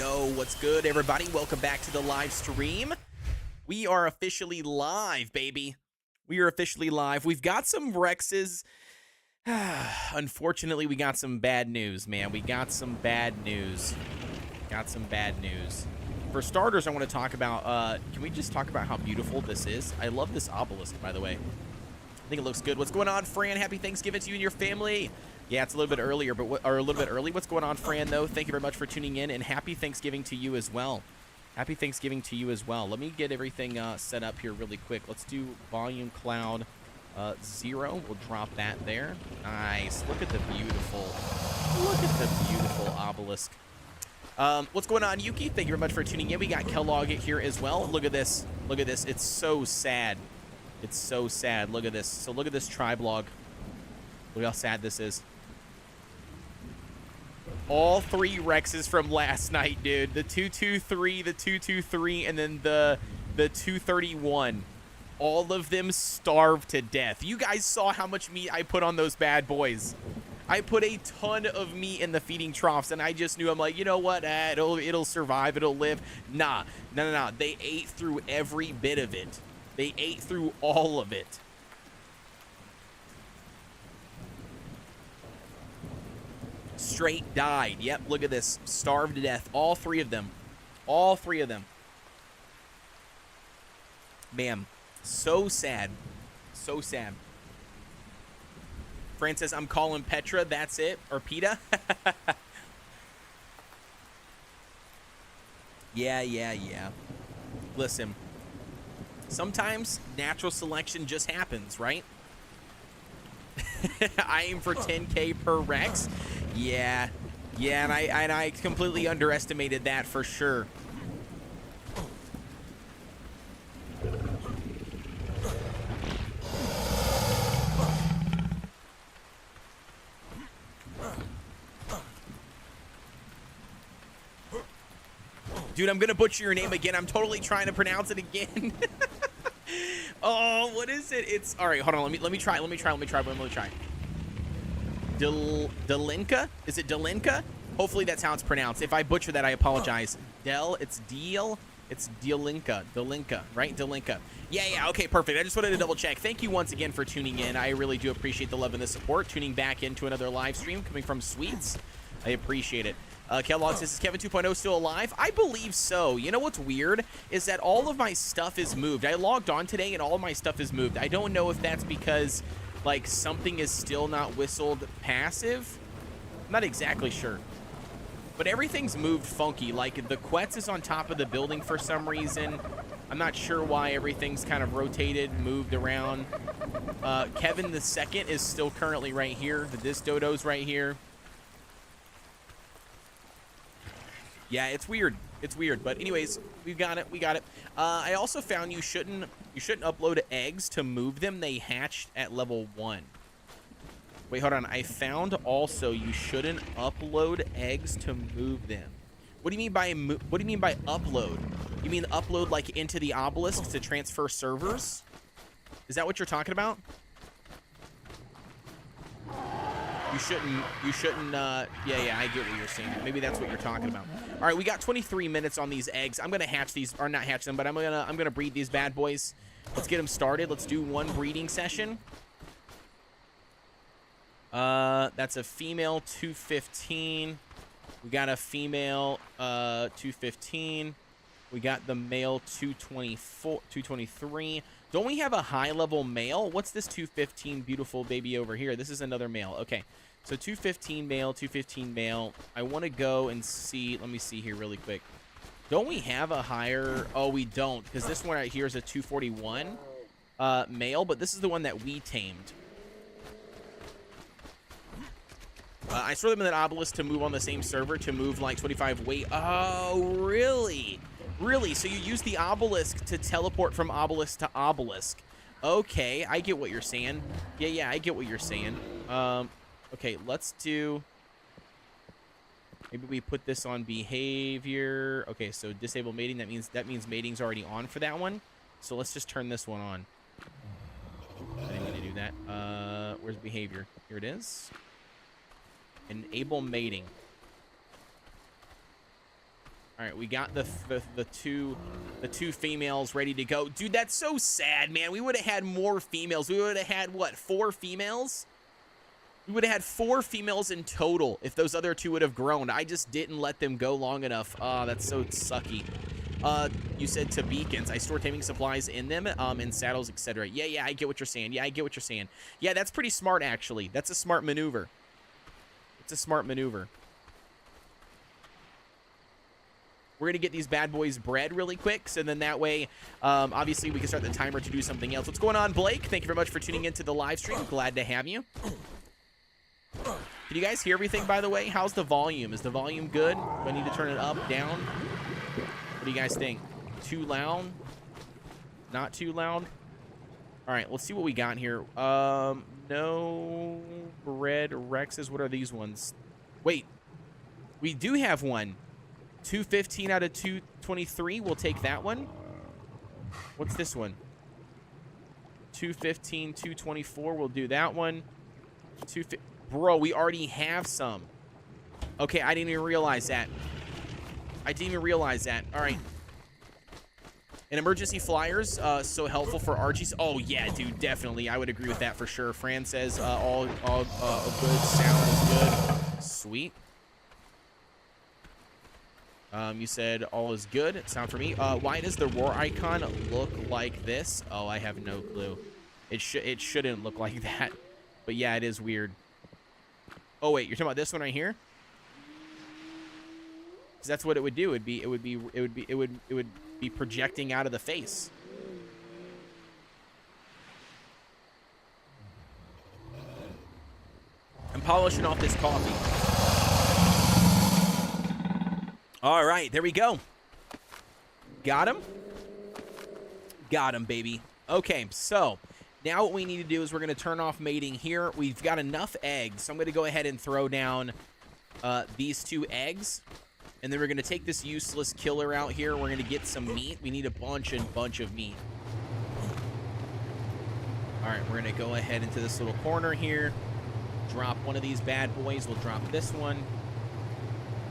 Yo, what's good, everybody? Welcome back to the live stream. We are officially live, baby. We are officially live. We've got some Rexes. Unfortunately, we got some bad news, man. We got some bad news. For starters, I want to talk about, can we just talk about how beautiful this is? I love this obelisk, by the way. I think it looks good. What's going on, Fran? Happy Thanksgiving to you and your family. Yeah, it's a little bit earlier, but or a little bit early. What's going on, Fran, though? Thank you very much for tuning in, and happy Thanksgiving to you as well. Happy Thanksgiving to you as well. Let me get everything set up here really quick. Let's do volume cloud 0. We'll drop that there. Nice. Look at the beautiful obelisk. What's going on, Yuki? Thank you very much for tuning in. We got Kellogg here as well. Look at this. Look at this. It's so sad. It's so sad. Look at this. So look at this triblog. Look how sad this is. All 3 Rexes from last night, dude. The 223, the 223, and then the 231. All of them starved to death. You guys saw how much meat I put on those bad boys. I put a ton of meat in the feeding troughs, and I just knew, I'm like, you know what? It'll survive. It'll live. Nah. No. They ate through every bit of it. They ate through all of it. Straight died. Yep, look at this. Starved to death. All 3 of them. All 3 of them. Man, so sad. So sad. Fran says, I'm calling Petra. That's it. Or PETA. Yeah. Listen. Sometimes natural selection just happens, right? I aim for 10K per Rex. Yeah, and I completely underestimated that for sure. Dude, I'm gonna butcher your name again. I'm totally trying to pronounce it again. Oh, what is it? It's all right. Hold on. Let me try. Delinka? Is it Delinka? Hopefully that's how it's pronounced. If I butcher that, I apologize. It's Deal. It's Delinka, right? Delinka. Yeah. Okay, perfect. I just wanted to double check. Thank you once again for tuning in. I really do appreciate the love and the support. Tuning back into another live stream coming from Sweets. I appreciate it. Kellogg says, is Kevin 2.0 still alive? I believe so. You know what's weird is that all of my stuff is moved. I logged on today and all of my stuff is moved. I don't know if that's because, like, something is still not whistled passive. I'm not exactly sure. But everything's moved funky. Like, the Quetz is on top of the building for some reason. I'm not sure why everything's kind of rotated, moved around. Kevin the second is still currently right here. This dodo's right here. Yeah, it's weird. It's weird, but anyways, we got it. I also found you shouldn't upload eggs to move them. They hatched at level 1. Wait, hold on. I found also you shouldn't upload eggs to move them. What do you mean by upload? You mean upload like into the obelisk to transfer servers? Is that what you're talking about? You shouldn't, yeah, I get what you're saying. Maybe that's what you're talking about. All right, we got 23 minutes on these eggs. I'm gonna hatch these, or not hatch them, but I'm gonna breed these bad boys. Let's get them started. Let's do 1 breeding session. That's a female 215. We got a female 215. We got the male 223. Don't we have a high-level male? What's this 215 beautiful baby over here? This is another male. Okay, so 215 male, 215 male. I want to go and see. Let me see here really quick. Don't we have a higher? Oh, we don't, because this one right here is a 241 male, but this is the one that we tamed. I store them in that obelisk to move on the same server to move like 25 weight. Oh, really? Really? So you use the obelisk to teleport from obelisk to obelisk. Okay, I get what you're saying. Yeah, I get what you're saying. Okay, let's do... Maybe we put this on behavior. Okay, so disable mating. That means mating's already on for that one. So let's just turn this one on. I didn't mean to do that. Where's behavior? Here it is. Enable mating. All right, we got the two females ready to go. Dude, that's so sad, man. We would have had more females. We would have had, what, 4 females? We would have had 4 females in total if those other 2 would have grown. I just didn't let them go long enough. Oh, that's so sucky. You said to beacons. I store taming supplies in them, in saddles, etc. Yeah, I get what you're saying. Yeah, I get what you're saying. Yeah, that's pretty smart, actually. That's a smart maneuver. It's a smart maneuver. We're going to get these bad boys bred really quick, so then that way, obviously, we can start the timer to do something else. What's going on, Blake? Thank you very much for tuning into the live stream. Glad to have you. Can you guys hear everything, by the way? How's the volume? Is the volume good? Do I need to turn it up, down? What do you guys think? Too loud? Not too loud? All right, let's see what we got here. No red Rexes. What are these ones? Wait, we do have one. 215 out of 223. We'll take that one. What's this one? 215, 224. We'll do that one. Bro, we already have some. Okay, I didn't even realize that. I didn't even realize that. All right. And emergency flyers, so helpful for RGs. Oh, yeah, dude, definitely. I would agree with that for sure. Fran says all good, sounds good. Sweet. You said all is good. Sound for me. Why does the roar icon look like this? Oh, I have no clue. It shouldn't look like that. But yeah, it is weird. Oh wait, you're talking about this one right here? Because that's what it would do. It would be projecting out of the face. I'm polishing off this coffee. All right, there we go. Got him? Got him, baby. Okay, so now what we need to do is we're going to turn off mating here. We've got enough eggs, so I'm going to go ahead and throw down these 2 eggs. And then we're going to take this useless killer out here. We're going to get some meat. We need a bunch of meat. All right, we're going to go ahead into this little corner here. Drop one of these bad boys. We'll drop this one.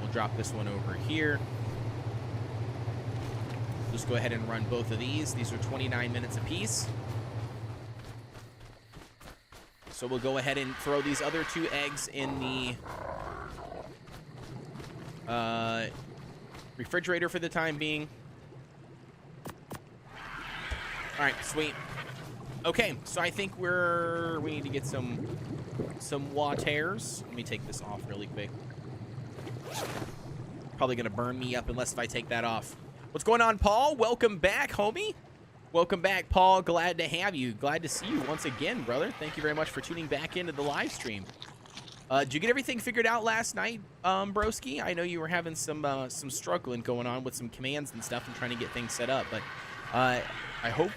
We'll drop this one over here. Just go ahead and run both of these. These are 29 minutes apiece. So we'll go ahead and throw these other 2 eggs in the refrigerator for the time being. All right, sweet. Okay, so I think we need to get some waters. Let me take this off really quick. Probably gonna burn me up unless if I take that off. What's going on, Paul? Welcome back, homie. Welcome back, Paul. Glad to have you. Glad to see you once again, brother. Thank you very much for tuning back into the live stream. Did you get everything figured out last night, broski? I know you were having some struggling going on with some commands and stuff and trying to get things set up, but I hope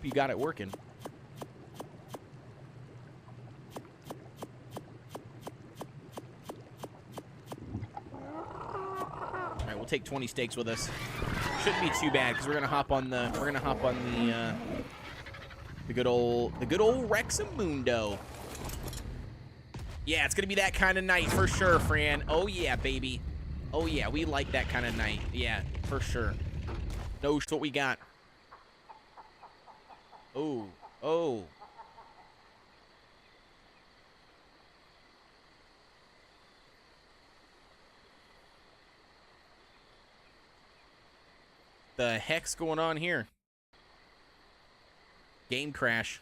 you got it working. All right, we'll take 20 steaks with us. Shouldn't be too bad because we're gonna hop on the good old Rexamundo. Yeah, it's gonna be that kind of night for sure, Fran. Oh yeah, baby. Oh yeah, we like that kind of night. Yeah, for sure. Knows what we got. Oh. The heck's going on here? Game crash.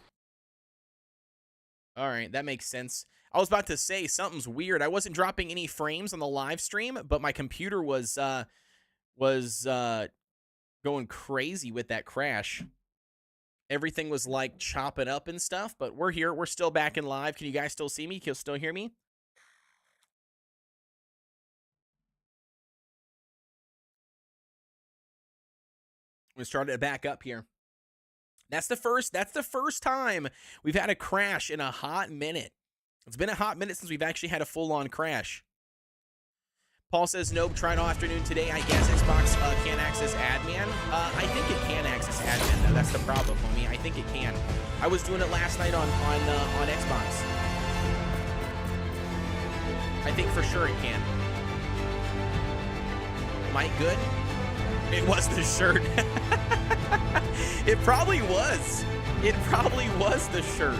All right, that makes sense. I was about to say something's weird. I wasn't dropping any frames on the live stream, but my computer was going crazy with that crash. Everything was like chopping up and stuff, but we're here. We're still back in live. Can you guys still see me? Can you still hear me? We started to back up here. That's the first time we've had a crash in a hot minute. It's been a hot minute since we've actually had a full-on crash. Paul says, nope, tried all afternoon today. I guess Xbox can't access admin. I think it can access admin, though. That's the problem, homie. I think it can. I was doing it last night on Xbox. I think for sure it can. mic good? It was the shirt. It probably was. It probably was the shirt.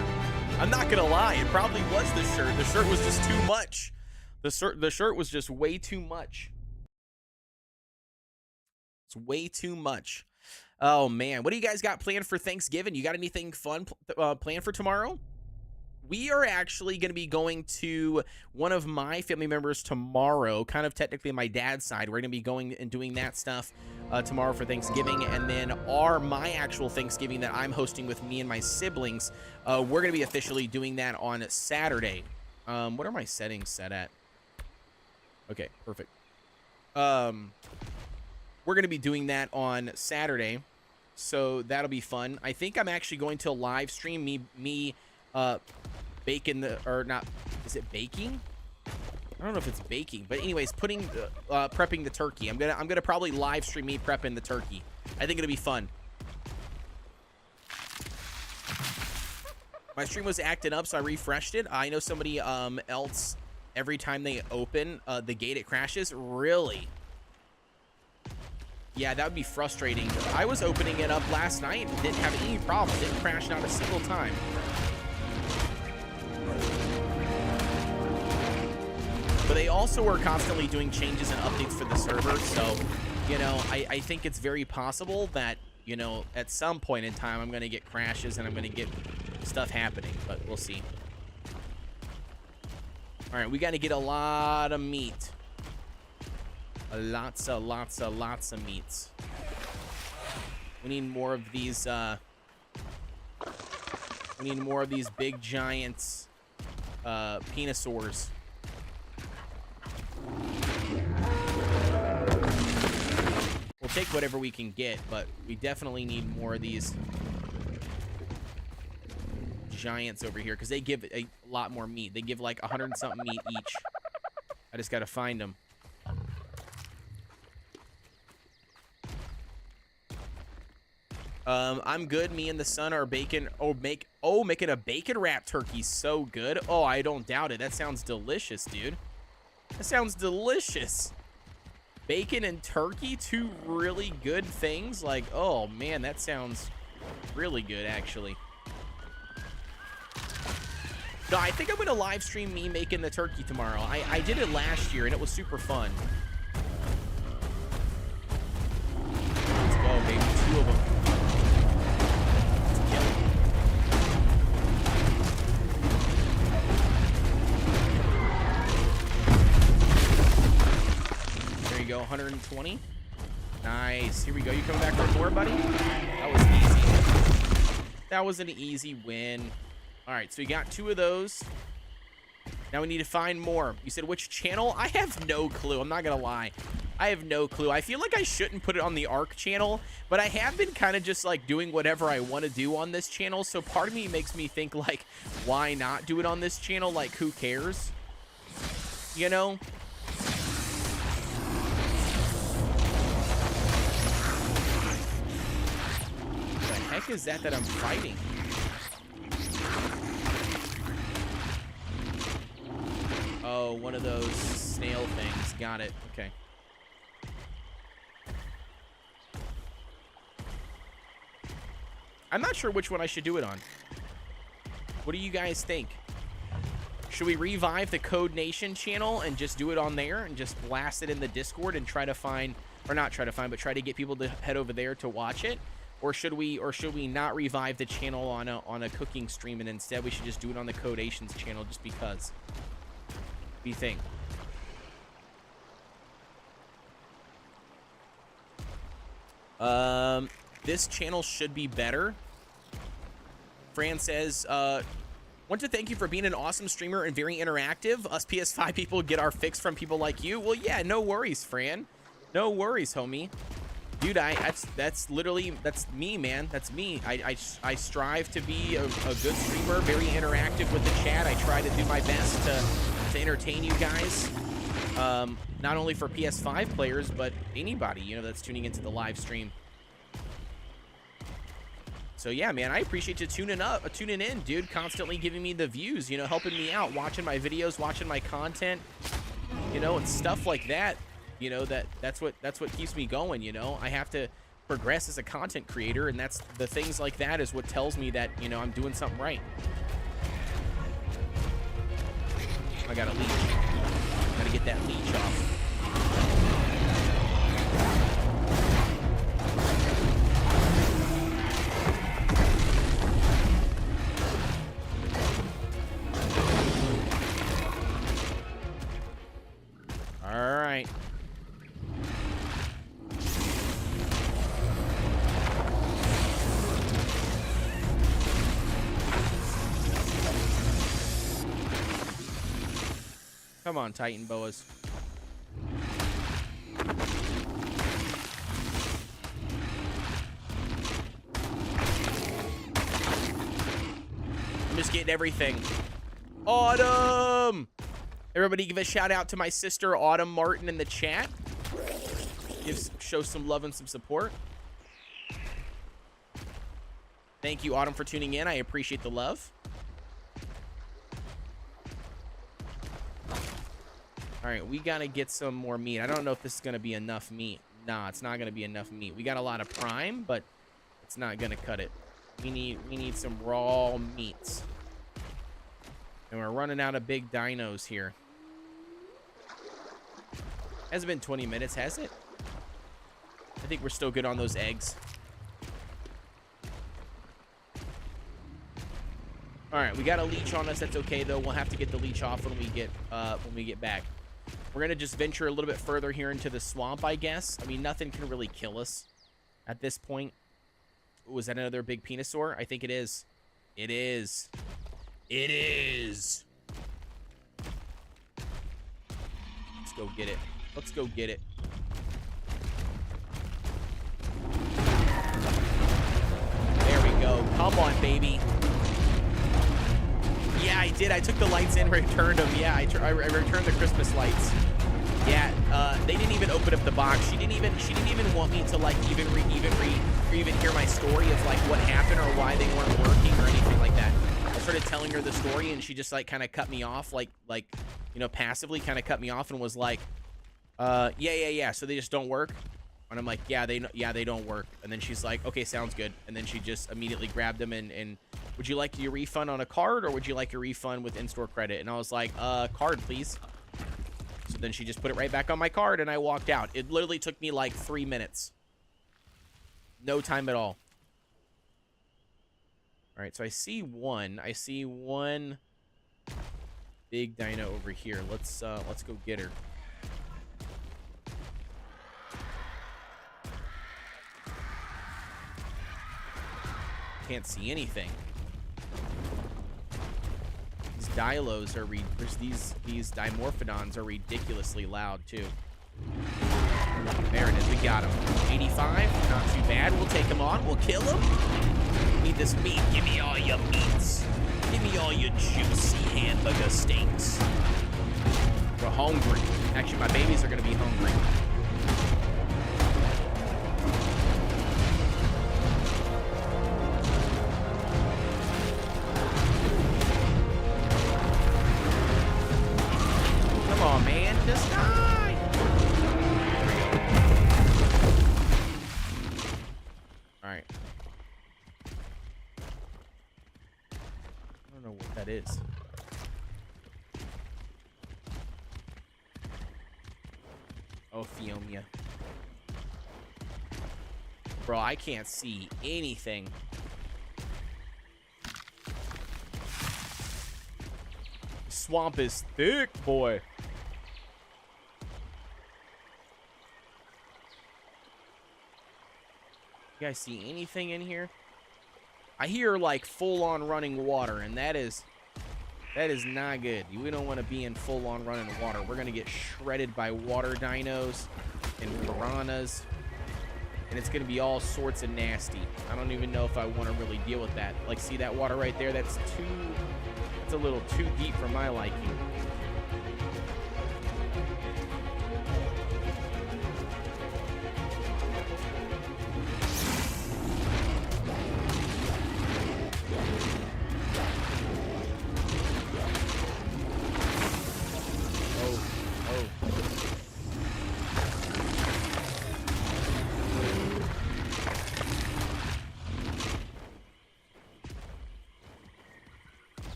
I'm not gonna lie. It probably was the shirt. The shirt was just too much. The shirt was just way too much. It's way too much. Oh man, what do you guys got planned for Thanksgiving? You got anything fun planned for tomorrow? We are actually going to be going to one of my family members tomorrow, kind of technically my dad's side. We're going to be going and doing that stuff tomorrow for Thanksgiving. And then my actual Thanksgiving that I'm hosting with me and my siblings, we're going to be officially doing that on Saturday. What are my settings set at? Okay, perfect. We're going to be doing that on Saturday, so that'll be fun. I think I'm actually going to live stream me baking the, or not, is it baking? I don't know if it's baking, but anyways, prepping the turkey. I'm gonna probably live stream me prepping the turkey. I think it'll be fun. My stream was acting up, so I refreshed it. I know somebody else, every time they open the gate, it crashes. Really? Yeah, that would be frustrating. I was opening it up last night and didn't have any problem. Didn't crash not a single time. But they also are constantly doing changes and updates for the server, so, you know, I think it's very possible that, you know, at some point in time I'm going to get crashes and I'm going to get stuff happening, but we'll see. All right, we got to get a lot of meat. Lots of meats. We need more of these, we need more of these big giants, penisaurs. We'll take whatever we can get, but we definitely need more of these giants over here because they give a lot more meat. They give like 100 and something meat each. I just gotta find them. I'm good. Me and the son are baking. Making a bacon wrap turkey. So good. Oh, I don't doubt it. That sounds delicious, dude. That sounds delicious. Bacon and turkey, two really good things. Like, oh man, that sounds really good, actually. No, I think I'm gonna live stream me making the turkey tomorrow. I did it last year and it was super fun. Let's go, baby. 2 of them. Go 120. Nice. Here we go. You coming back for more, buddy? That was easy. That was an easy win. All right, so we got 2 of those. Now we need to find more. You said which channel? I have no clue. I'm not gonna lie. I have no clue. I feel like I shouldn't put it on the ARC channel, but I have been kind of just like doing whatever I want to do on this channel. So part of me makes me think like, why not do it on this channel? Like, who cares? You know? Heck is that I'm fighting? Oh, one of those snail things. Got it. Okay. I'm not sure which one I should do it on. What do you guys think? Should we revive the Kodeations channel and just do it on there and just blast it in the Discord and try to find, or not try to find, but try to get people to head over there to watch it? Or should we not revive the channel on a cooking stream and instead we should just do it on the Kodeations channel just because? What do you think? This channel should be better. Fran says, want to thank you for being an awesome streamer and very interactive. Us PS5 people get our fix from people like you. Well, yeah, no worries, Fran. No worries, homie. Dude, that's literally, that's me, man. That's me. I strive to be a good streamer, very interactive with the chat. I try to do my best to entertain you guys. Not only for PS5 players, but anybody, you know, that's tuning into the live stream. So yeah, man, I appreciate you tuning in, dude. Constantly giving me the views, you know, helping me out, watching my videos, watching my content, you know, and stuff like that. You know, that's what keeps me going, you know? I have to progress as a content creator, and that's the things like that is what tells me that, you know, I'm doing something right. I got a leech. Gotta get that leech off. All right. Come on, Titan boas. I'm just getting everything. Autumn! Everybody give a shout out to my sister, Autumn Martin, in the chat. Show some love and some support. Thank you, Autumn, for tuning in. I appreciate the love. All right, we got to get some more meat. I don't know if this is going to be enough meat. Nah, it's not going to be enough meat. We got a lot of prime, but it's not going to cut it. We need some raw meats. And we're running out of big dinos here. Hasn't been 20 minutes, has it? I think we're still good on those eggs. All right, we got a leech on us. That's okay, though. We'll have to get the leech off when we get back. We're going to just venture a little bit further here into the swamp, I guess. I mean, nothing can really kill us at this point. Ooh, is that another big penisaur? I think it is. It is. It is. Let's go get it. Let's go get it. There we go. Come on, baby. Yeah, I did. I took the lights in, returned them. Yeah, I returned the Christmas lights. Yeah, they didn't even open up the box. She didn't even want me to like even hear my story of like what happened or why they weren't working or anything like that. I started telling her the story and she just like kind of cut me off, like you know, passively kind of cut me off and was like, yeah. So they just don't work. And I'm like, yeah, they don't work. And then she's like, okay, sounds good. And then she just immediately grabbed them and would you like your refund on a card or would you like your refund with in-store credit? And I was like, card, please. So then she just put it right back on my card and I walked out. It literally took me like 3 minutes. No time at all. All right, so I see one big dino over here. Let's go get her. Can't see anything. These dilos are these dimorphodons are ridiculously loud too. There it is. We got him. 85. Not too bad. We'll take him on. We'll kill him. Need this meat. Give me all your meats. Give me all your juicy hamburger steaks. We're hungry. Actually, my babies are gonna be hungry. Come on, man. Just die. All right. I don't know what that is. Oh, Theomia. Bro, I can't see anything. The swamp is thick, boy. You guys see anything in here? I hear like full-on running water, and that is not good. We don't want to be in full-on running water. We're gonna get shredded by water dinos and piranhas, and it's gonna be all sorts of nasty. I don't even know if I want to really deal with that. Like, see that water right there? That's a little too deep for my liking.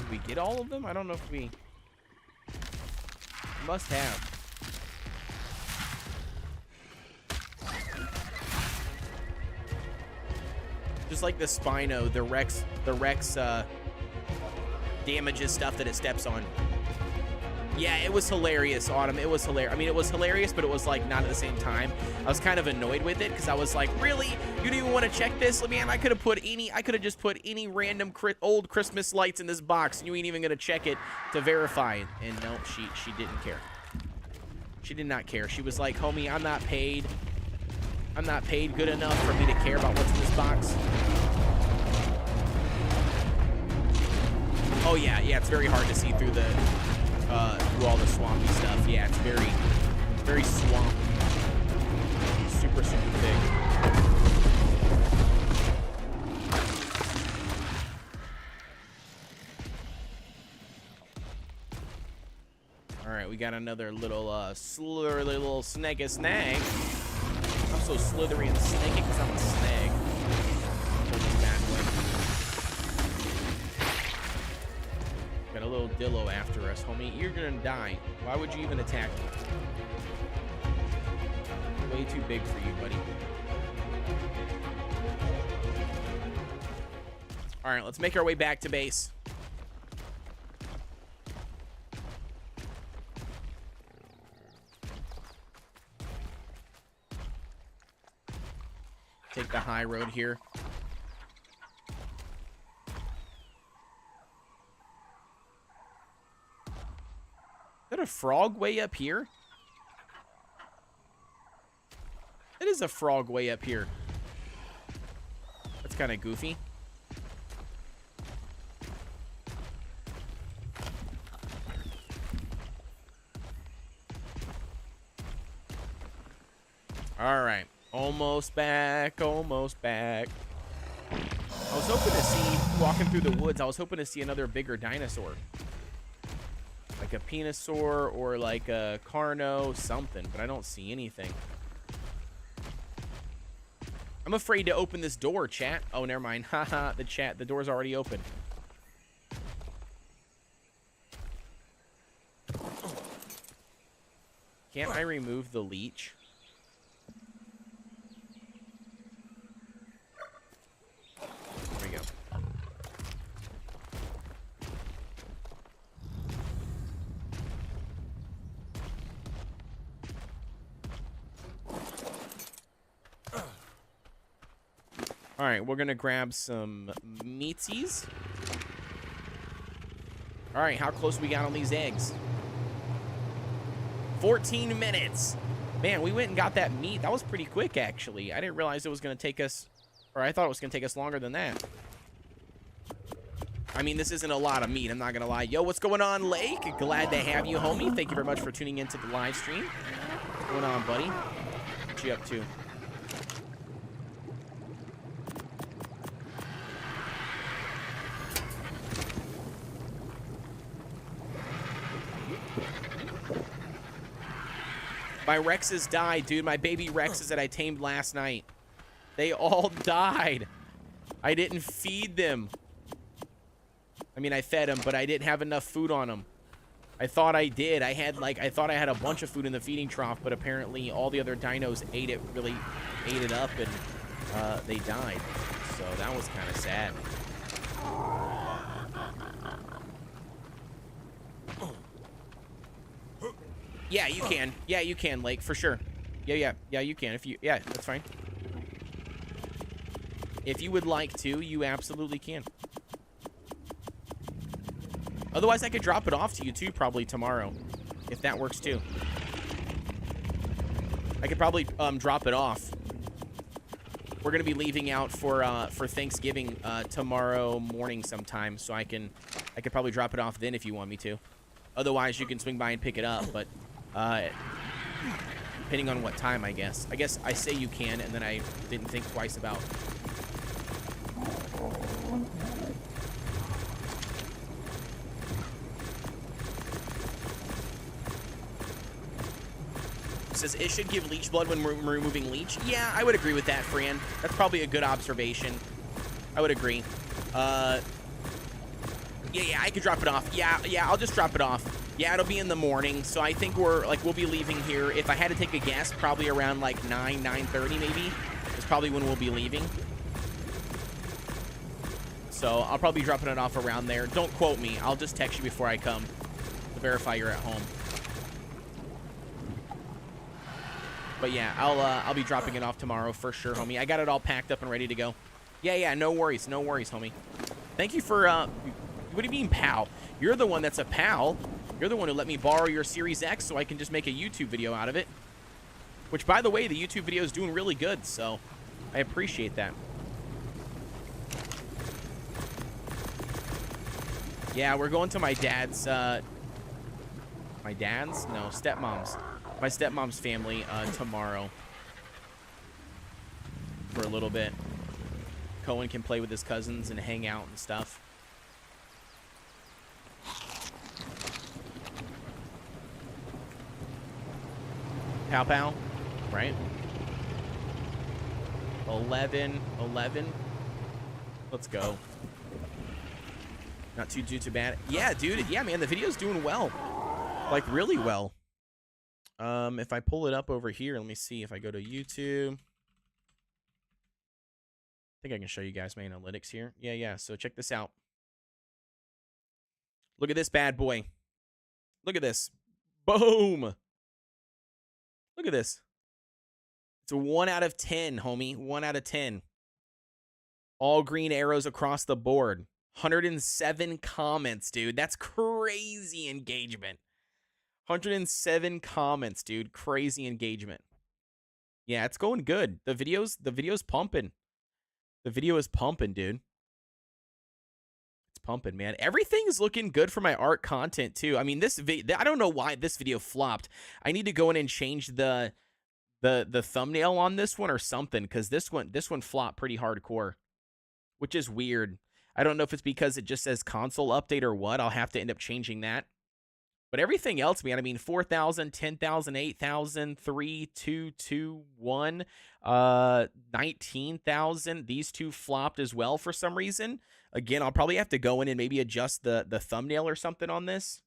Did we get all of them? I don't know if we must have. Just like the Spino, the Rex damages stuff that it steps on. Yeah, it was hilarious, Autumn. It was hilarious. I mean, it was hilarious, but it was like not at the same time. I was kind of annoyed with it because I was like, really? You didn't even want to check this? Man, I could have just put any random old Christmas lights in this box, and you ain't even gonna check it to verify it. And no, she didn't care. She did not care. She was like, homie, I'm not paid good enough for me to care about what's in this box. Oh yeah, it's very hard to see through the through all the swampy stuff. Yeah, it's very swampy. Super thick. All right, we got another little little snaggy snag. I'm so slithery and snaky because I'm a snag. Got a little dillo after us, homie. You're gonna die. Why would you even attack me? Way too big for you, buddy. All right, let's make our way back to base. Take the high road here. Is that a frog way up here? It is a frog way up here. That's kind of goofy. All right. Almost back, almost back. I was hoping to see, walking through the woods, I was hoping to see another bigger dinosaur. Like a Penosaur or like a Carno, something, but I don't see anything. I'm afraid to open this door, chat. Oh, never mind. Haha, the door's already open. Can't I remove the leech? There we go. All right, we're gonna grab some meatsies. All right, how close we got on these eggs? 14 minutes. Man, we went and got that meat. That was pretty quick, actually. I didn't realize it was gonna take us, or I thought it was gonna take us longer than that. I mean, this isn't a lot of meat, I'm not gonna lie. Yo, what's going on, Lake? Glad to have you, homie. Thank you very much for tuning into the live stream. What's going on, buddy? What you up to? My Rexes died, dude. My baby Rexes that I tamed last night. They all died. I didn't feed them. I mean, I fed them, but I didn't have enough food on them. I thought I did. I thought I had a bunch of food in the feeding trough, but apparently all the other dinos ate it up, and they died. So that was kind of sad. Yeah, you can. Yeah, you can, Lake, for sure. Yeah, you can. Yeah, that's fine. If you would like to, you absolutely can. Otherwise, I could drop it off to you too, probably tomorrow, if that works too. I could probably drop it off. We're gonna be leaving out for Thanksgiving tomorrow morning sometime, so I could probably drop it off then if you want me to. Otherwise, you can swing by and pick it up, but depending on what time, I guess. I guess I say you can, and then I didn't think twice about. It says it should give leech blood when we're removing leech. Yeah, I would agree with that, Fran. That's probably a good observation. I would agree. Yeah, I could drop it off. Yeah, I'll just drop it off. Yeah, it'll be in the morning, so I think we'll be leaving here. If I had to take a guess, probably around like 9:30 maybe. Is probably when we'll be leaving. So I'll probably be dropping it off around there. Don't quote me. I'll just text you before I come to verify you're at home. But yeah, I'll be dropping it off tomorrow for sure, homie. I got it all packed up and ready to go. Yeah, no worries, homie. Thank you for what do you mean, pal? You're the one that's a pal. You're the one who let me borrow your Series X so I can just make a YouTube video out of it. Which, by the way, the YouTube video is doing really good, so I appreciate that. Yeah, we're going to my dad's, my stepmom's. My stepmom's family tomorrow for a little bit. Cohen can play with his cousins and hang out and stuff. Pow, right? 11. Let's go. Not too bad. Yeah, dude. Yeah, man, the video's doing well. Like, really well. If I pull it up over here, let me see. If I go to YouTube, I think I can show you guys my analytics here. Yeah. So check this out. Look at this bad boy. Look at this. Boom. Look at this. It's a 1 out of 10, homie. 1 out of 10. All green arrows across the board. 107 comments, dude. That's crazy engagement. 107 comments, dude. Crazy engagement. Yeah, it's going good. The video's pumping. The video is pumping, dude. It's pumping, man. Everything's looking good for my art content too. I mean, I don't know why this video flopped. I need to go in and change the thumbnail on this one or something, because this one flopped pretty hardcore, which is weird. I don't know if it's because it just says console update or what. I'll have to end up changing that. But everything else, man, I mean, 4,000, 10,000, 8,000, 3, 2, 2, 1, 19,000. These two flopped as well for some reason. Again, I'll probably have to go in and maybe adjust the thumbnail or something on this.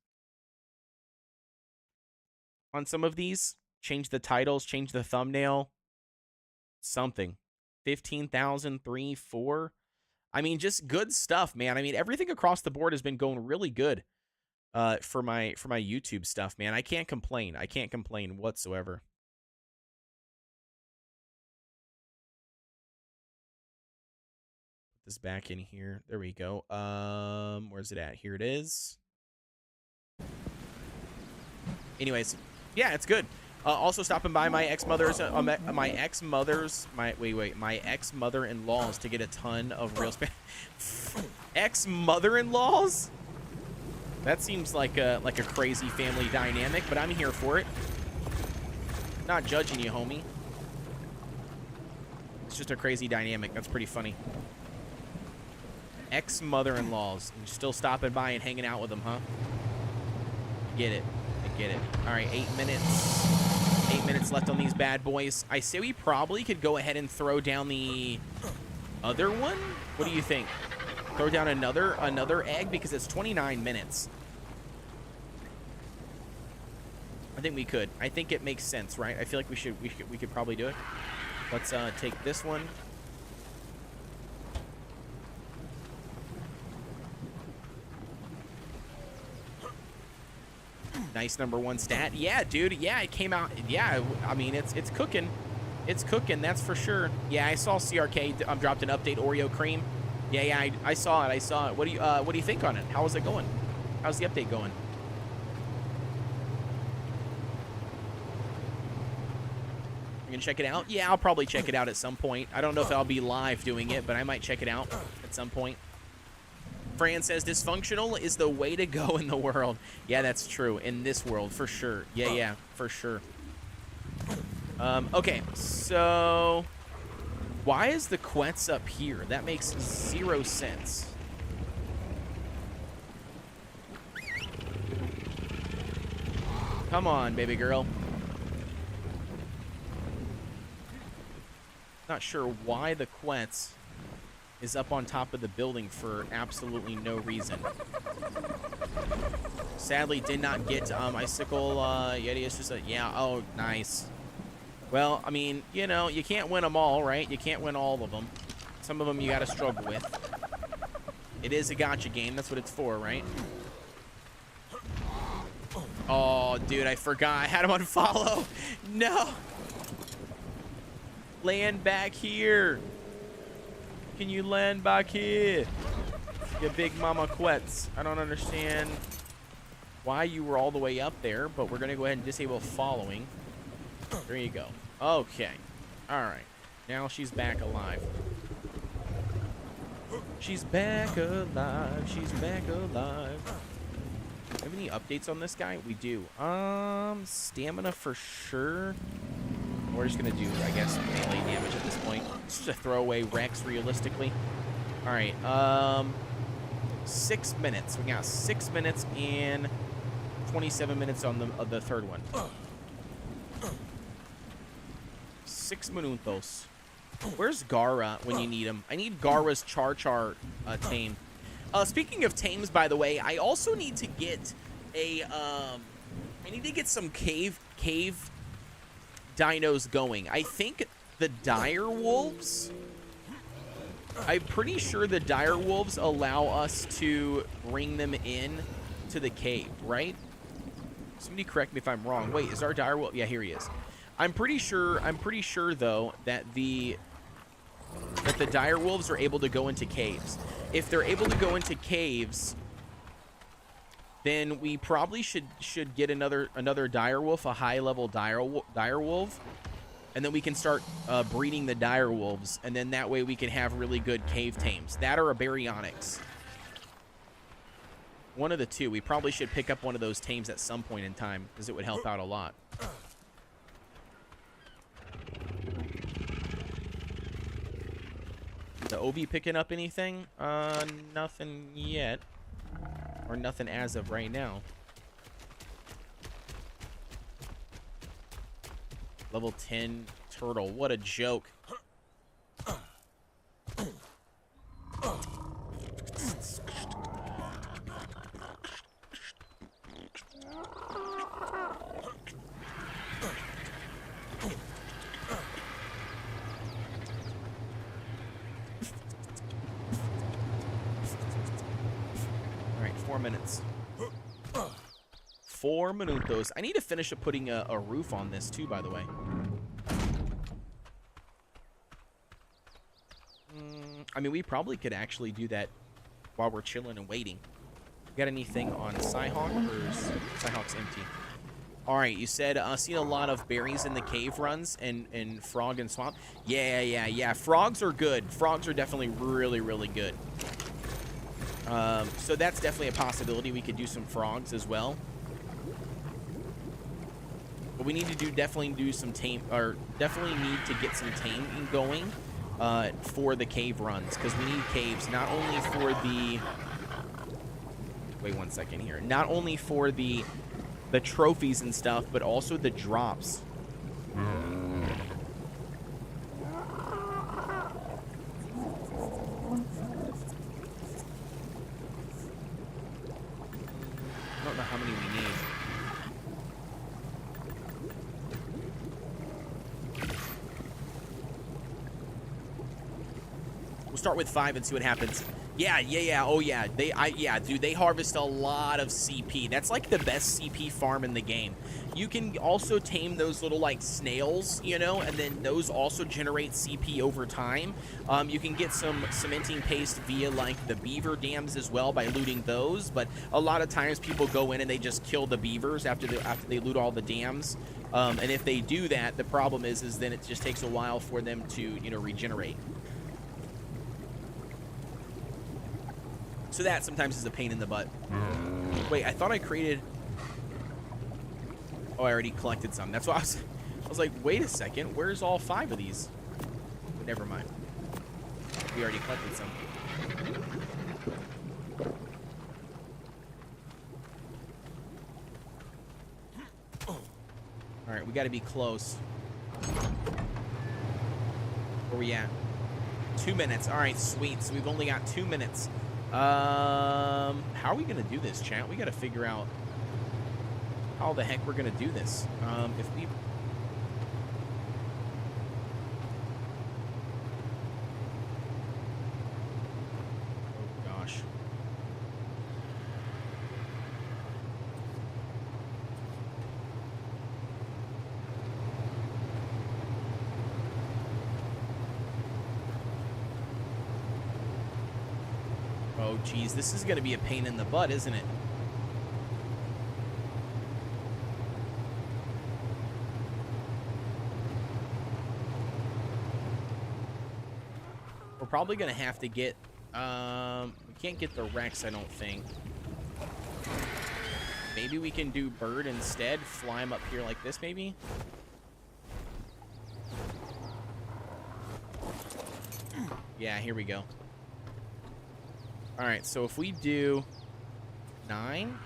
On some of these. Change the titles, change the thumbnail. Something. 15,000, 3, 4. I mean, just good stuff, man. I mean, everything across the board has been going really good. For my YouTube stuff, man. I can't complain. I can't complain whatsoever. Put this back in here. There we go. Where's it at? Here it is. Anyways, yeah, it's good. Also stopping by my my ex-mother-in-laws to get a ton of real ex-mother-in-laws? That seems like a crazy family dynamic, but I'm here for it. Not judging you, homie. It's just a crazy dynamic. That's pretty funny. Ex-mother-in-laws. You're still stopping by and hanging out with them, huh? Get it. I get it. All right, 8 minutes. 8 minutes left on these bad boys. I say we probably could go ahead and throw down the other one. What do you think? Throw down another egg because it's 29 minutes. I think we could. I think it makes sense, right? I feel like we could probably do it. Let's take this one. Nice #1 stat. Yeah, dude. Yeah, it came out. Yeah, I mean, it's cooking. It's cooking, that's for sure. Yeah, I saw CRK dropped an update, Oreo cream. Yeah, I saw it. What do you think on it? How is it going? How's the update going? You gonna check it out? Yeah, I'll probably check it out at some point. I don't know if I'll be live doing it, but I might check it out at some point. Fran says dysfunctional is the way to go in the world. Yeah, that's true. In this world, for sure. Yeah, for sure. Okay, so why is the Quetz up here? That makes 0 sense. Come on, baby girl. Not sure why the Quetz is up on top of the building for absolutely no reason. Sadly, did not get Icicle Yeti. It's just a, yeah, oh, nice. Well, I mean, you know, you can't win them all, right? You can't win all of them. Some of them you got to struggle with. It is a gotcha game. That's what it's for, right? Oh, dude, I forgot. I had him on follow. No. Land back here. Can you land back here? You big mama quets. I don't understand why you were all the way up there, but we're going to go ahead and disable following. There you go. Okay. All right. Now she's back alive. She's back alive. She's back alive. Have any updates on this guy? We do. Stamina for sure. We're just gonna do, I guess, melee damage at this point. It's just a throwaway Rex, realistically. All right. 6 minutes. We got 6 minutes and 27 minutes on the third one. 6 minutos. Where's Gara when you need him? I need Gara's Char tame. Speaking of tames, by the way, I also need to get a I need to get some cave dinos going. I think the dire wolves, I'm pretty sure the dire wolves allow us to bring them in to the cave, right? Somebody correct me if I'm wrong. Wait, is our dire wolf? Yeah, here he is. I'm pretty sure though that the dire wolves are able to go into caves. If they're able to go into caves, then we probably should get another dire wolf, a high level dire wolf, and then we can start breeding the dire wolves, and then that way we can have really good cave tames. That or a baryonyx. One of the two. We probably should pick up one of those tames at some point in time because it would help out a lot. The Ovi picking up anything? Nothing yet. Or nothing as of right now. Level 10 turtle. What a joke. Minutes. 4 minutos. I need to finish up putting a roof on this too, by the way. I mean, we probably could actually do that while we're chilling and waiting. Got anything on Psyhawk, or is Psyhawk's empty? All right, you said seen a lot of berries in the cave runs and frog and swamp. Yeah. Frogs are good. Frogs are definitely really good. So that's definitely a possibility. We could do some frogs as well. But we need to definitely need to get some taming going for the cave runs, because we need caves not only for the. Wait 1 second here. Not only for the trophies and stuff, but also the drops. How many we need. We'll start with 5 and see what happens. Yeah. Oh yeah. Dude, they harvest a lot of CP. That's like the best CP farm in the game. You can also tame those little like snails, you know, and then those also generate CP over time. You can get some cementing paste via like the beaver dams as well by looting those, but a lot of times people go in and they just kill the beavers after they loot all the dams. And if they do that, the problem is then it just takes a while for them to, you know, regenerate. So that sometimes is a pain in the butt. Wait, I thought I created. Oh, I already collected some. That's why I was like, wait a second, where's all 5 of these? But never mind. We already collected some. All right, we got to be close. Where we at? 2 minutes. All right, sweet. So we've only got 2 minutes. How are we gonna do this, chat? We gotta figure out how the heck we're gonna do this. If we... Oh, gosh. Oh, geez, this is going to be a pain in the butt, isn't it? We're probably going to have to get... we can't get the Rex, I don't think. Maybe we can do Bird instead. Fly him up here like this, maybe? Yeah, here we go. All right, so if we do 9,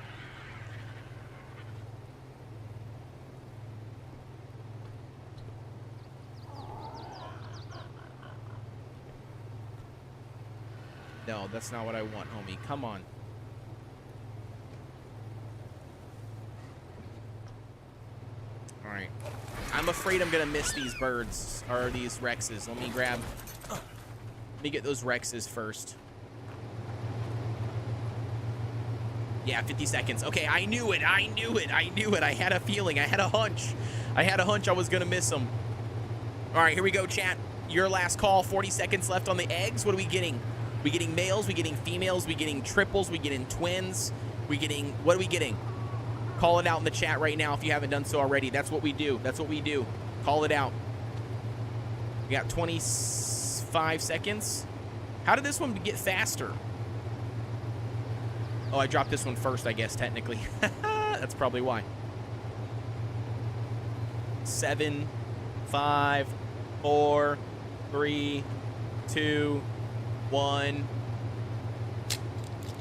no, that's not what I want, homie. Come on. All right, I'm afraid I'm gonna miss these birds or these Rexes. Let me get those Rexes first. Yeah, 50 seconds. Okay, I knew it. I had a feeling. I had a hunch. I was going to miss them. All right, here we go, chat. Your last call. 40 seconds left on the eggs. What are we getting? We getting males? We getting females? We getting triples? We getting twins? What are we getting? Call it out in the chat right now if you haven't done so already. That's what we do. Call it out. We got 25 seconds. How did this one get faster? Oh, I dropped this one first, I guess, technically. That's probably why. 7, 5, 4, 3, 2, 1.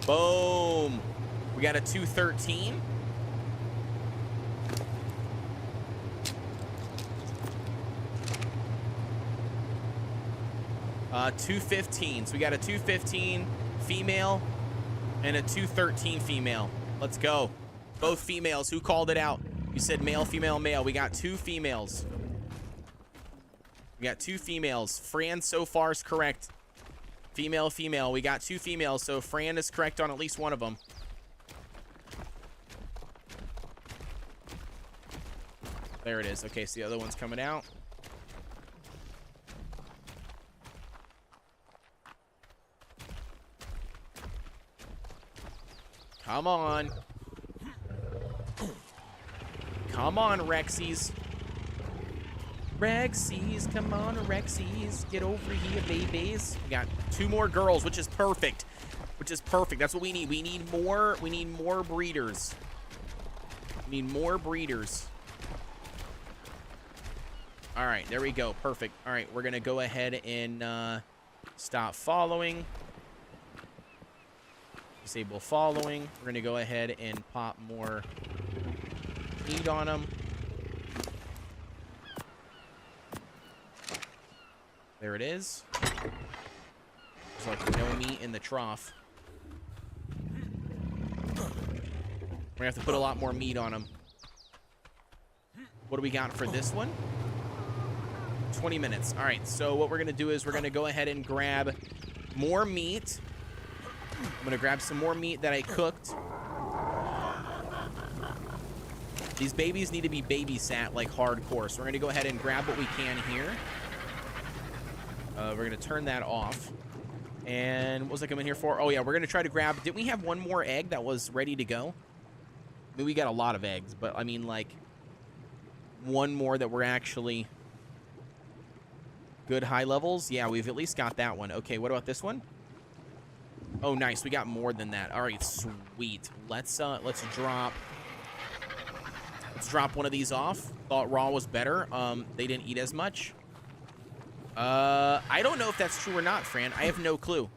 Boom. We got a 213. Uh, 215. So we got a 215 female and a 213 female. Let's go. Both females. Who called it out? You said male, female, male. We got 2 females. Fran so far is correct. Female, female. We got 2 females, so Fran is correct on at least one of them. There it is. Okay, so the other one's coming out. Come on. Come on, Rexies. Rexies, come on, Rexies. Get over here, babies. We got 2 more girls, which is perfect. That's what we need. We need more breeders. All right, there we go. Perfect. All right, we're going to go ahead and stop following. Disable following. We're going to go ahead and pop more meat on them. There it is. There's like no meat in the trough. We're going to have to put a lot more meat on them. What do we got for this one? 20 minutes. All right, so what we're going to do is we're going to go ahead and grab more meat. I'm going to grab some more meat that I cooked. These babies need to be babysat like hardcore. So we're going to go ahead and grab what we can here. We're going to turn that off. And what was I coming here for? Oh, yeah, we're going to try to grab... Didn't we have one more egg that was ready to go? I mean, we got a lot of eggs, but I mean, like, one more that were actually good high levels. Yeah, we've at least got that one. Okay, what about this one? Oh, nice. We got more than that. All right, sweet. Let's drop one of these off. Thought raw was better. They didn't eat as much. I don't know if that's true or not, Fran. I have no clue.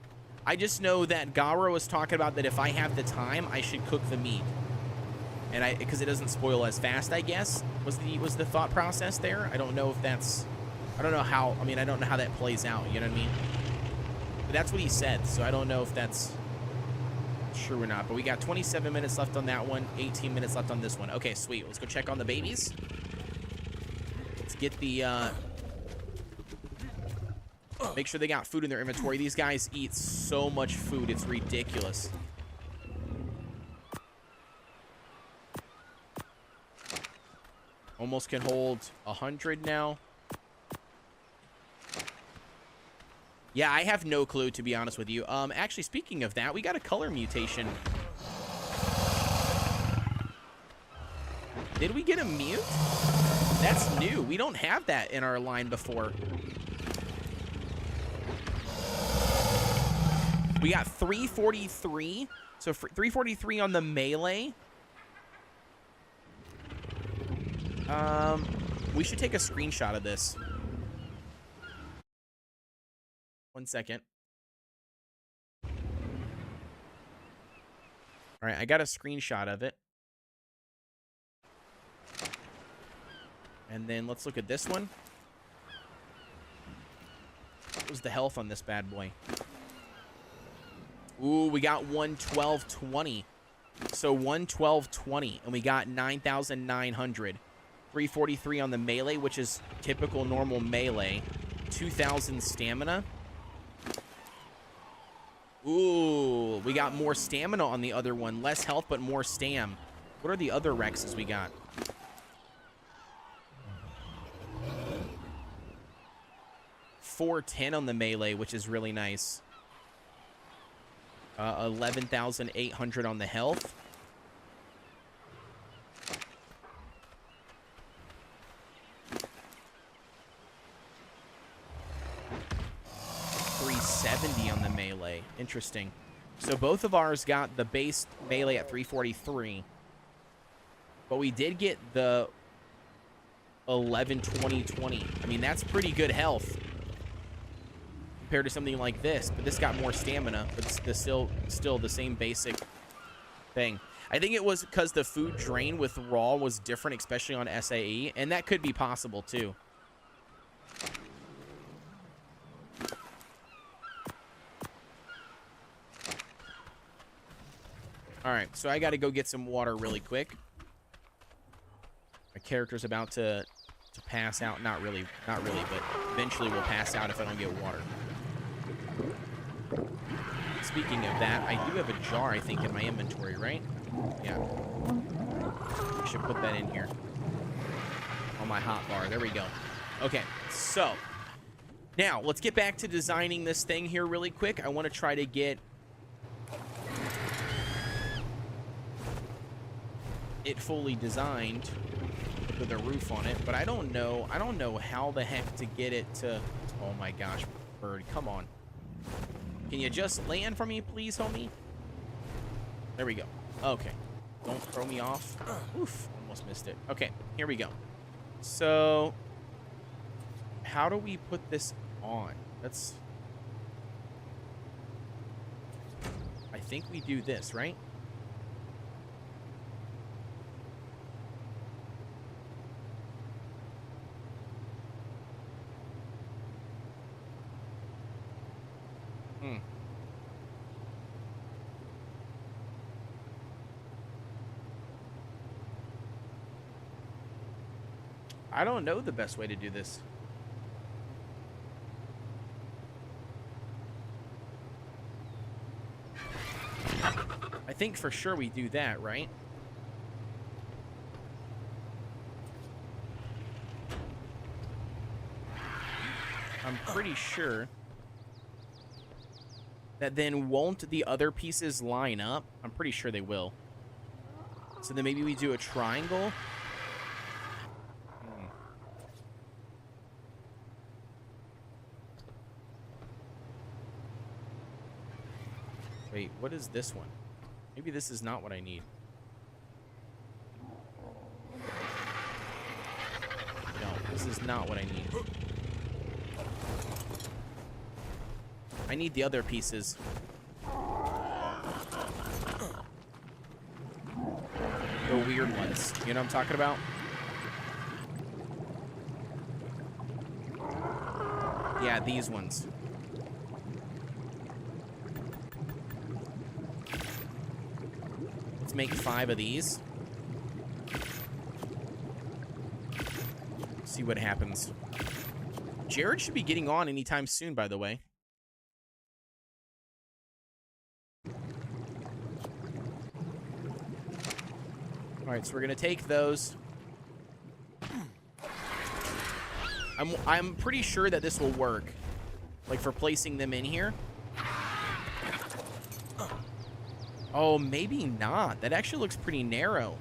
I just know that Gara was talking about that if I have the time, I should cook the meat. And because it doesn't spoil as fast, I guess, was the thought process there. I don't know if that's... I don't know how... I mean, I don't know how that plays out, you know what I mean? But that's what he said, so I don't know if that's Sure we're not, but we got 27 minutes left on that one, 18 minutes left on this one. Okay, sweet. Let's go check on the babies. Let's get the, make sure they got food in their inventory. These guys eat so much food, it's ridiculous. Almost can hold 100 now. Yeah, I have no clue, to be honest with you. Actually, speaking of that, we got a color mutation. Did we get a mute? That's new. We don't have that in our line before. We got 343. So 343 on the melee. We should take a screenshot of this. 1 second. All right, I got a screenshot of it. And then let's look at this one. What was the health on this bad boy? Ooh, we got 112.20. So 112.20, and we got 9,900. 343 on the melee, which is typical normal melee. 2,000 stamina. Ooh, we got more stamina on the other one. Less health, but more stam. What are the other Rexes we got? $410 on the melee, which is really nice. 11,800 on the health. $370 on the melee. Interesting. So both of ours got the base melee at 343. But we did get the 11, 20, 20. I mean, that's pretty good health compared to something like this. But this got more stamina, but it's still the same basic thing. I think it was because the food drain with raw was different, especially on SAE, and that could be possible too. All right, so I got to go get some water really quick. My character's about to pass out. Not really, but eventually we'll pass out if I don't get water. Speaking of that, I do have a jar, I think, in my inventory, right? Yeah. I should put that in here. On my hot bar. There we go. Okay, so now let's get back to designing this thing here really quick. I want to try to get it fully designed with a roof on it, but I don't know how the heck to get it to. Oh my gosh, bird, come on. Can you just land for me, please, homie? There we go. Okay. Don't throw me off. Oof, almost missed it. Okay, here we go. So, how do we put this on? I think we do this, right? I don't know the best way to do this. I think for sure we do that, right? I'm pretty sure that then won't the other pieces line up? I'm pretty sure they will. So then maybe we do a triangle. Wait, what is this one? Maybe this is not what I need. No, this is not what I need. I need the other pieces. The weird ones. You know what I'm talking about? Yeah, these ones. Let's make 5 of these. See what happens. Jared should be getting on anytime soon, by the way. All right, so we're gonna take those. I'm pretty sure that this will work, like for placing them in here. Oh, maybe not. That actually looks pretty narrow.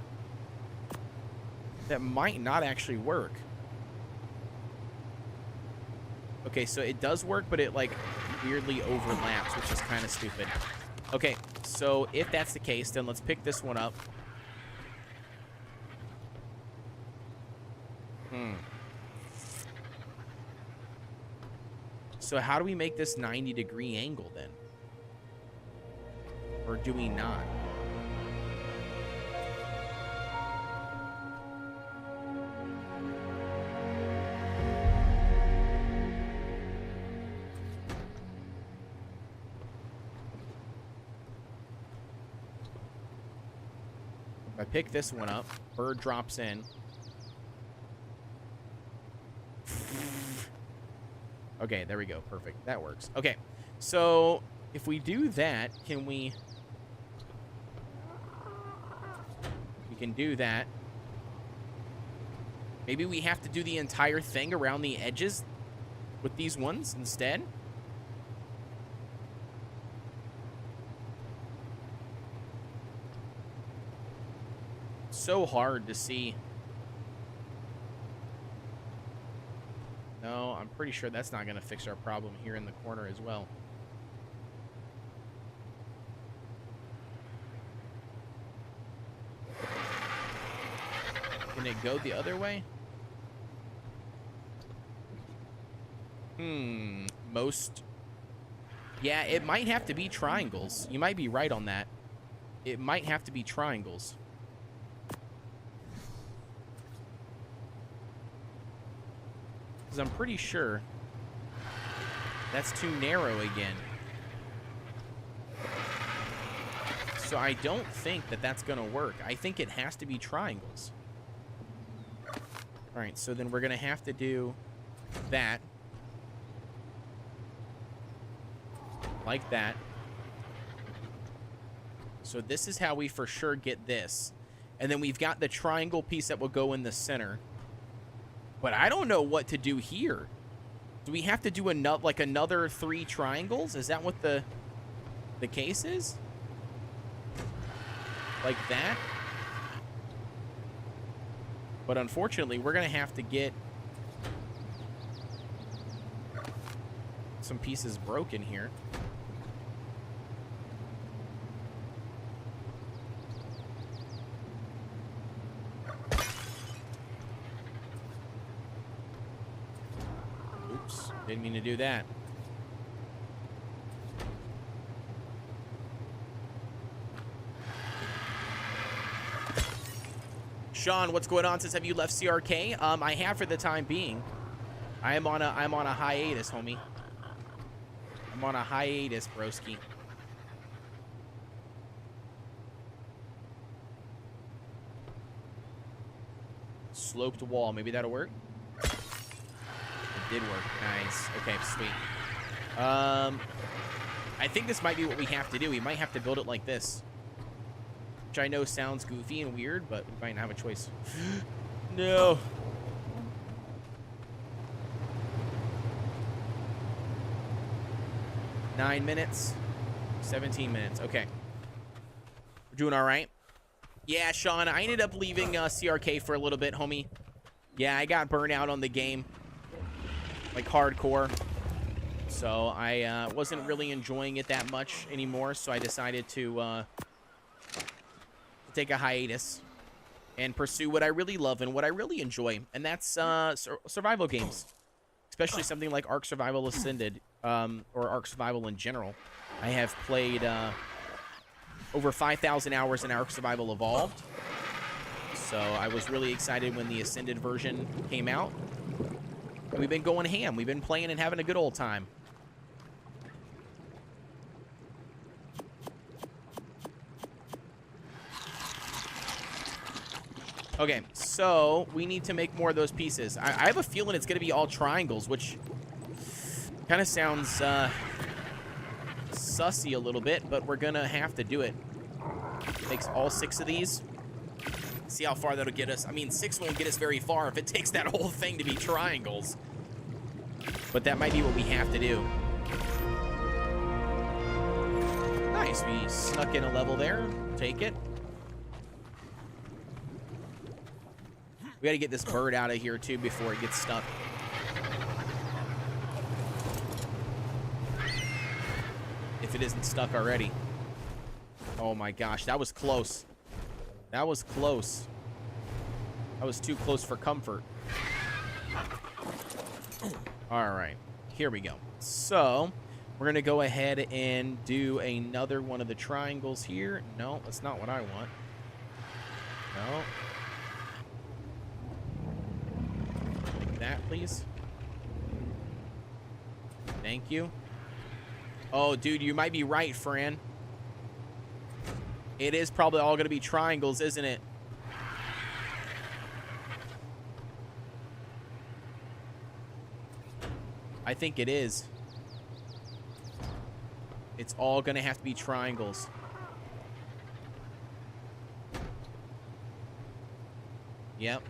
That might not actually work. Okay, so it does work, but it like weirdly overlaps, which is kind of stupid. Okay, so if that's the case, then let's pick this one up. So how do we make this 90-degree angle then? Or do we not? If I pick this one up, bird drops in. Okay, there we go. Perfect. That works. Okay, so if we do that, can we... We can do that. Maybe we have to do the entire thing around the edges with these ones instead? So hard to see. No, I'm pretty sure that's not going to fix our problem here in the corner as well. Can it go the other way? Most... Yeah, it might have to be triangles. You might be right on that. It might have to be triangles. Because I'm pretty sure that's too narrow again. So I don't think that that's going to work. I think it has to be triangles. All right, so then we're going to have to do that. Like that. So this is how we for sure get this. And then we've got the triangle piece that will go in the center. But I don't know what to do here. Do we have to do another 3 triangles? Is that what the case is? Like that? But unfortunately, we're going to have to get some pieces broken here. Oops, didn't mean to do that. Sean, what's going on? Since have you left CRK? I have for the time being. I'm on a hiatus, homie. I'm on a hiatus, broski. Sloped wall. Maybe that'll work. It did work. Nice. Okay, sweet. I think this might be what we have to do. We might have to build it like this. Which I know sounds goofy and weird, but we might not have a choice. No. Nine minutes. 17 minutes. Okay. We're doing all right. Yeah, Sean, I ended up leaving CRK for a little bit, homie. Yeah, I got burnt out on the game. Like, hardcore. So I wasn't really enjoying it that much anymore, so I decided to take a hiatus and pursue what I really love and what I really enjoy, and that's survival games, especially something like Ark Survival Ascended, or Ark Survival in general. I have played over 5,000 hours in Ark Survival Evolved, so I was really excited when the Ascended version came out. And we've been going ham. We've been playing and having a good old time. Okay, so we need to make more of those pieces. I have a feeling it's going to be all triangles, which kind of sounds sussy a little bit, but we're going to have to do it. Takes all 6 of these. See how far that'll get us. I mean, 6 won't get us very far if it takes that whole thing to be triangles. But that might be what we have to do. Nice, we snuck in a level there. Take it. We gotta get this bird out of here too before it gets stuck. If it isn't stuck already. Oh my gosh, that was close. That was close. That was too close for comfort. Alright, here we go. So, we're gonna go ahead and do another one of the triangles here. No, that's not what I want. No. That, please. Thank you. Oh, dude, you might be right, Fran. It is probably all going to be triangles, isn't it? I think it is. It's all going to have to be triangles. Yep,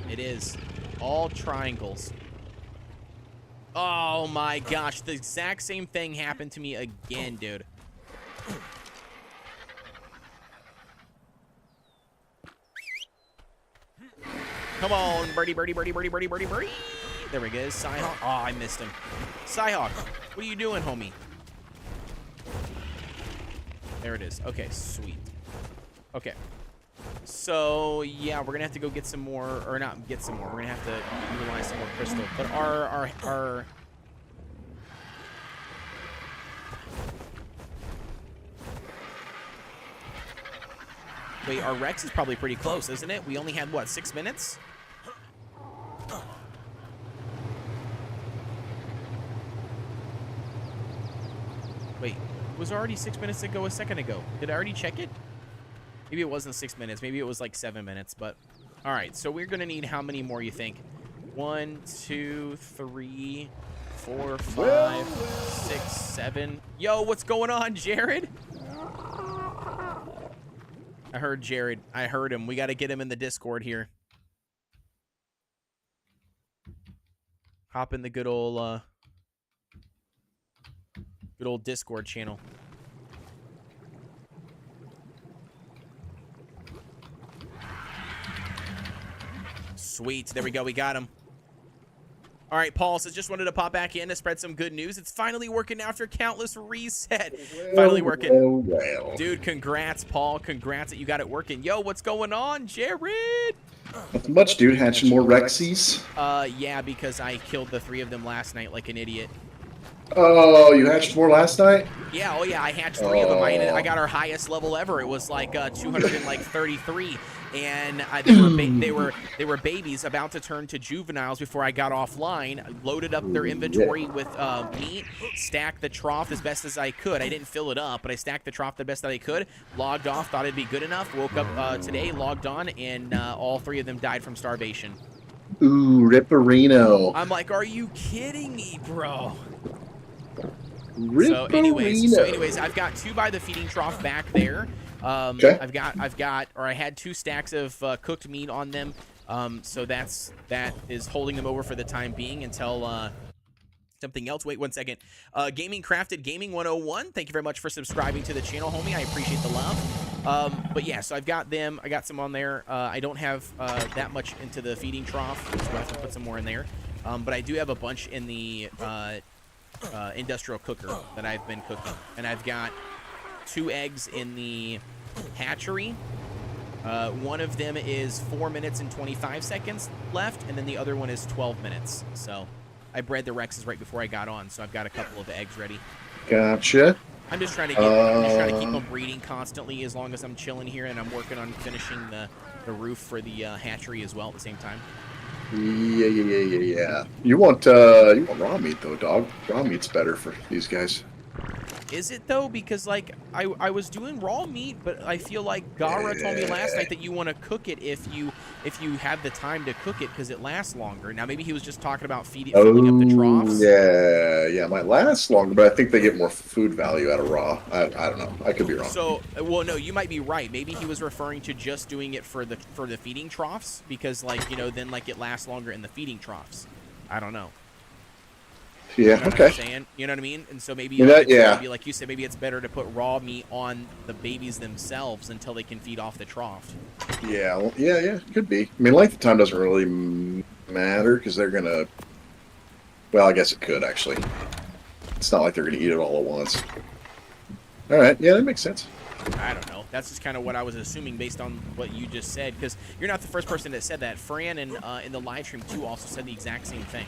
it is. All triangles. Oh my gosh, the exact same thing happened to me again, dude. Come on, birdie, birdie, birdie, birdie, birdie, birdie, birdie. There we go, Cyhawk. Oh, I missed him. Cyhawk, what are you doing, homie? There it is. Okay, sweet. Okay. So, yeah, we're going to have to go get some more, or not get some more. We're going to have to utilize some more crystal. But our wait, our Rex is probably pretty close, isn't it? We only had, what, 6 minutes? Wait, it was already 6 minutes ago a second ago. Did I already check it? Maybe it wasn't 6 minutes. Maybe it was like 7 minutes, but... Alright, so we're going to need how many more, you think? 1, 2, 3, 4, 5, 6, 7. Yo, what's going on, Jared? I heard Jared. I heard him. We got to get him in the Discord here. Hop in the good old Discord channel. Sweet. There we go. We got him. All right, Paul says, just wanted to pop back in to spread some good news. It's finally working after countless reset. Finally working. Well. Dude, congrats, Paul. Congrats that you got it working. Yo, what's going on, Jared? Nothing much, dude. Hatching more Rexies. Yeah, because I killed the 3 of them last night like an idiot. Oh, you hatched more last night? Yeah, oh yeah, I hatched 3 of them. I got our highest level ever. It was like 233, and they were babies about to turn to juveniles before I got offline. I loaded up their inventory with meat, stacked the trough as best as I could. I didn't fill it up, but I stacked the trough the best that I could. Logged off, thought it'd be good enough. Woke up today, logged on, and all 3 of them died from starvation. Ooh, Ripperino. I'm like, are you kidding me, bro? So Ripperino. anyways, I've got 2 by the feeding trough back there. Okay. I had 2 stacks of cooked meat on them. So that is holding them over for the time being until something else. Wait 1 second. Gaming Crafted Gaming 101. Thank you very much for subscribing to the channel, homie. I appreciate the love. But yeah, so I've got them. I got some on there. I don't have that much into the feeding trough, so I have to put some more in there. But I do have a bunch in the industrial cooker that I've been cooking, and I've got 2 eggs in the hatchery. One of them is 4 minutes and 25 seconds left, and then the other one is 12 minutes. So I bred the Rexes right before I got on, so I've got a couple of eggs ready. Gotcha. I'm just trying to keep them breeding constantly as long as I'm chilling here, and I'm working on finishing the roof for the hatchery as well at the same time. Yeah. You want raw meat though, dog. Raw meat's better for these guys. Is it though? Because like I was doing raw meat, but I feel like Gara told me last night that you want to cook it if you have the time to cook it because it lasts longer. Now maybe he was just talking about filling up the troughs. Yeah, it might last longer, but I think they get more food value out of raw. I don't know. I could be wrong. So, well, no, you might be right. Maybe he was referring to just doing it for the feeding troughs because, like, you know, then like it lasts longer in the feeding troughs. I don't know. Yeah, You know okay. what I'm saying? You know what I mean? And so maybe, maybe like you said, maybe it's better to put raw meat on the babies themselves until they can feed off the trough. Yeah, well, yeah, could be. I mean, length of time doesn't really matter because they're gonna. Well, I guess it could actually. It's not like they're gonna eat it all at once. All right, yeah, that makes sense. I don't know. That's just kind of what I was assuming based on what you just said, because you're not the first person that said that. Fran in the live stream too also said the exact same thing.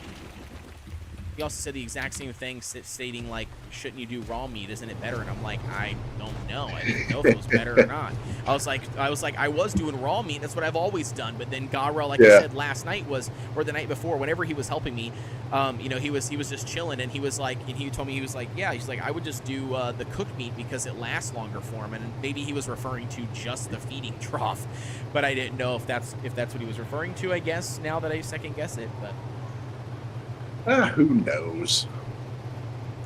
He also said the exact same thing, stating like, "Shouldn't you do raw meat? Isn't it better?" And I'm like, I don't know. I didn't know if it was better or not. I was like, I was doing raw meat. That's what I've always done. But then Gara, like I said last night or the night before, whenever he was helping me, you know, he was just chilling, and he was like, and he told me, he was like, yeah, he's like, I would just do the cooked meat because it lasts longer for him. And maybe he was referring to just the feeding trough, but I didn't know if that's what he was referring to. I guess now that I second guess it, but. Who knows?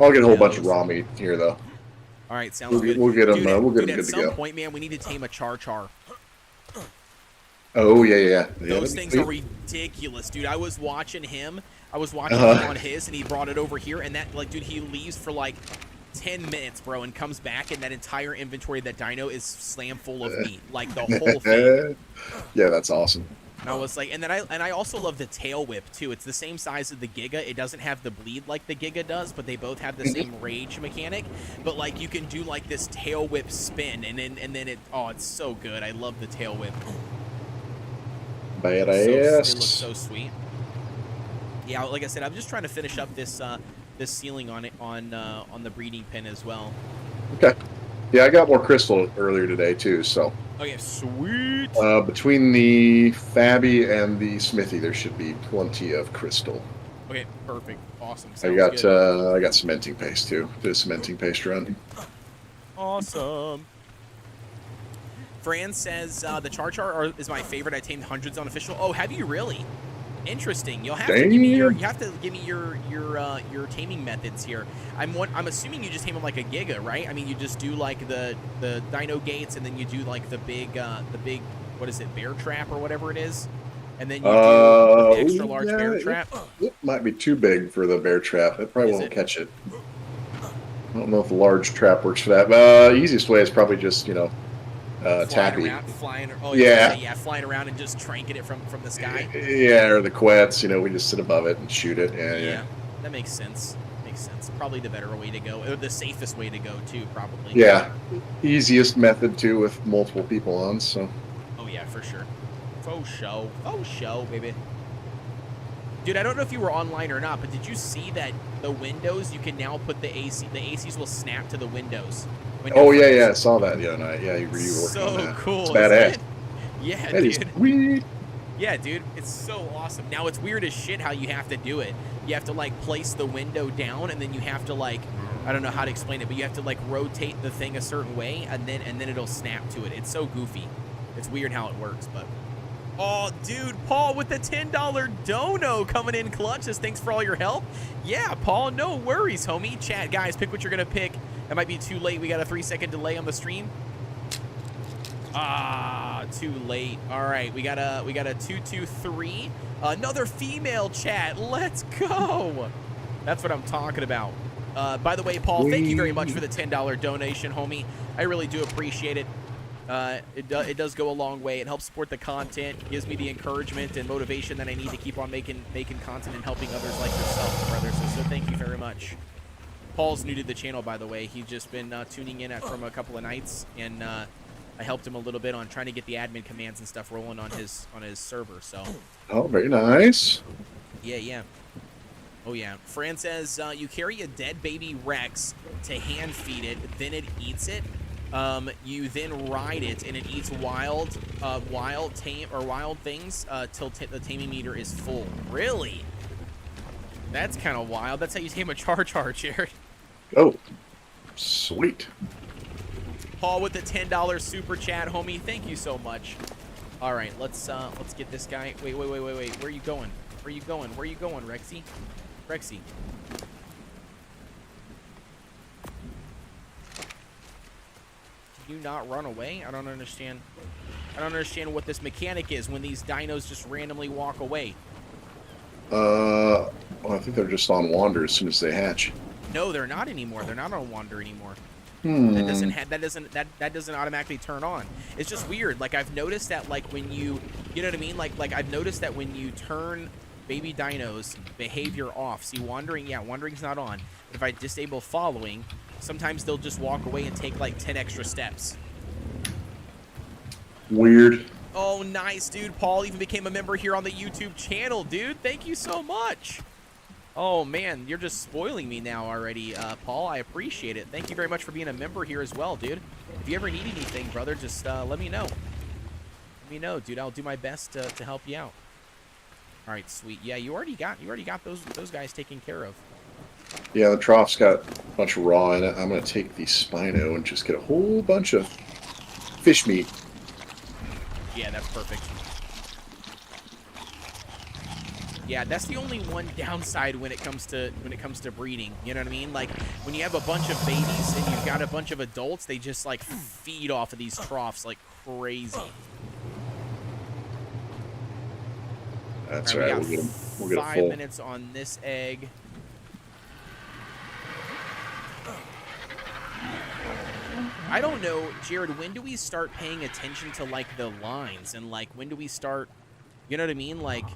I'll get a whole bunch of raw meat here, though. All right, sounds good. We'll get them. We'll get them good to go. At some point, man, we need to tame a char. Oh yeah. Those things are ridiculous, dude. I was watching him. him on his, and he brought it over here, and that, like, dude, he leaves for like 10 minutes, bro, and comes back, and that entire inventory of that dino is slam full of meat, like the whole thing. Yeah, that's awesome. And I was like, and I also love the tail whip too. It's the same size as the Giga. It doesn't have the bleed like the Giga does, but they both have the same rage mechanic. But like you can do like this tail whip spin, and then it's so good. I love the tail whip. Badass. It looks so sweet. Yeah, like I said, I'm just trying to finish up this ceiling on it on the breeding pen as well. Okay. Yeah, I got more crystal earlier today too, so. Okay, sweet. Between the Fabby and the Smithy, there should be plenty of crystal. Okay, perfect. Awesome. I got cementing paste too. Did a cementing paste run. Awesome. Fran says the Char is my favorite. I tamed hundreds on official. Oh, have you really? Interesting. You'll have to give me your taming methods here. I'm assuming you just tame them like a Giga, right? I mean, you just do like the dino gates, and then you do like the big what is it, bear trap or whatever it is, and then you do the extra large bear trap. It might be too big for the bear trap. It probably won't catch it. I don't know if the large trap works for that. Easiest way is probably just tappy. Flying around and just tranking it from the sky. Yeah, or the quets. We just sit above it and shoot it. Yeah. That makes sense. Probably the better way to go, or the safest way to go too, probably. Yeah, easiest method too with multiple people on. So. Oh yeah, for sure. Faux show, baby. Dude, I don't know if you were online or not, but did you see that the windows, you can now put the AC, the ACs will snap to the windows. Oh yeah, I saw that the other night. Yeah, you were working so on that. Cool. It's badass. Yeah, that dude. Is sweet. Yeah, dude, it's so awesome. Now it's weird as shit how you have to do it. You have to like place the window down, and then you have to like, I don't know how to explain it, but you have to like rotate the thing a certain way, and then it'll snap to it. It's so goofy. It's weird how it works, but. Oh, dude, Paul with the $10 dono coming in clutch. Says thanks for all your help. Yeah, Paul, no worries, homie. Chat, guys, pick what you're gonna pick. It might be too late. We got a 3-second delay on the stream. Too late. All right, we got a 223. Another female chat. Let's go. That's what I'm talking about. By the way, Paul, thank you very much for the $10 donation, homie. I really do appreciate it. It does go a long way. It helps support the content, gives me the encouragement and motivation that I need to keep on making content and helping others like yourself, brother. So thank you very much. Paul's new to the channel, by the way. He's just been tuning in from a couple of nights, and I helped him a little bit on trying to get the admin commands and stuff rolling on his server. So. Oh, very nice. Yeah. Oh yeah. Fran says you carry a dead baby Rex to hand feed it, then it eats it. You then ride it, and it eats wild things till the taming meter is full. Really? That's kind of wild. That's how you tame a Char, Jared. Oh. Sweet. Paul with the $10 super chat, homie. Thank you so much. All right, let's get this guy. Wait. Where are you going? Where are you going? Where are you going, Rexy? Rexy. Can you not run away? I don't understand. I don't understand what this mechanic is when these dinos just randomly walk away. Well, I think they're just on wander as soon as they hatch. No, they're not anymore. They're not on wander anymore. Hmm. That doesn't automatically turn on. It's just weird. Like I've noticed that like when you know what I mean? Like I've noticed that when you turn baby dinos behavior off. See, wandering's not on. But if I disable following, sometimes they'll just walk away and take like 10 extra steps. Weird. Oh, nice, dude. Paul even became a member here on the YouTube channel, dude. Thank you so much. Oh, man, you're just spoiling me now already, Paul. I appreciate it. Thank you very much for being a member here as well, dude. If you ever need anything, brother, just let me know. Let me know, dude. I'll do my best to help you out. All right, sweet. Yeah, you already got those guys taken care of. Yeah, the trough's got a bunch of raw in it. I'm going to take the Spino and just get a whole bunch of fish meat. Yeah, that's perfect. Yeah, that's the only one downside when it comes to breeding. You know what I mean? Like when you have a bunch of babies and you've got a bunch of adults, they just like feed off of these troughs like crazy. That's right. We'll get a 5 full. minutes on this egg. I don't know, Jared, when do we start paying attention to like the lines and like when do we start, you know what I mean? Like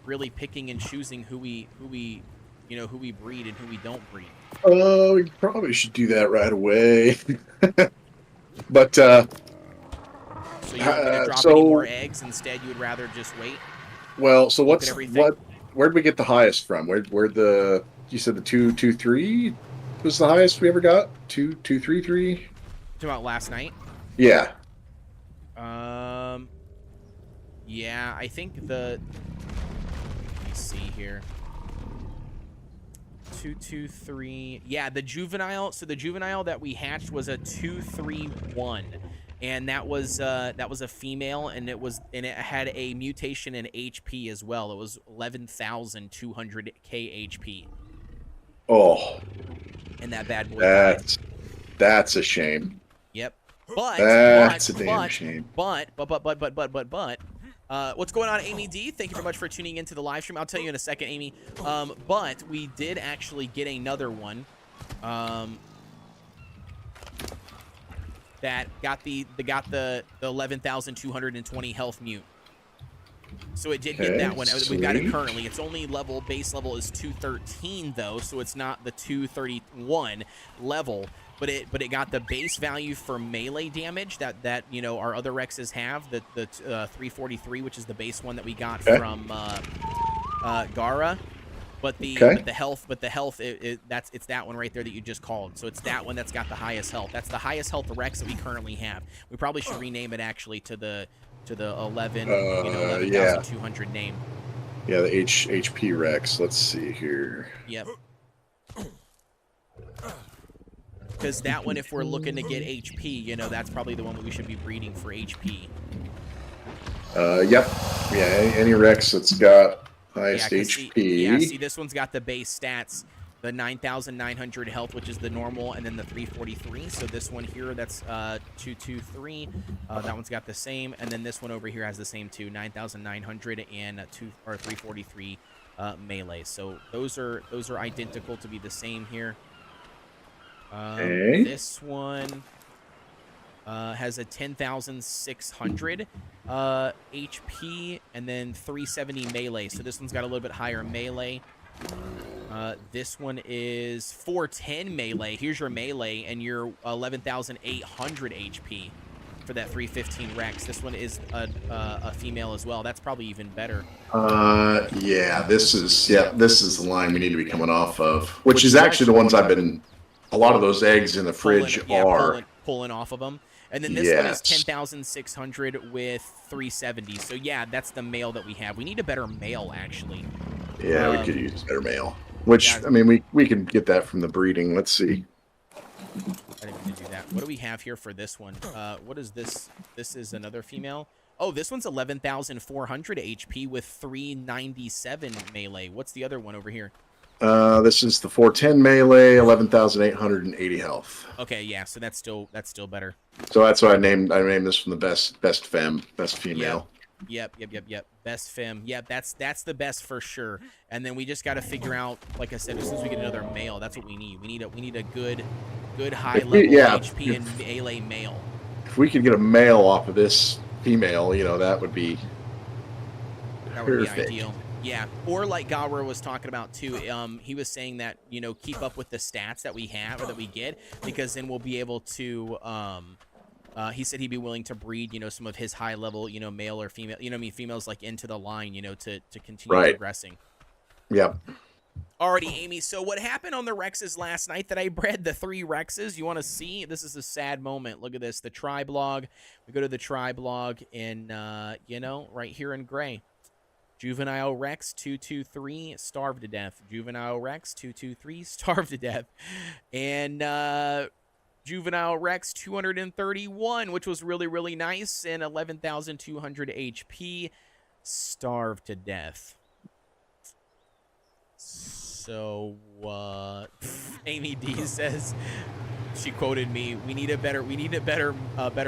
really picking and choosing who we breed and who we don't breed. Oh, we probably should do that right away. But so you're gonna drop any more eggs instead? You would rather just wait? Well, so where'd we get the highest from? You said the 223 was the highest we ever got? 233? Talking about last night? Yeah. Yeah, I think let me see here. 223. Yeah, the juvenile. So the juvenile that we hatched was a 231, and that was a female, and it had a mutation in HP as well. It was 11,200 KHP. Oh. And that bad boy died. That's a shame. Yep. That's a damn shame. But what's going on, Amy D? Thank you very much for tuning into the live stream. I'll tell you in a second, Amy. But we did actually get another one. That got the 11,220 health mute. So it did get that one. Sweet. We've got it currently. It's only base level is 213 though, so it's not the 231 level. But it got the base value for melee damage that our other Rexes have, the 343, which is the base one that we got from Gara. But the health it's that one right there that you just called. So it's that one that's got the highest health. That's the highest health Rex that we currently have. We probably should rename it actually to the 11,200 name. Yeah, the HP Rex. Let's see here. Yep. Because that one, if we're looking to get HP, that's probably the one that we should be breeding for HP. Yep. Yeah, any Rex that's got highest HP. See, this one's got the base stats. The 9,900 health, which is the normal, and then the 343. So this one here, that's 223. That one's got the same, and then this one over here has the same too, 9,900 and 343 melee. So those are identical to be the same here. This one has a 10,600 HP and then 370 melee. So this one's got a little bit higher melee. This one is 410 melee. Here's your melee, and you're 11,800 HP for that 315 Rex. This one is a female as well. That's probably even better. Yeah, this is the line we need to be coming off of, which is actually the ones I've been. A lot of those eggs in the fridge are pulling off of them. And then this one is 10,600 with 370. So yeah, that's the male that we have. We need a better male, actually. Yeah, we could use better male. Which, I mean, we can get that from the breeding. Let's see. I didn't mean to do that. What do we have here for this one? What is this? This is another female. Oh, this one's 11,400 HP with 397 melee. What's the other one over here? This is the 410 melee, 11,880 health. Okay, yeah, so that's still better. So that's why I named this from the best female. Yep. Best fem. Yep, that's the best for sure. And then we just got to figure out, like I said, as soon as we get another male, that's what we need. We need a good high level HP and melee male. If we could get a male off of this female, you know, that would be perfect. Be ideal. Yeah, or like Gawa was talking about too. He was saying that, you know, keep up with the stats that we have or that we get, because then we'll be able to. He said he'd be willing to breed, you know, some of his high level, you know, male or female, you know, females like into the line, you know, to continue progressing. Yep. Alrighty, Amy. So what happened on the Rexes last night that I bred the 3 Rexes? You want to see? This is a sad moment. Look at this. The Triblog. We go to the Triblog in, you know, right here in gray. Juvenile Rex 223 starved to death. Juvenile Rex 223 starved to death. And Juvenile Rex 231, which was really, really nice, and 11,200 HP, starved to death. So Amy D says, she quoted me, we need a better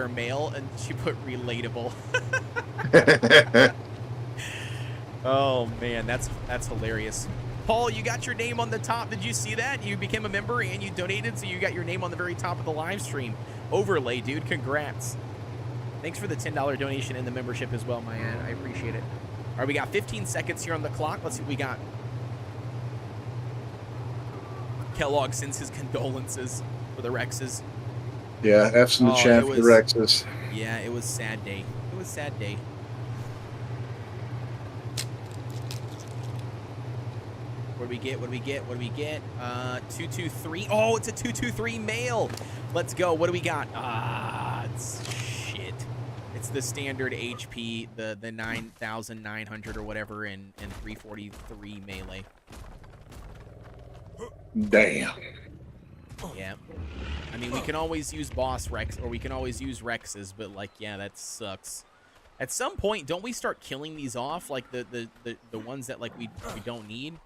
male, and she put relatable. Oh man, that's hilarious. Paul, you got your name on the top. Did you see that? You became a member and you donated, so you got your name on the very top of the live stream. Overlay, dude. Congrats. Thanks for the $10 donation and the membership as well, my man. I appreciate it. All right, we got 15 seconds here on the clock. Let's see what we got. Kellogg sends his condolences for the Rexes. Yeah, F's in the chat for the Rexes. Yeah, it was a sad day. It was a sad day. What do we get? What do we get? What do we get? 223. Oh, it's a 223 male. Let's go. What do we got? It's shit. It's the standard HP, the 9,900 or whatever, and 343 melee. Damn. Yeah. I mean, we can always use boss Rex, or we can always use Rexes, but like, yeah, that sucks. At some point, don't we start killing these off, like the ones that like we don't need?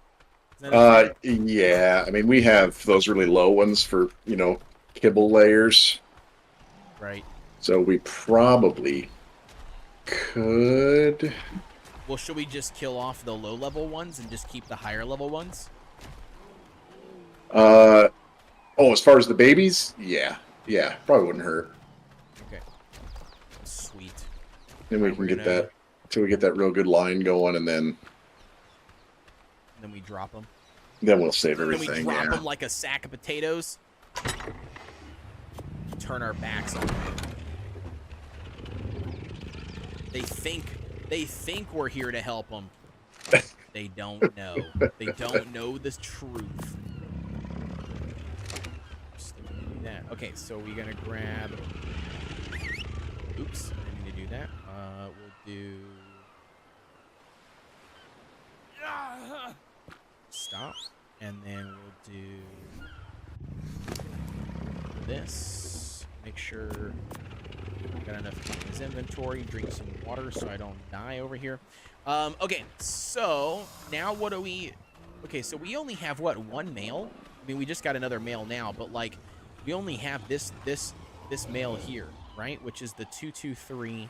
Yeah. I mean, we have those really low ones for, you know, kibble layers. Right. So we probably could. Well, should we just kill off the low level ones and just keep the higher level ones? Oh, as far as the babies, yeah, probably wouldn't hurt. Okay. Sweet. Then we can get that until we get that real good line going, and then we drop them. Then we'll save everything. Then we drop them like a sack of potatoes. Turn our backs on them. They think we're here to help them. They don't know. They don't know the truth. Okay, so we're gonna grab. Oops, I didn't mean to do that. We'll do. Stop, and then we'll do this. Make sure I've got enough in his inventory. Drink some water so I don't die over here. Okay, so now what do we? Okay, so we only have what, one male? I mean, we just got another male now, but like. We only have this male here, right? Which is the 223.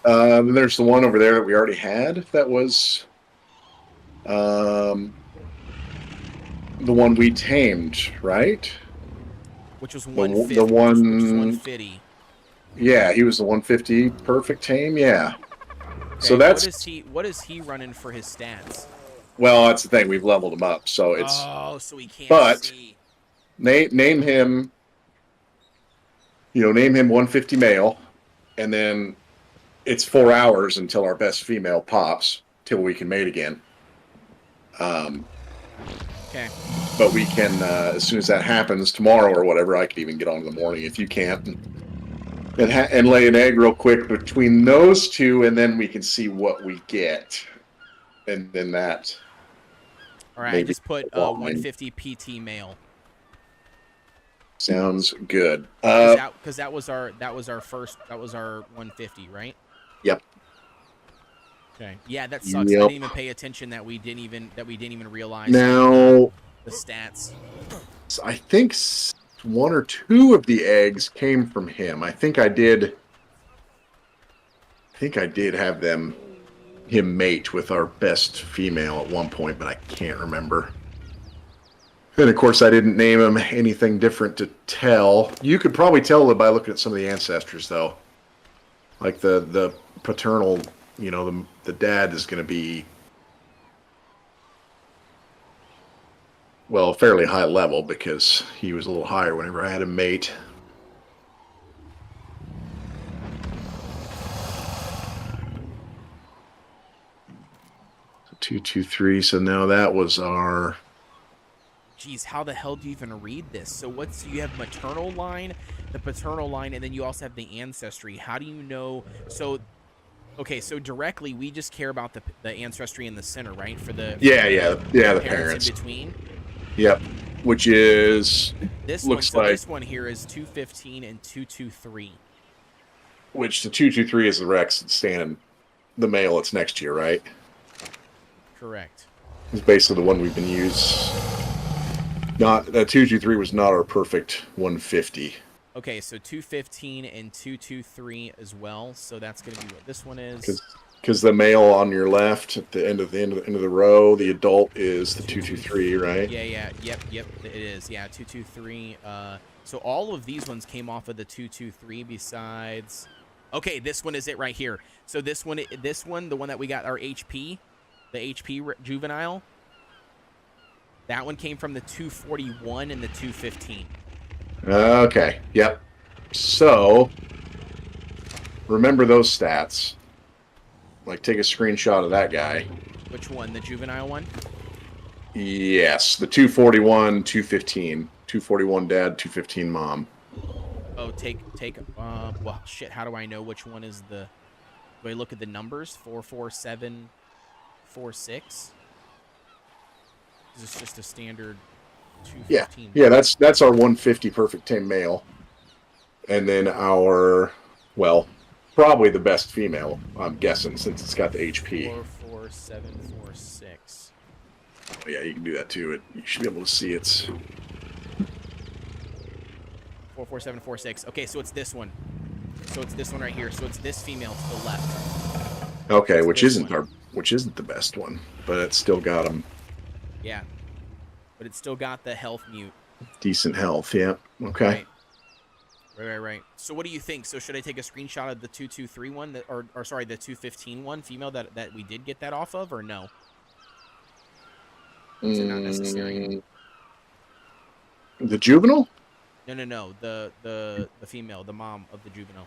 Then there's the one over there that we already had. That was the one we tamed, right? Which was 150. The one. Which was 150. Yeah, he was the 150 perfect tame. Yeah. Okay, so that's. What is he running for his stats? Well, that's the thing. We've leveled him up, so it's. Oh, so he can't. But see. Name him. You know, name him 150 male, and then it's 4 hours until our best female pops, till we can mate again. Okay. But we can, as soon as that happens, tomorrow or whatever, I could even get on in the morning if you can't, and lay an egg real quick between those two, and then we can see what we get. And then that. All right, I just put 150 PT male. Sounds good. Because that was our first, that was our 150, right? Yep. Okay. Yeah, that sucks. I Yep. didn't even pay attention that we didn't even realize Now, the stats. I think one or two of the eggs came from him. I think I did have him mate with our best female at one point, but I can't remember. And of course, I didn't name him anything different to tell. You could probably tell by looking at some of the ancestors, though. Like the paternal, the dad is going to be, well, fairly high level because he was a little higher whenever I had him mate. So 223. So now that was our. Geez, how the hell do you even read this? So you have maternal line, the paternal line, and then you also have the ancestry. How do you know? So, okay, so directly we just care about the ancestry in the center, right? For the the parents in between. Yep, which is this looks one. So like this one here is 215 and 223. Which the 223 is the Rex that's standing, the male that's next to you, right? Correct. It's basically the one we've been using. Not that 223 was not our perfect 150. Okay, so 215 and 223 as well. So that's going to be what this one is. Because the male on your left at the end of the row, the adult is the 223, right? Yeah, yep, it is. Yeah, 223. So all of these ones came off of the 223 besides. Okay, this one is it right here. So this one, the one that we got our HP, the HP juvenile. That one came from the 241 and the 215. Okay, yep. So, remember those stats. Like, take a screenshot of that guy. Which one? The juvenile one? Yes, the 241, 215. 241 dad, 215 mom. Oh, well, shit, how do I know which one is the... Do I look at the numbers? 44746? Is this just a standard 215? Yeah, that's our 150 perfect tame male. And then our, well, probably the best female, I'm guessing, since it's got the HP. 44746. Oh, yeah, you can do that too. You should be able to see it's 44746. Okay, so it's this one. So it's this one right here. So it's this female to the left. Okay, which isn't the best one, but it's still got them. Yeah, but it's still got the health mute. Decent health, yeah. Okay. Right. So what do you think? So should I take a screenshot of the 223 one, or sorry, the 215 one, female that we did get that off of, or no? Is it not necessary? The juvenile? No. The female, the mom of the juvenile.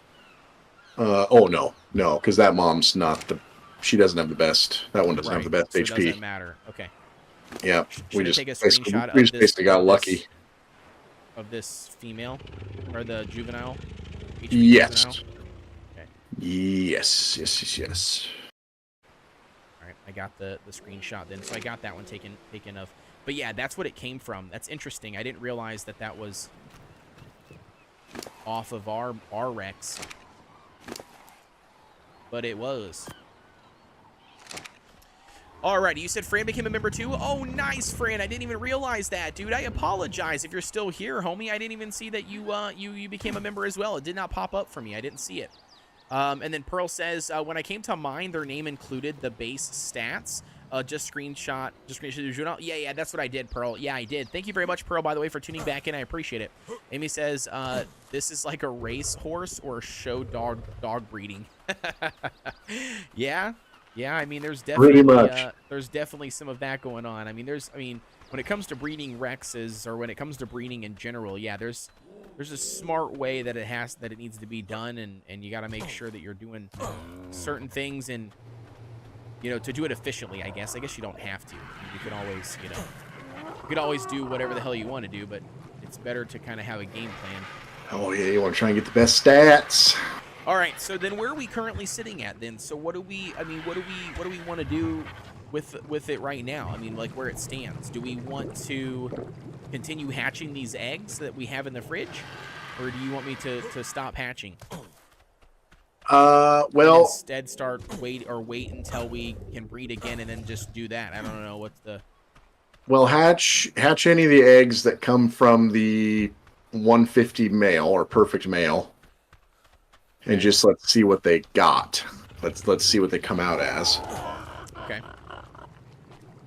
No, because that mom's not the. She doesn't have the best. That one doesn't have the best so HP. It doesn't matter. Okay. Yeah, we just basically got lucky. Of this female, or the juvenile? HP yes. Juvenile? Okay. Yes. All right, I got the screenshot then, so I got that one taken of. But yeah, that's what it came from. That's interesting. I didn't realize that was off of our Rex, but it was. Alrighty, you said Fran became a member too? Oh, nice, Fran. I didn't even realize that. Dude, I apologize if you're still here, homie. I didn't even see that you became a member as well. It did not pop up for me. I didn't see it. And then Pearl says, when I came to mine, their name included the base stats. Just screenshot the journal. Yeah, that's what I did, Pearl. Yeah, I did. Thank you very much, Pearl, by the way, for tuning back in. I appreciate it. Amy says, this is like a race horse or show dog breeding. Yeah, I mean, there's definitely some of that going on. I mean, when it comes to breeding Rexes, or when it comes to breeding in general, yeah, there's a smart way that it needs to be done, and you got to make sure that you're doing certain things, and to do it efficiently. I guess you don't have to. You can always, you could always do whatever the hell you want to do, but it's better to kind of have a game plan. Oh yeah, you want to try and get the best stats. All right, so then where are we currently sitting at then? So what do we want to do with it right now? I mean, like where it stands. Do we want to continue hatching these eggs that we have in the fridge, or do you want me to stop hatching? And Well, instead start wait until we can breed again and then just do that. I don't know what's the. well, hatch any of the eggs that come from the 150 male or perfect male, and just let's see what they got. Let's see what they come out as. Okay.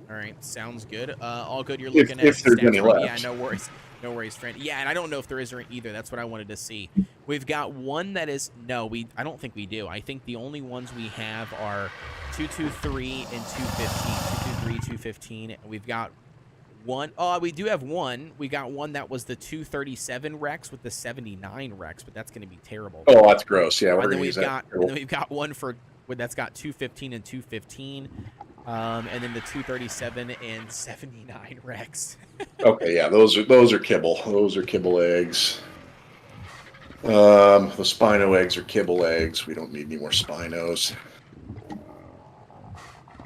All right, sounds good. All good. You're If looking at there's stats, any right? left. Yeah, no worries. No worries, friend. Yeah, and I don't know if there is or either. That's what I wanted to see. We've got one that is I don't think we do. I think the only ones we have are 223 and 215. 223, 215. We've got one. Oh, we do have one. We got one that was the 237 Rex with the 79 Rex, but that's going to be terrible. Oh, that's gross. Yeah, we're And then gonna use that. and then we've got one that's got 215 and 215. And then the 237 and 79 Rex. Okay, yeah, those are kibble. Those are kibble eggs. The Spino eggs are kibble eggs. We don't need any more Spinos.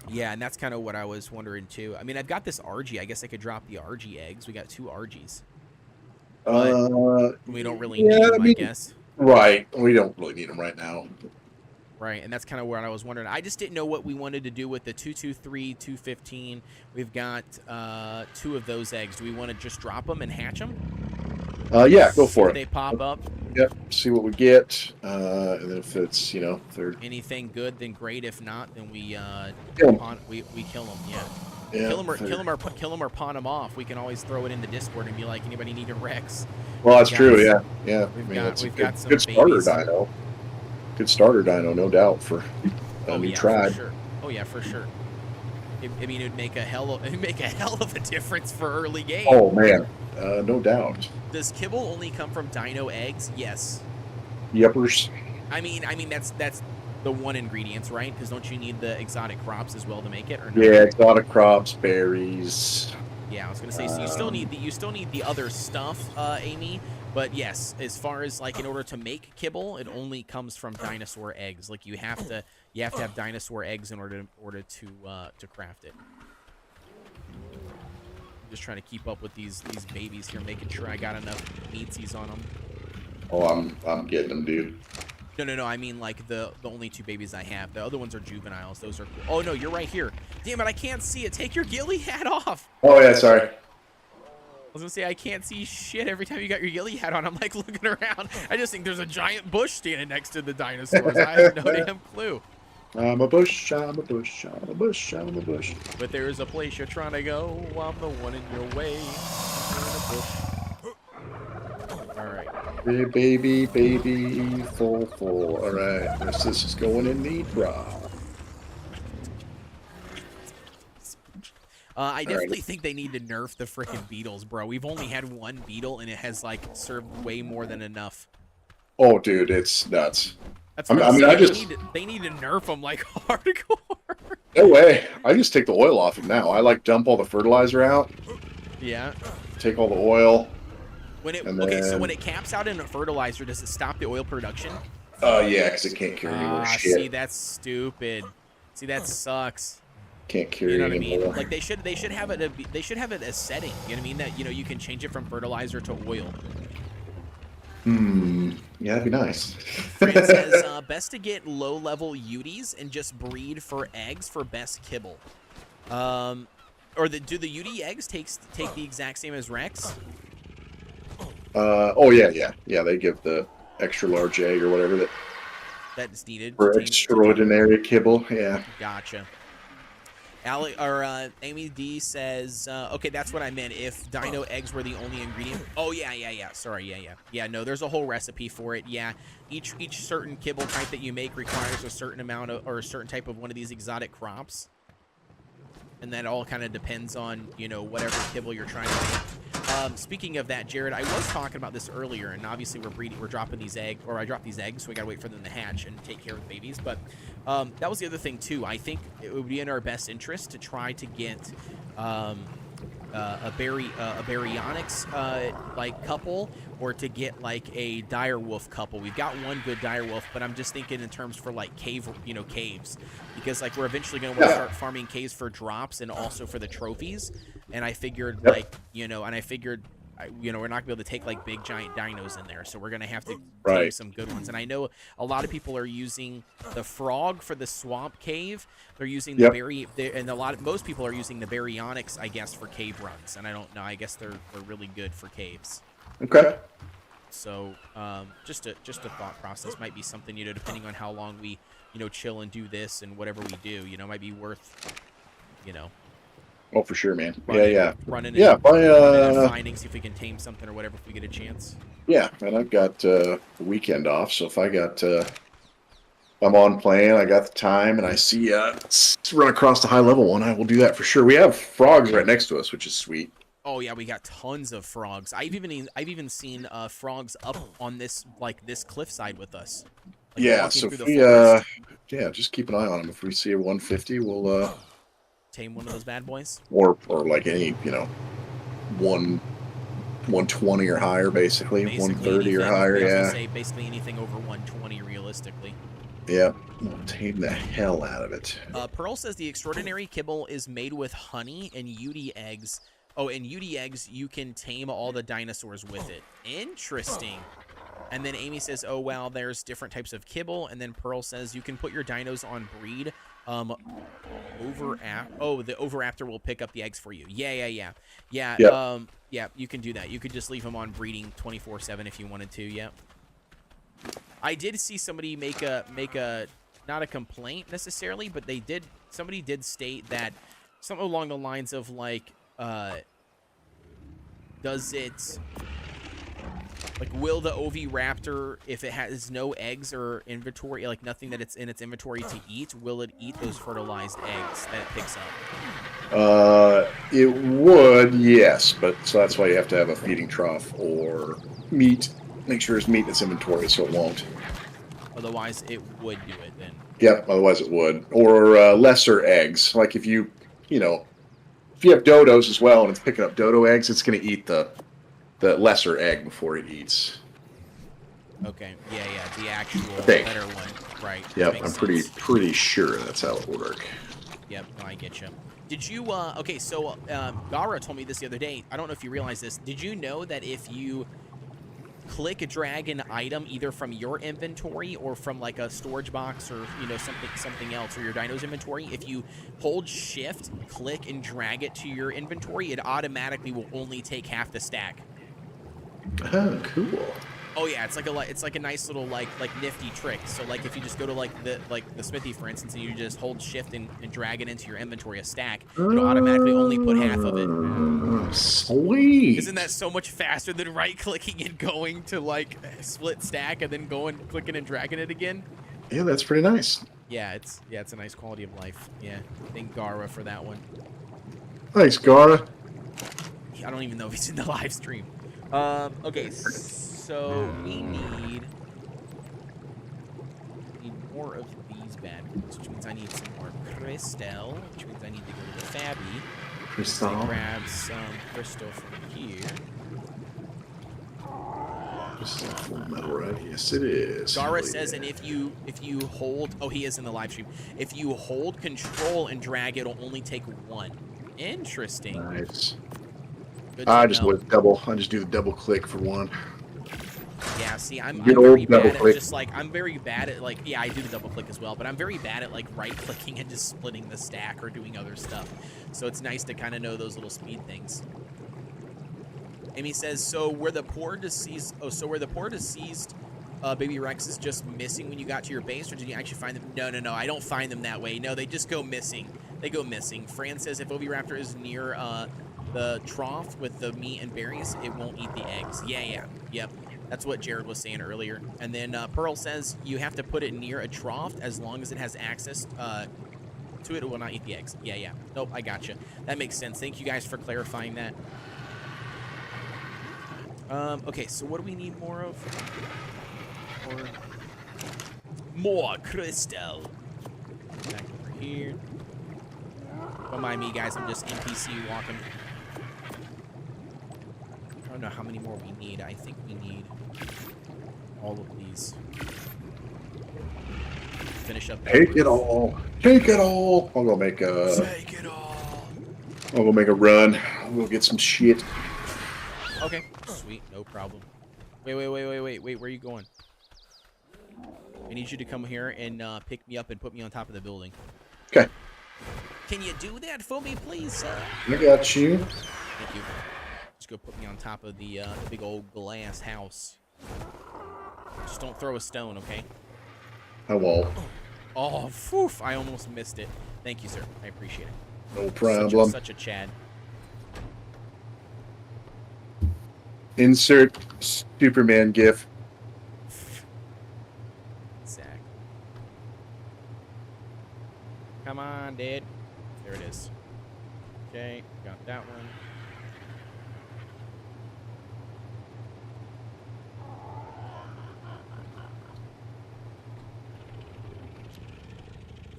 Yeah, and that's kind of what I was wondering too. I mean, I've got this RG. I guess I could drop the RG eggs. We got 2 RGs. But we don't really need them, I guess. Right. We don't really need them right now. Right, and that's kind of what I was wondering. I just didn't know what we wanted to do with the 223, 215. We've got 2 of those eggs. Do we want to just drop them and hatch them? Yeah, go for it. They pop up. Yep. See what we get, and then if it's third. Anything good, then great. If not, then we Kill 'em. we kill them. Yeah. Yeah, Kill them or pawn them off. We can always throw it in the Discord and be like, anybody need a Rex? Well, that's true. Yeah, yeah. We've got some good starter babies. dino. Good starter dino, no doubt, for a new tribe. For sure. Oh yeah, for sure. I mean, it'd make a hell of a difference for early game. Oh man, no doubt. Does kibble only come from dino eggs? Yes. Yuppers. I mean that's the one ingredient, right? Because don't you need the exotic crops as well to make it? Or no? Yeah, exotic crops, berries. Yeah, I was gonna say. So you still need the other stuff, Amy. But yes, as far as like in order to make kibble, it only comes from dinosaur eggs. Like you have to have dinosaur eggs in order to craft it. I'm just trying to keep up with these babies here, making sure I got enough meatsies on them. Oh, I'm getting them, dude. No. I mean like the only 2 babies I have. The other ones are juveniles. Those are cool. Oh no, you're right here. Damn it, I can't see it. Take your ghillie hat off. Oh yeah, sorry. I was gonna say I can't see shit every time you got your ghillie hat on. I'm like looking around. I just think there's a giant bush standing next to the dinosaurs. I have no damn clue. I'm a bush, I'm a bush, I'm a bush, I'm a bush. But there is a place you're trying to go. I'm the one in your way. You're in a bush. All right. Hey, baby, full. All right, this is going in the draw. I definitely think they need to nerf the freaking beetles, bro. We've only had 1 beetle, and it has like served way more than enough. Oh, dude, it's nuts. That's what I'm saying. saying. They need to nerf them like hardcore. No way. I just take the oil off them now. I like dump all the fertilizer out. Yeah. Take all the oil. So when it caps out in a fertilizer, does it stop the oil production? Yeah, because it can't carry any more shit. See, that's stupid. See, that sucks. Can't carry. You know what I any mean? more. Like they should have it. They should have it as setting. You know what I mean? That you can change it from fertilizer to oil. Yeah, that'd be nice. Fran says best to get low-level Uties and just breed for eggs for best kibble. Do the Utie eggs take the exact same as Rex? Oh yeah. They give the extra large egg or whatever That's needed for extraordinary kibble. Yeah. Gotcha. Amy D says, okay, that's what I meant. If dino eggs were the only ingredient. Oh, yeah. Sorry, yeah. Yeah, no, there's a whole recipe for it. Yeah, each certain kibble type that you make requires a certain amount of, or a certain type of one of these exotic crops. And that all kind of depends on, whatever kibble you're trying to make. Speaking of that, Jared, I was talking about this earlier, and obviously we're dropping these eggs, or I dropped these eggs, so we gotta wait for them to hatch and take care of the babies. But that was the other thing too. I think it would be in our best interest to try to get baryonyx like couple, or to get like a dire wolf couple. We've got one good dire wolf, but I'm just thinking in terms for like caves, because like we're eventually going to want to start farming caves for drops and also for the trophies. And I figured we're not gonna be able to take like big giant dinos in there, so we're gonna have to tame some good ones. And I know a lot of people are using the frog for the swamp cave. They're using the most people are using the baryonyx, I guess, for cave runs. And I don't know. I guess they're really good for caves. Okay. So just a thought process might be something, depending on how long we chill and do this and whatever we do, might be worth Oh, for sure, man. Running finding, see if we can tame something or whatever if we get a chance. Yeah, and I've got the weekend off, so if I got I'm on playing, I got the time, and I see run across the high level one, I will do that for sure. We have frogs right next to us, which is sweet. Oh yeah, we got tons of frogs. I've even seen frogs up on this cliffside with us. Like, yeah, so if we just keep an eye on them. If we see a 150, we'll tame one of those bad boys. Or like any 120 or higher, basically 130 or higher. Yeah. Say basically anything over 120 realistically. Yeah, we'll tame the hell out of it. Pearl says the extraordinary kibble is made with honey and UD eggs. Oh, and UD eggs, you can tame all the dinosaurs with it. Interesting. And then Amy says, oh, wow, there's different types of kibble. And then Pearl says you can put your dinos on breed. The Overaptor will pick up the eggs for you. Yeah, you can do that. You could just leave them on breeding 24/7 if you wanted to. Yeah. I did see somebody make a not a complaint necessarily, but somebody did state that something along the lines of like, does it, like, will the Oviraptor, if it has no eggs or inventory, like nothing that it's in its inventory to eat, will it eat those fertilized eggs that it picks up? It would, yes, but so that's why you have to have a feeding trough or meat. Make sure it's meat in its inventory, so it won't. Otherwise, it would do it then. Yep, otherwise it would. Or lesser eggs. Like if you have dodos as well and it's picking up dodo eggs, it's going to eat the lesser egg before it eats. Okay, yeah, the actual better one, right? Yep, I'm pretty sure that's how it would work. Yep, no, I get you. Did you, okay, so Gara told me this the other day. I don't know if you realize this. Did you know that if you drag an item either from your inventory or from like a storage box or something else, or your dino's inventory, if you hold shift, click and drag it to your inventory, it automatically will only take half the stack. Oh, cool. Oh yeah, it's like a nice little like nifty trick. So like if you just go to like the smithy, for instance, and you just hold shift and drag it into your inventory, a stack, it'll automatically only put half of it. Sweet. Isn't that so much faster than right clicking and going to like split stack and then going clicking and dragging it again? Yeah, that's pretty nice. Yeah, it's a nice quality of life. Yeah, thank Gara for that one. Thanks, Gara. I don't even know if he's in the live stream. Okay, so we need more of these bad ones, which means I need some more crystal, which means I need to go to the Fabby. Crystal. Grab some crystal from here. This is full metal, right? Yes, it is. Gara says, and if you hold, oh, he is in the live stream. If you hold control and drag, it'll only take one. Interesting. Nice. I just do the double click for one. Yeah, see, I'm very bad at I'm very bad at like, yeah, I do the double click as well, but I'm very bad at like right clicking and just splitting the stack or doing other stuff. So it's nice to kind of know those little speed things. Amy says, so were the poor deceased baby Rexes just missing when you got to your base, or did you actually find them? No, I don't find them that way. No, they just go missing. They go missing. Fran says if Oviraptor is near the trough with the meat and berries, it won't eat the eggs. Yep. That's what Jared was saying earlier. And then Pearl says you have to put it near a trough as long as it has access to it. It will not eat the eggs. Yeah. Nope, I gotcha. That makes sense. Thank you guys for clarifying that. Okay, so what do we need more of? More crystal. Back over here. Don't mind me, guys. I'm just NPC walking. know how many more we need. I think we need all of these. Finish up. Take it all. Take it all. I'll go make a. Take it all. I'll go make a run. I'll go get some shit. Okay. Sweet. No problem. Wait. Where are you going? I need you to come here and pick me up and put me on top of the building. Okay. Can you do that for me, please, sir? I got you. Thank you. Just go put me on top of the big old glass house. Just don't throw a stone, okay? I won't. Oh, phew, I almost missed it. Thank you, sir. I appreciate it. No problem. Such a Chad. Insert Superman gif. Zach. Come on, dude. There it is. Okay, got that one.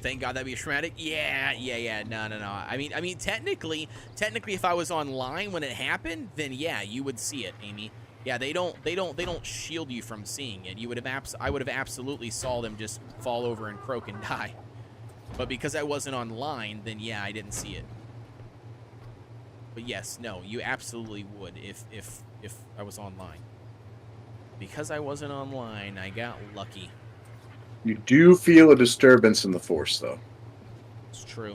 Thank God that'd be traumatic. Yeah. No. I mean, technically, if I was online when it happened, then yeah, you would see it, Amy. Yeah, they don't shield you from seeing it. I would have absolutely saw them just fall over and croak and die. But because I wasn't online, then yeah, I didn't see it. But yes, no, you absolutely would if I was online. Because I wasn't online, I got lucky. You do feel a disturbance in the force, though. It's true.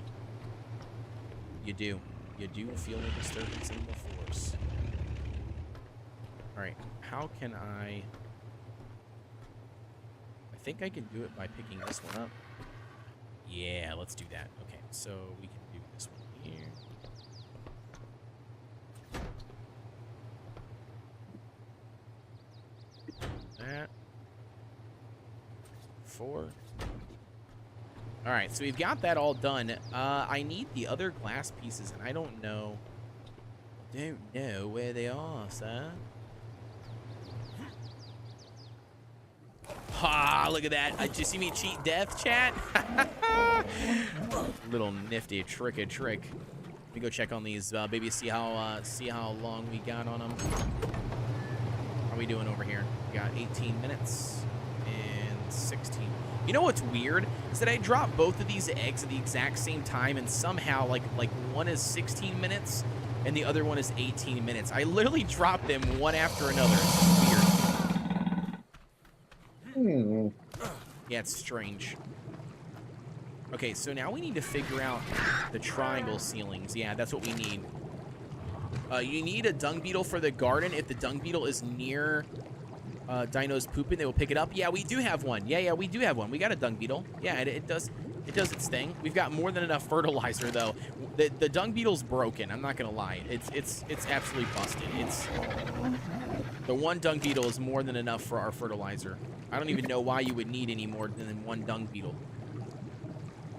You do. You do feel a disturbance in the force. Alright, how can I think I can do it by picking this one up. Yeah, let's do that. Okay, so we can do this one here. That. 4. Alright, so we've got that all done. I need the other glass pieces, and I don't know where they are, sir. Ha! Look at that. Did you see me cheat death, chat? Little nifty trick. Let me go check on these, baby. See how long we got on them. How are we doing over here? We got 18 minutes and 16. You know what's weird is that I dropped both of these eggs at the exact same time, and somehow like one is 16 minutes and the other one is 18 minutes. I literally dropped them one after another. It's weird. Yeah, it's strange. Okay, so now we need to figure out the triangle ceilings. Yeah, that's what we need. You need a dung beetle for the garden. If the dung beetle is near Dino's pooping, they will pick it up. Yeah, we do have one. Yeah, we do have one. We got a dung beetle. Yeah, it does its thing. We've got more than enough fertilizer though. The dung beetle's broken. I'm not gonna lie. It's absolutely busted. The one dung beetle is more than enough for our fertilizer. I don't even know why you would need any more than one dung beetle.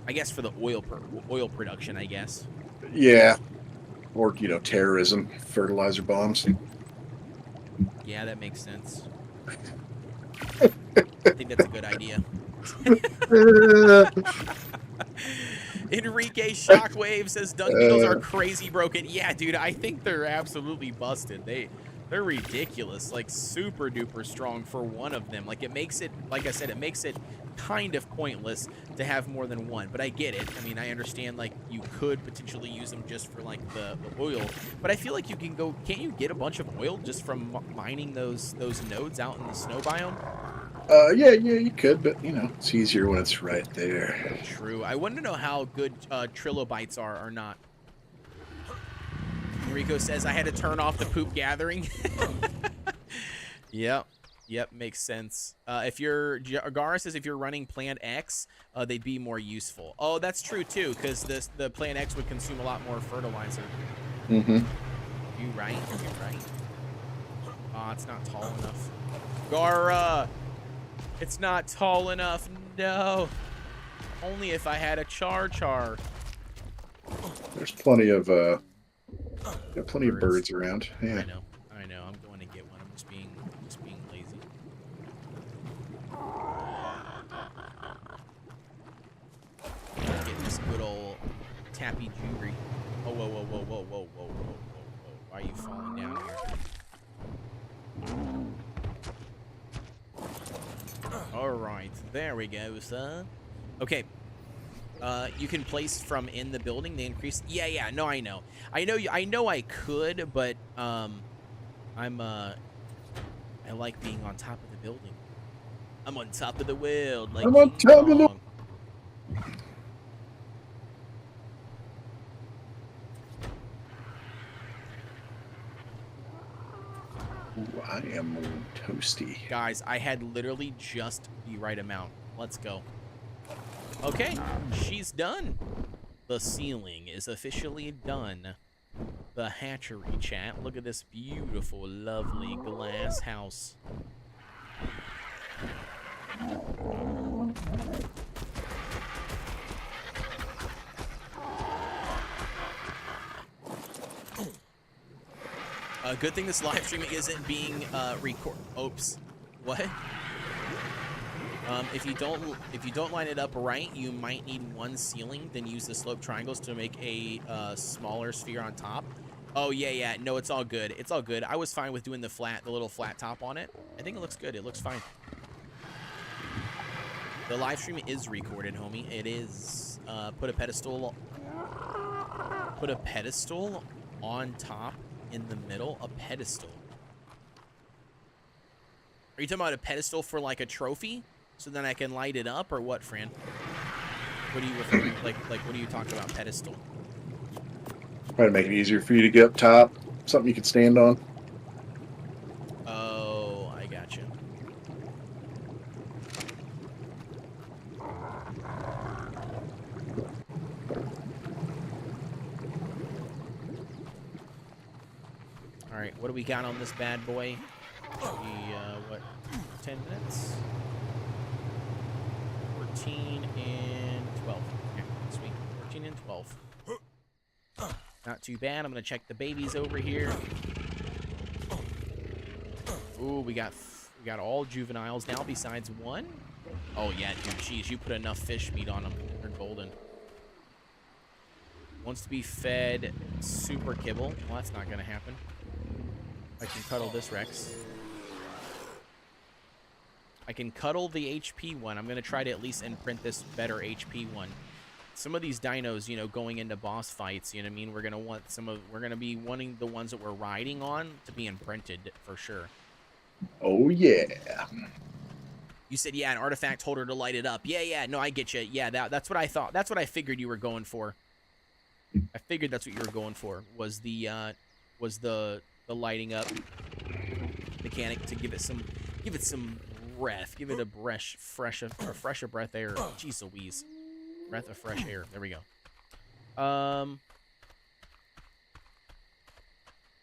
I guess for the oil production, I guess. Yeah. Or, terrorism, fertilizer bombs. Yeah, that makes sense. I think that's a good idea. Enrique Shockwave says dung beetles are crazy broken. Yeah, dude, I think they're absolutely busted. They're ridiculous, like super duper strong for one of them. Like it makes it, like I said, it makes it kind of pointless to have more than one. But I get it. I mean, I understand like you could potentially use them just for like the oil. But I feel like you can go. Can't you get a bunch of oil just from mining those nodes out in the snow biome? Yeah, you could, but it's easier when it's right there. True. I want to know how good trilobites are or not. Rico says I had to turn off the poop gathering. Yep, makes sense. Gara says if you're running Plant X, they'd be more useful. Oh, that's true too, because the Plant X would consume a lot more fertilizer. Mm-hmm. You're right. Oh, it's not tall enough. Gara, it's not tall enough. No. Only if I had a char. There's plenty of birds around. Yeah. I know. I'm going to get one. I'm just being lazy. Get this good old tappy jewelry. Oh, whoa. Why are you falling down here? right. There we go, sir. Okay. You can place from in the building. They increase. Yeah. No, I know. I know I could, but I like being on top of the building. I'm on top of the world, like I'm on King top of the- Kong. Ooh, I am toasty. Guys, I had literally just the right amount. Let's go. Okay, she's done. The ceiling is officially done. The hatchery, chat. Look at this beautiful, lovely glass house. Good thing this live stream isn't being recorded. Oops. What? If you don't line it up right, you might need one ceiling. Then use the slope triangles to make a smaller sphere on top. Oh yeah. No, it's all good. It's all good. I was fine with doing the little flat top on it. I think it looks good. It looks fine. The live stream is recorded, homie. It is. Put a pedestal on top in the middle. A pedestal. Are you talking about a pedestal for like a trophy? So then I can light it up, or what, Fran? What are you referring? Like what are you talking about? Pedestal. Try to make it easier for you to get up top. Something you can stand on. Oh, I gotcha. All right, what do we got on this bad boy? What? 10 minutes. 14 and 12. Okay, sweet. 14 and 12. Not too bad. I'm gonna check the babies over here. Ooh, we got all juveniles now besides one. Oh yeah, dude. Jeez, you put enough fish meat on them. They're golden. Wants to be fed super kibble. Well, that's not gonna happen. I can cuddle this Rex. I can cuddle the HP one. I'm gonna try to at least imprint this better HP one. Some of these dinos, you know, going into boss fights, you know what I mean? We're gonna be wanting the ones that we're riding on to be imprinted for sure. Oh yeah. You said, yeah, an artifact holder to light it up. Yeah. No, I get you. Yeah, that's what I thought. That's what I figured you were going for. I figured that's what you were going for. Was the lighting up mechanic to give it some breath. Give it a fresh of breath air. Jeez Louise. Breath of fresh air. There we go.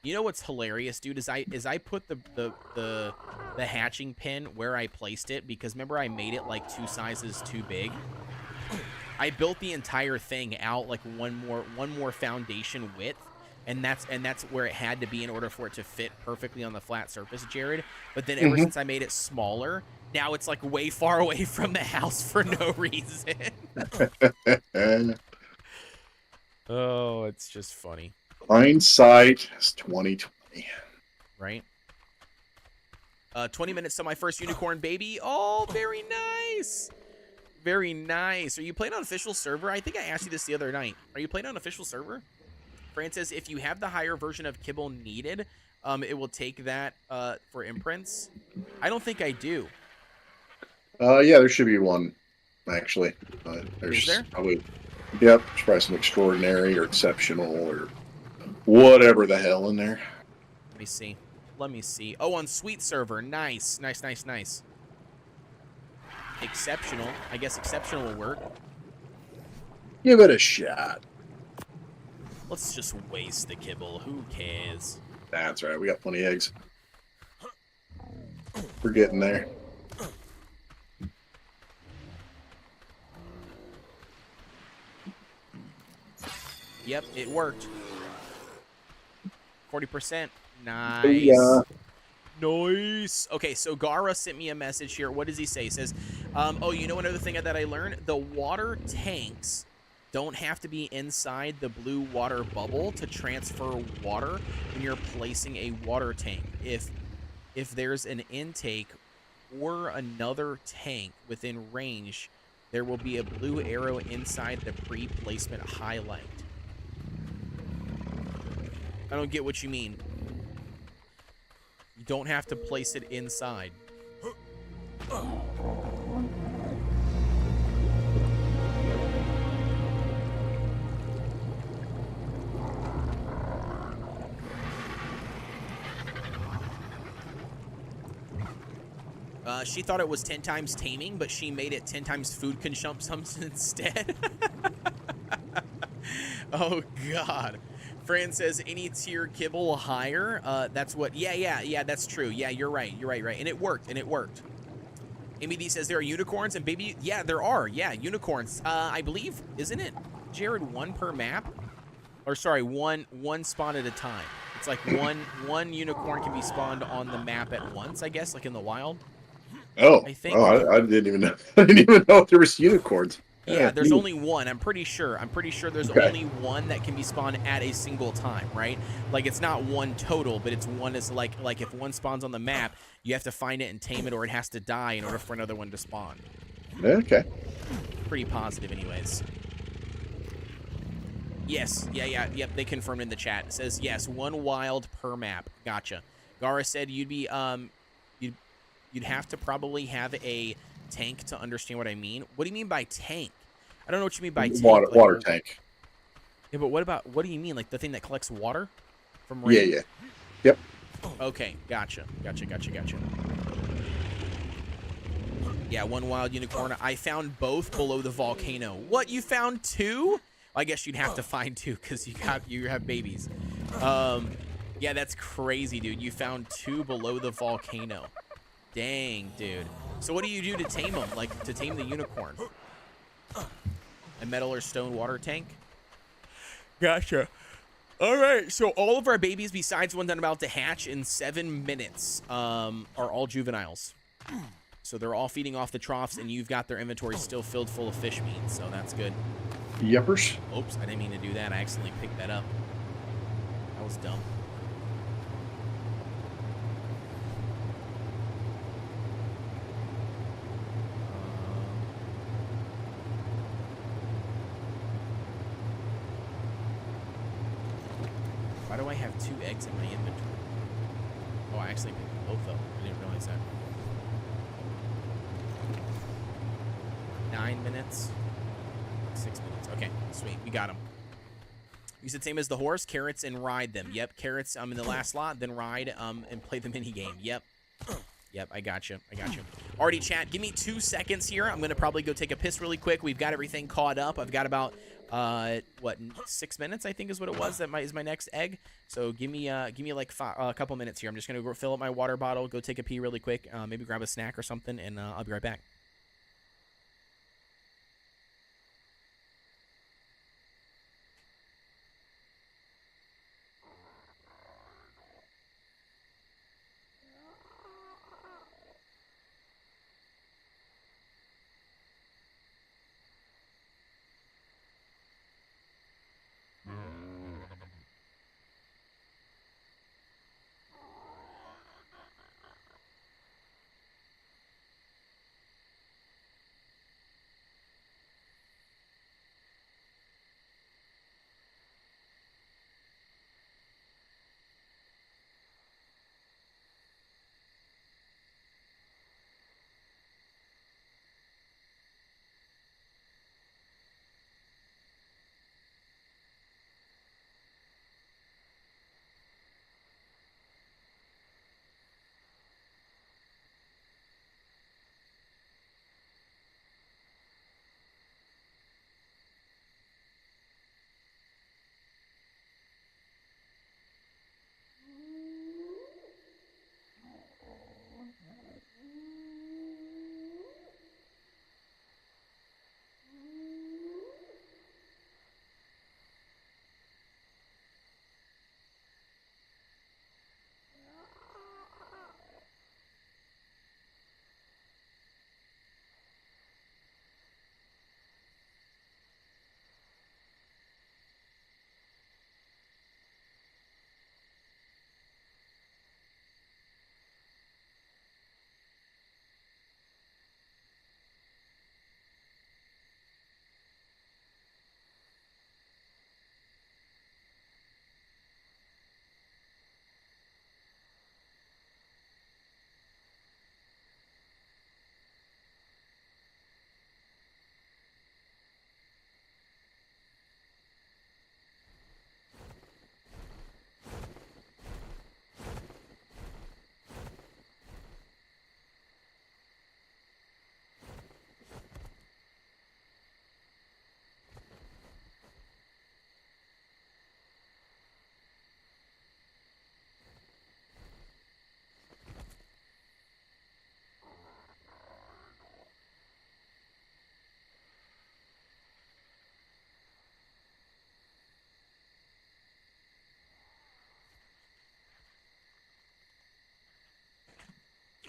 You know what's hilarious, dude? Is I put the hatching pin where I placed it, because remember I made it like 2 sizes too big. I built the entire thing out like one more foundation width, and that's where it had to be in order for it to fit perfectly on the flat surface, Jared. But then ever since I made it smaller, now it's like way far away from the house for no reason. Oh, it's just funny. Hindsight is 2020. Right? 20 minutes to my first unicorn baby. Oh, very nice. Very nice. Are you playing on official server? I think I asked you this the other night. Are you playing on official server? Fran says, if you have the higher version of kibble needed, it will take that for imprints. I don't think I do. Yeah, there should be one, actually. There's Is there? probably, yep, there's probably some extraordinary or exceptional or whatever the hell in there. Let me see. Let me see. Oh, on Sweet server. Nice. Nice. Exceptional. I guess exceptional will work. Give it a shot. Let's just waste the kibble. Who cares? That's right. We got plenty of eggs. We're getting there. Yep, it worked. 40%. Nice. Booyah. Nice. Okay, so Gara sent me a message here. What does he say? He says, oh, you know another thing that I learned? The water tanks don't have to be inside the blue water bubble to transfer water when you're placing a water tank. If there's an intake or another tank within range, there will be a blue arrow inside the pre-placement highlight. I don't get what you mean. You don't have to place it inside. She thought it was 10 times taming, but she made it 10 times food consumption instead. Oh, God. Fran says any tier kibble higher. That's what. Yeah, that's true. Yeah, you're right. Right. And it worked. Amy D says there are unicorns and baby. Yeah, there are. Yeah, unicorns. I believe, isn't it, Jared, one per map? Or sorry, one spawn at a time. It's like one unicorn can be spawned on the map at once, I guess, like in the wild. Oh, I think. I didn't even know. I didn't even know if there was unicorns. Yeah, there's only one. I'm pretty sure there's Okay. only one that can be spawned at a single time, right? Like it's not one total, but it's one is like if one spawns on the map, you have to find it and tame it, or it has to die in order for another one to spawn. Okay. Pretty positive, anyways. Yes, yep. They confirmed in the chat. It says yes, one wild per map. Gotcha. Gara said you'd be you'd have to probably have a tank to understand what I mean. What do you mean by tank? I don't know what you mean by tank. Water tank. Yeah, but what do you mean? Like the thing that collects water from rain? Yeah. Yep. Okay, gotcha. Yeah, one wild unicorn. I found both below the volcano. What, you found two? I guess you'd have to find two because you have babies. Yeah, that's crazy, dude. You found two below the volcano. Dang, dude. So what do you do to tame them? Like, to tame the unicorn? A metal or stone water tank? Gotcha. All right, so all of our babies, besides one that I'm about to hatch in 7 minutes, are all juveniles. So they're all feeding off the troughs, and you've got their inventory still filled full of fish meat, so that's good. Yuppers. Oops, I didn't mean to do that. I accidentally picked that up. That was dumb. Why do I have 2 eggs in my inventory? Oh, I actually picked both up. I didn't realize that. 9 minutes. 6 minutes. Okay, sweet. We got them. You said same as the horse, carrots and ride them. Yep, carrots in the last slot, then ride and play the mini game. Yep. Yep, I got you. Alrighty, chat. Give me 2 seconds here. I'm gonna probably go take a piss really quick. We've got everything caught up. I've got about 6 minutes, I think is what it was. That is my next egg. So give me like a couple minutes here. I'm just gonna go fill up my water bottle, go take a pee really quick, maybe grab a snack or something, and I'll be right back.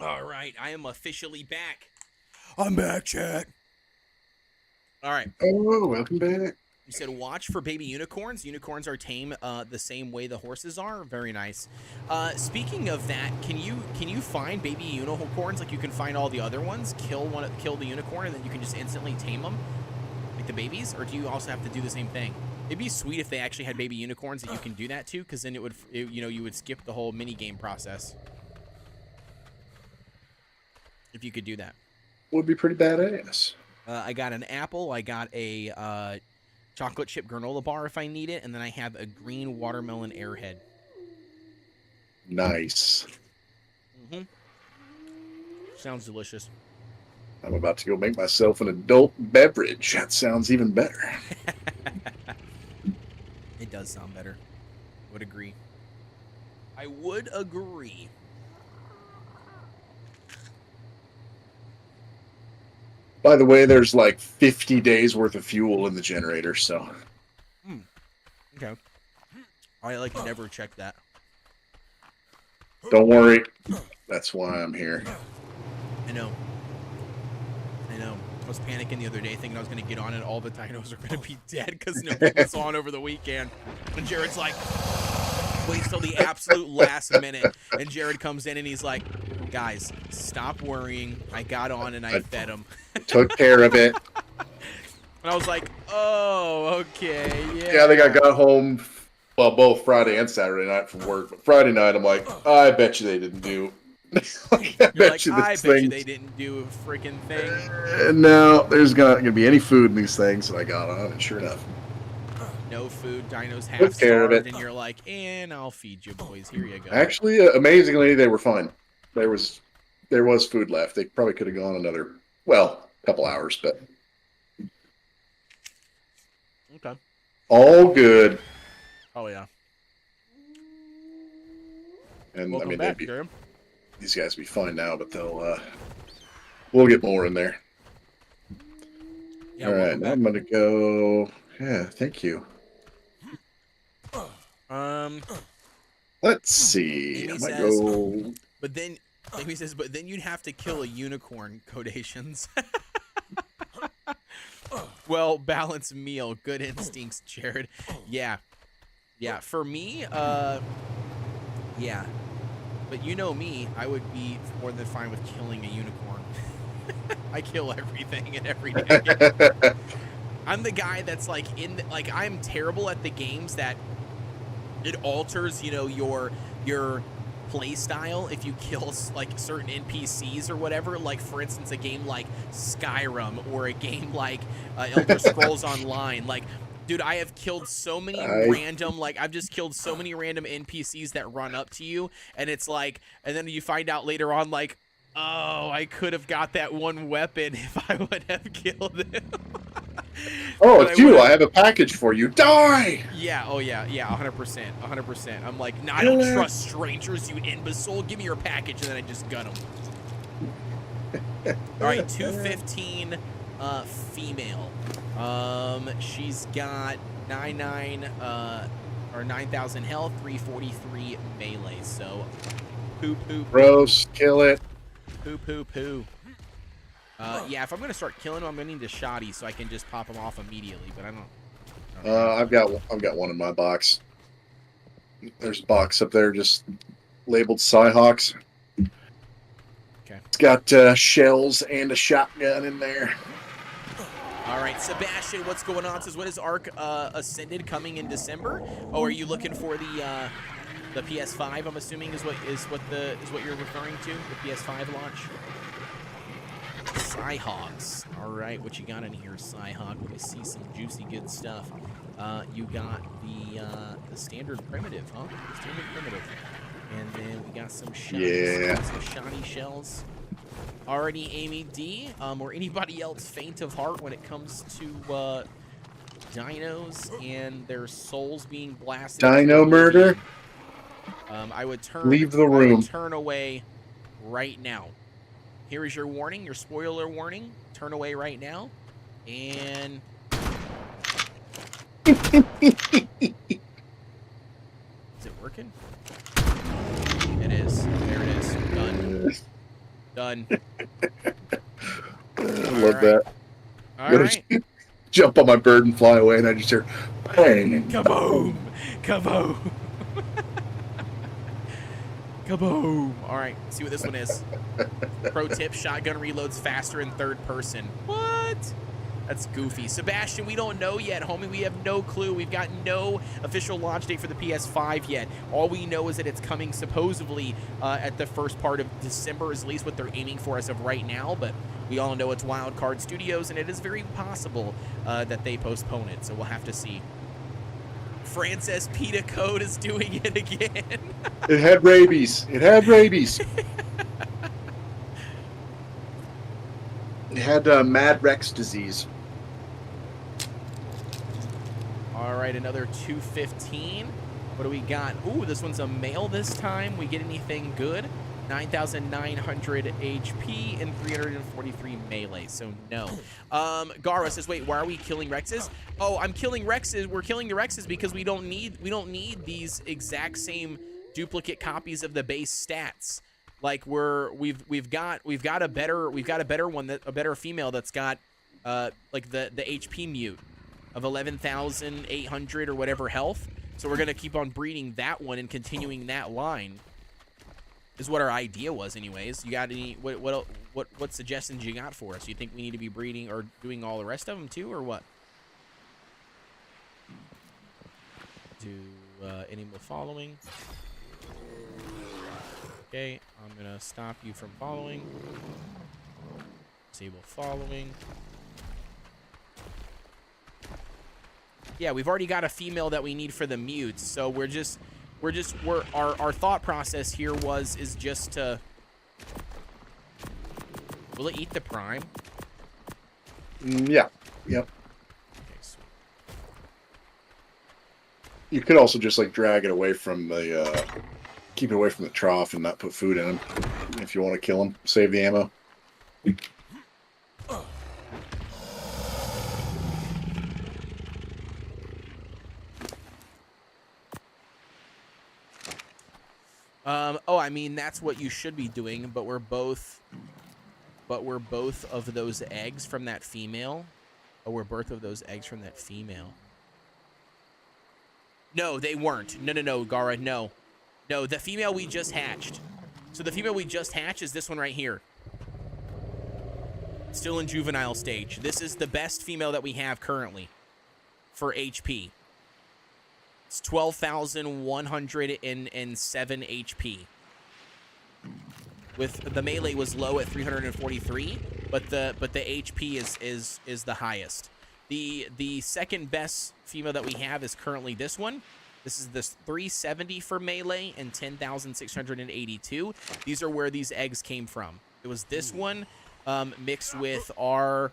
All right, I am officially back. I'm back, chat. All right. Oh, welcome back. You said watch for baby unicorns. Unicorns are tame the same way the horses are. Very nice. Speaking of that, can you find baby unicorns like you can find all the other ones? Kill the unicorn, and then you can just instantly tame them, like the babies. Or do you also have to do the same thing? It'd be sweet if they actually had baby unicorns that you can do that to, because then you would skip the whole mini game process. If you could do that, Would be pretty badass. I got an apple. I got a chocolate chip granola bar if I need it, and then I have a green watermelon airhead. Nice. Sounds delicious. I'm about to go make myself an adult beverage. That sounds even better. It does sound better. Would agree. I would agree. By the way, there's like 50 days worth of fuel in the generator, so. Okay. I never check that. Don't worry. That's why I'm here. I know. I was panicking the other day thinking I was going to get on and all the dinos are going to be dead because nobody was on over the weekend. And Jared's like, waits till the absolute last minute. And Jared comes in and he's like, guys, stop worrying. I got on and I fed him. Took care of it. And I was like, oh, okay, yeah. Yeah, I think I got home, well, both Friday and Saturday night from work. But Friday night, I'm like, I bet you they didn't do. I bet you they didn't do a freaking thing. No, there's not gonna be any food in these things, and I got on, and sure enough, no food. Dinos Took half care of starved, it. and you're like, and I'll feed you, boys. Here you go. Actually, amazingly, they were fine. There was food left. They probably could have gone another, well, couple hours, but Okay. all good. Oh yeah. And Welcome I mean, back, Jared. these guys will be fine now, but we'll get more in there. Yeah, All right, welcome now back. I'm gonna go. Yeah, thank you. Let's see. Amy I might says- go. But then Amy says, but then you'd have to kill a unicorn. Kodeations. Well, balanced meal. Good instincts, Jared. Yeah. For me, yeah. But you know me, I would be more than fine with killing a unicorn. I kill everything and every day. I'm the guy that's like I'm terrible at the games that it alters, your play style if you kill like certain NPCs or whatever. Like for instance, a game like Skyrim or a game like Elder Scrolls Online. Like, dude, I have killed so many I've just killed so many random NPCs that run up to you, and it's like, and then you find out later on, like, oh, I could have got that one weapon if I would have killed him. Oh, it's you. I have a package for you. Die! Yeah, oh yeah, 100%, 100%. I'm like, nah, I don't trust strangers, you imbecile. Give me your package, and then I just gun them. All right, 215 female. She's got 9,000 health, 343 melee. So, poo. Gross. Kill it. Poo. Yeah, if I'm gonna start killing them, I'm gonna need a shoddy so I can just pop them off immediately. But I don't. I've got one in my box. There's a box up there just labeled Cyhawks. Okay. It's got shells and a shotgun in there. All right, Sebastian, what's going on? Says, what is Ark Ascended coming in December? Oh, are you looking for the PS5? I'm assuming is what you're referring to, the PS5 launch. Cyhawks. All right, what you got in here, Cyhawk? Let me see some juicy good stuff. You got the standard primitive, huh? The standard primitive, and then we got some shells. Yeah. Some shiny shells. Already, Amy D, or anybody else faint of heart when it comes to dinos and their souls being blasted. Dino murder. I would turn. Leave the I room. would turn away right now. Here is your warning, your spoiler warning. Turn away right now, and. Is it working? It is. There it is. Done. Done. I love right. that. All right. Jump on my bird and fly away, and I just hear bang. Kaboom! Kaboom! Kaboom! All right, see what this one is. Pro tip, shotgun reloads faster in third person. What? That's goofy. Sebastian, we don't know yet, homie. We have no clue. We've got no official launch date for the PS5 yet. All we know is that it's coming supposedly at the first part of December, is at least what they're aiming for as of right now. But we all know it's Wildcard Studios, and it is very possible that they postpone it. So we'll have to see. Frances Pita Code is doing it again. It had rabies. It had rabies. It had Mad Rex disease. All right, another 215. What do we got? Ooh, this one's a male this time. We get anything good? 9,900 HP and 343 melee, so no. Gara says, wait, why are we killing Rexes? Oh, I'm killing Rexes. We're killing the Rexes because we don't need these exact same duplicate copies of the base stats. Like we've got a better one, a better female that's got like the HP mute of 11,800 or whatever health. So we're gonna keep on breeding that one and continuing that line. Is what our idea was, anyways. You got any what suggestions you got for us? You think we need to be breeding or doing all the rest of them too, or what? Do enable following. Okay, I'm gonna stop you from following. Disable following. Yeah, we've already got a female that we need for the mutes, so our thought process here is just to. Will it eat the prime? Yeah. Yep. Okay, sweet. You could also just like drag it away from the keep it away from the trough and not put food in them if you want to kill them. Save the ammo. Oh, I mean, that's what you should be doing, but we're both of those eggs from that female. Oh, we're both of those eggs from that female. No, they weren't. No, Gara, no. No, the female we just hatched. So the female we just hatched is this one right here. Still in juvenile stage. This is the best female that we have currently for HP. It's 12,107 HP. With the melee was low at 343, but the HP is the highest. The second best female that we have is currently this one. This is this 370 for melee and 10,682. These are where these eggs came from. It was this one mixed with our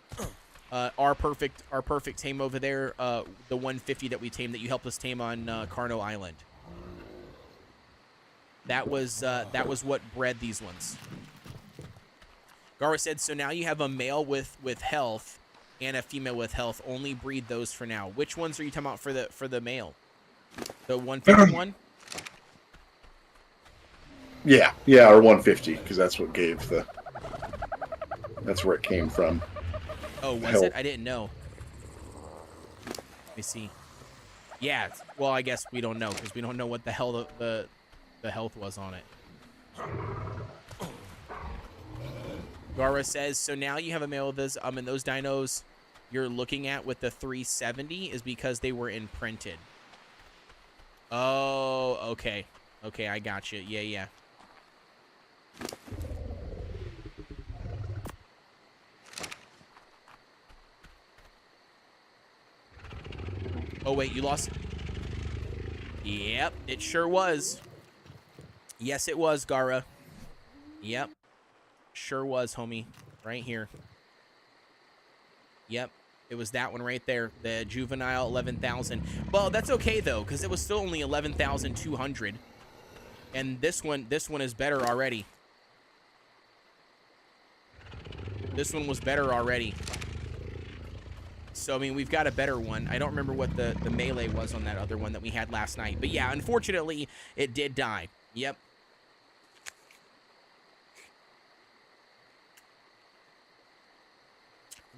perfect tame over there, the 150 that we tamed that you helped us tame on Carno Island. That was what bred these ones. Gara said, so now you have a male with health and a female with health. Only breed those for now. Which ones are you talking about for the male? The 150 one? Yeah, or 150 because that's what gave the. That's where it came from. Oh, was it? I didn't know. Let me see. Yeah. Well, I guess we don't know because we don't know what the hell the health was on it. Gara says, so now you have a male of this. And those dinos you're looking at with the 370 is because they were imprinted. Oh, okay. Okay, I got you. Yeah. Oh, wait, you lost? Yep, it sure was. Yes, it was, Gara. Yep. Sure was, homie. Right here. Yep. It was that one right there. The juvenile 11,000. Well, that's okay, though, because it was still only 11,200. And this one is better already. This one was better already. So, I mean, we've got a better one. I don't remember what the melee was on that other one that we had last night. But, yeah, unfortunately, it did die. Yep.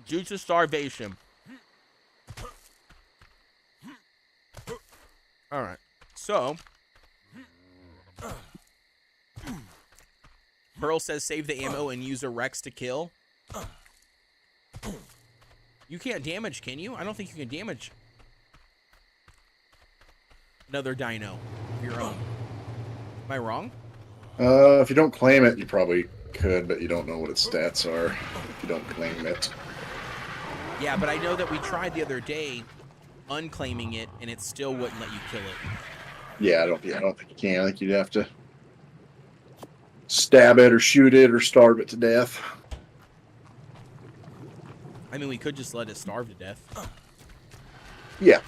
Due to starvation. All right. So, Pearl says save the ammo and use a Rex to kill. You can't damage, can you? I don't think you can damage another dino of your own. Am I wrong? If you don't claim it, you probably could, but you don't know what its stats are if you don't claim it. Yeah, but I know that we tried the other day unclaiming it, and it still wouldn't let you kill it. Yeah, I don't think you can. I think you'd have to stab it or shoot it or starve it to death. I mean, we could just let it starve to death. Yeah.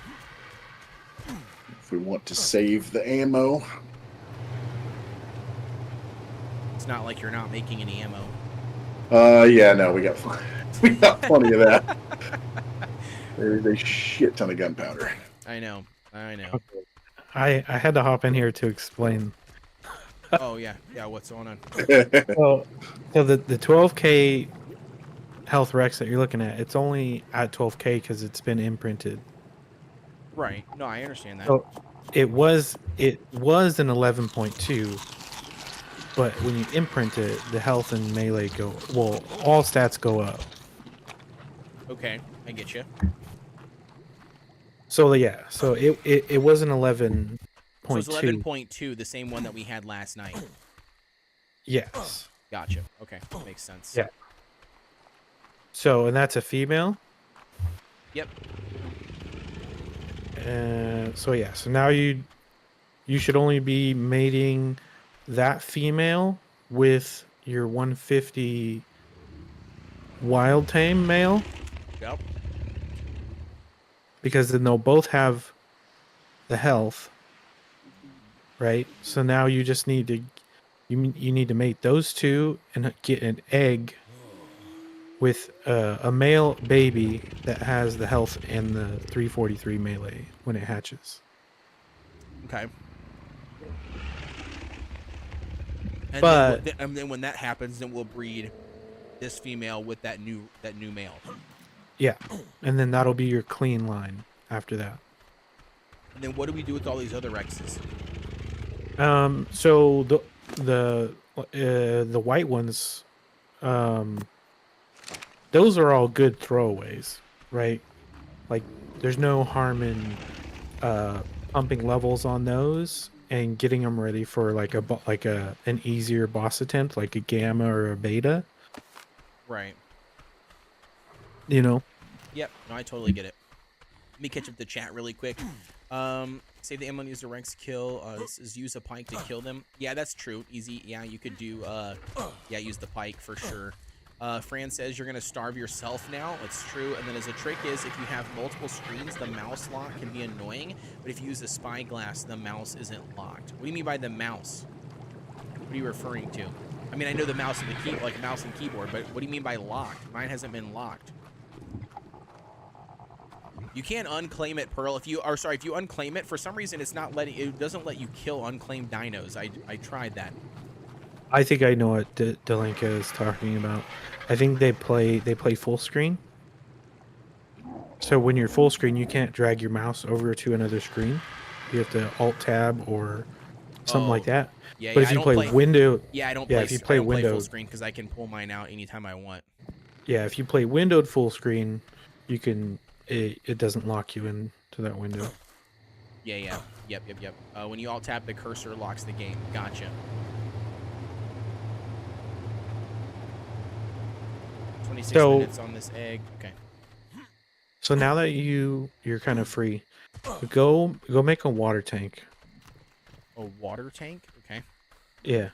If we want to save the ammo. It's not like you're not making any ammo. Yeah, no, we got plenty of that. There's a shit ton of gunpowder. I know. I had to hop in here to explain. Oh, yeah. Yeah, what's going on? So the 12K health Rex that you're looking at, it's only at 12K because it's been imprinted. Right. No, I understand that. So it was an 11.2, but when you imprint it, the health and melee go, well, all stats go up. Okay, I get you. So yeah, so it was an 11.2. So it's 11.2, the same one that we had last night. Yes. Gotcha. Okay, makes sense. Yeah. So, and that's a female. Yep. So yeah, so now you should only be mating that female with your 150 wild tame male, Yep. because then they'll both have the health, right? So now you just need to you need to mate those two and get an egg with a male baby that has the health and the 343 melee when it hatches. Okay. And But then when that happens, then we'll breed this female with that new male. yeah, and then that'll be your clean line after that. And then what do we do with all these other Rexes? So the white ones, those are all good throwaways, right? Like there's no harm in pumping levels on those and getting them ready for like an easier boss attempt, like a gamma or a beta. Right. You know. Yep. No, I totally get it. Let me catch up the chat really quick. Save the ammo and use the Rex kill. This is use a pike to kill them. Yeah, that's true. Easy. Yeah, you could do. Yeah, use the pike for sure. Fran says you're gonna starve yourself now. It's true. And then as a trick is if you have multiple screens, the mouse lock can be annoying. But if you use a spyglass, the mouse isn't locked. What do you mean by the mouse? What are you referring to? I mean, I know the mouse and the key, like mouse and keyboard, but what do you mean by locked? Mine hasn't been locked. You can't unclaim it, Pearl. If you unclaim it, for some reason it's not letting. It doesn't let you kill unclaimed dinos. I tried that. I think I know what Delinka is talking about. I think they play full screen. So when you're full screen, you can't drag your mouse over to another screen. You have to Alt Tab or something like that. Yeah, but if you play window, yeah, I don't. Yeah, play, if you play I don't play full windowed screen because I can pull mine out anytime I want. Yeah, if you play windowed full screen, you can. It doesn't lock you into that window. Yeah. Yep. When you Alt Tab, the cursor locks the game. Gotcha. 26 minutes on this egg. Okay. So now that you're kind of free, go make a water tank. A water tank? Okay. Yeah.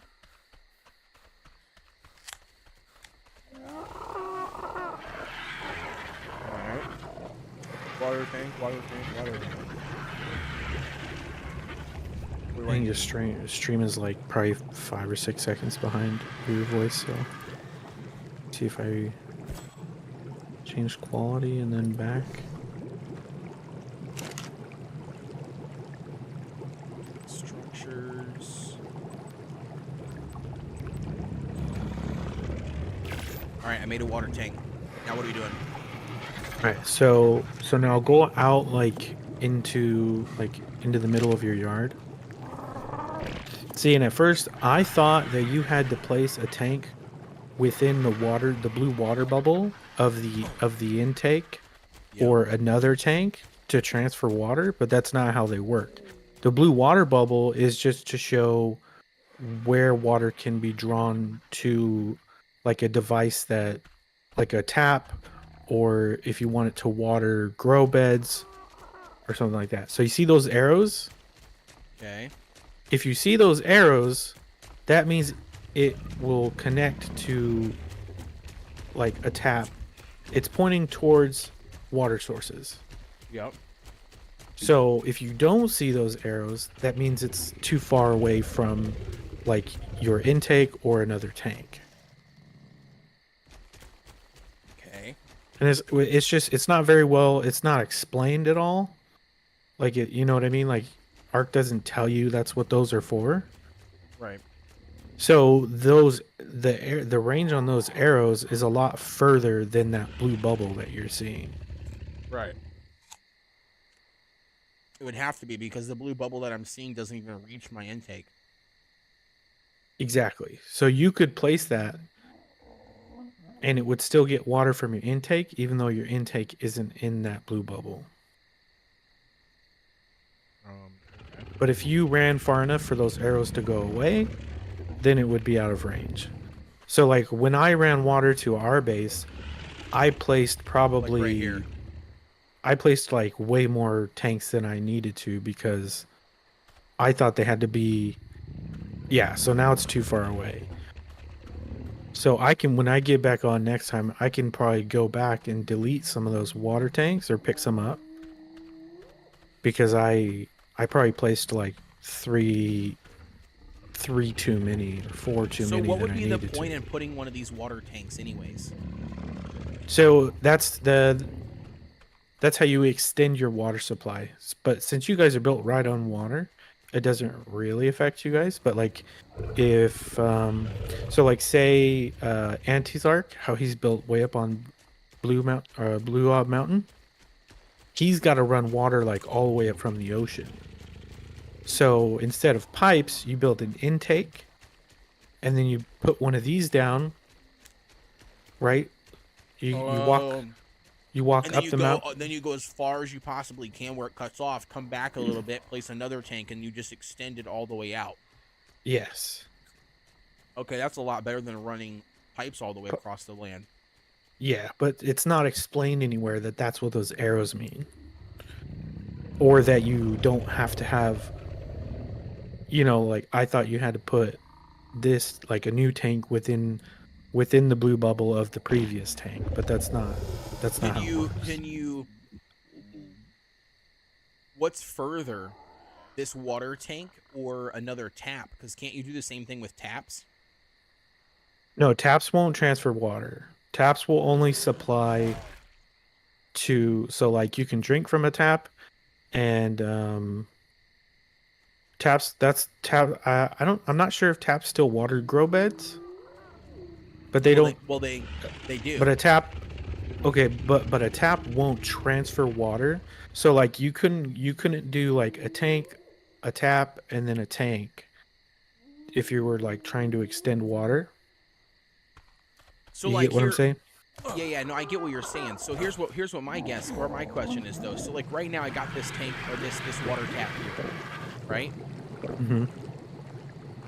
Alright. Water tank. I think your stream is like probably 5 or 6 seconds behind your voice, so see if I change quality and then back. Structures. Alright, I made a water tank. Now what are we doing? All right, so now go out into the middle of your yard. See, and at first I thought that you had to place a tank within the blue water bubble of the intake Yep. or another tank to transfer water, but that's not how they work. The blue water bubble is just to show where water can be drawn to like a device that like a tap, or if you want it to water grow beds or something like that. So you see those arrows? Okay. If you see those arrows, that means it will connect to like a tap. It's pointing towards water sources. Yep. So if you don't see those arrows, that means it's too far away from like your intake or another tank. Okay. And it's not very well, it's not explained at all. Like you know what I mean? Like Arc doesn't tell you that's what those are for. Right. So the range on those arrows is a lot further than that blue bubble that you're seeing. Right. It would have to be because the blue bubble that I'm seeing doesn't even reach my intake. Exactly. So you could place that and it would still get water from your intake even though your intake isn't in that blue bubble. Okay. But if you ran far enough for those arrows to go away, then it would be out of range. So like when I ran water to our base, I placed probably Like right here. I placed like way more tanks than I needed to because I thought they had to be, yeah, so now it's too far away. So I can, when I get back on next time, I can probably go back and delete some of those water tanks or pick some up because I probably placed like three too many or four too So many what than would I be the needed point to. in putting one of these water tanks anyways? So that's how you extend your water supply. But since you guys are built right on water, it doesn't really affect you guys. But like if so like say Antizarch, how he's built way up on Blue Ob Mountain, he's got to run water like all the way up from the ocean. So instead of pipes, you build an intake and then you put one of these down, right? You walk And then up you the go. mountain. Then you go as far as you possibly can where it cuts off. Come back a little bit, place another tank, and you just extend it all the way out. Yes. Okay, that's a lot better than running pipes all the way across the land. Yeah, but it's not explained anywhere that that's what those arrows mean. Or that you don't have to have, you know, like I thought you had to put this like a new tank within the blue bubble of the previous tank, but that's not how it works. Can you what's further, this water tank or another tap? Because can't you do the same thing with taps? No, taps won't transfer water. Taps will only supply to, so like you can drink from a tap and taps, that's tap. I'm not sure if taps still water grow beds, but they don't. They do. But a tap, okay, but a tap won't transfer water. So like you couldn't do like a tank, a tap, and then a tank if you were like trying to extend water. So You like get what I'm saying? Yeah, no, I get what you're saying. So here's what my guess or my question is though. So like right now I got this tank or this water tap here, right? Mm-hmm.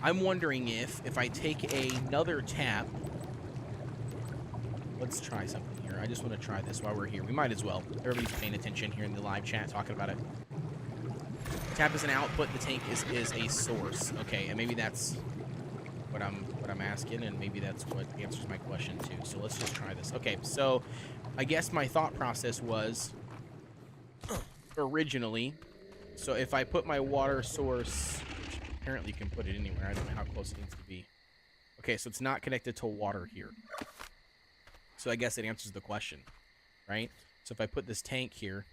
I'm wondering if I take another tap. Let's try something here. I just want to try this while we're here. We might as well. Everybody's paying attention here in the live chat talking about it. Tap is an output. The tank is a source. Okay, and maybe that's what I'm asking, and maybe that's what answers my question too. So let's just try this. Okay, so I guess my thought process was originally, so if I put my water source, which apparently you can put it anywhere. I don't know how close it needs to be. Okay, so it's not connected to water here. So I guess it answers the question, right? So if I put this tank here,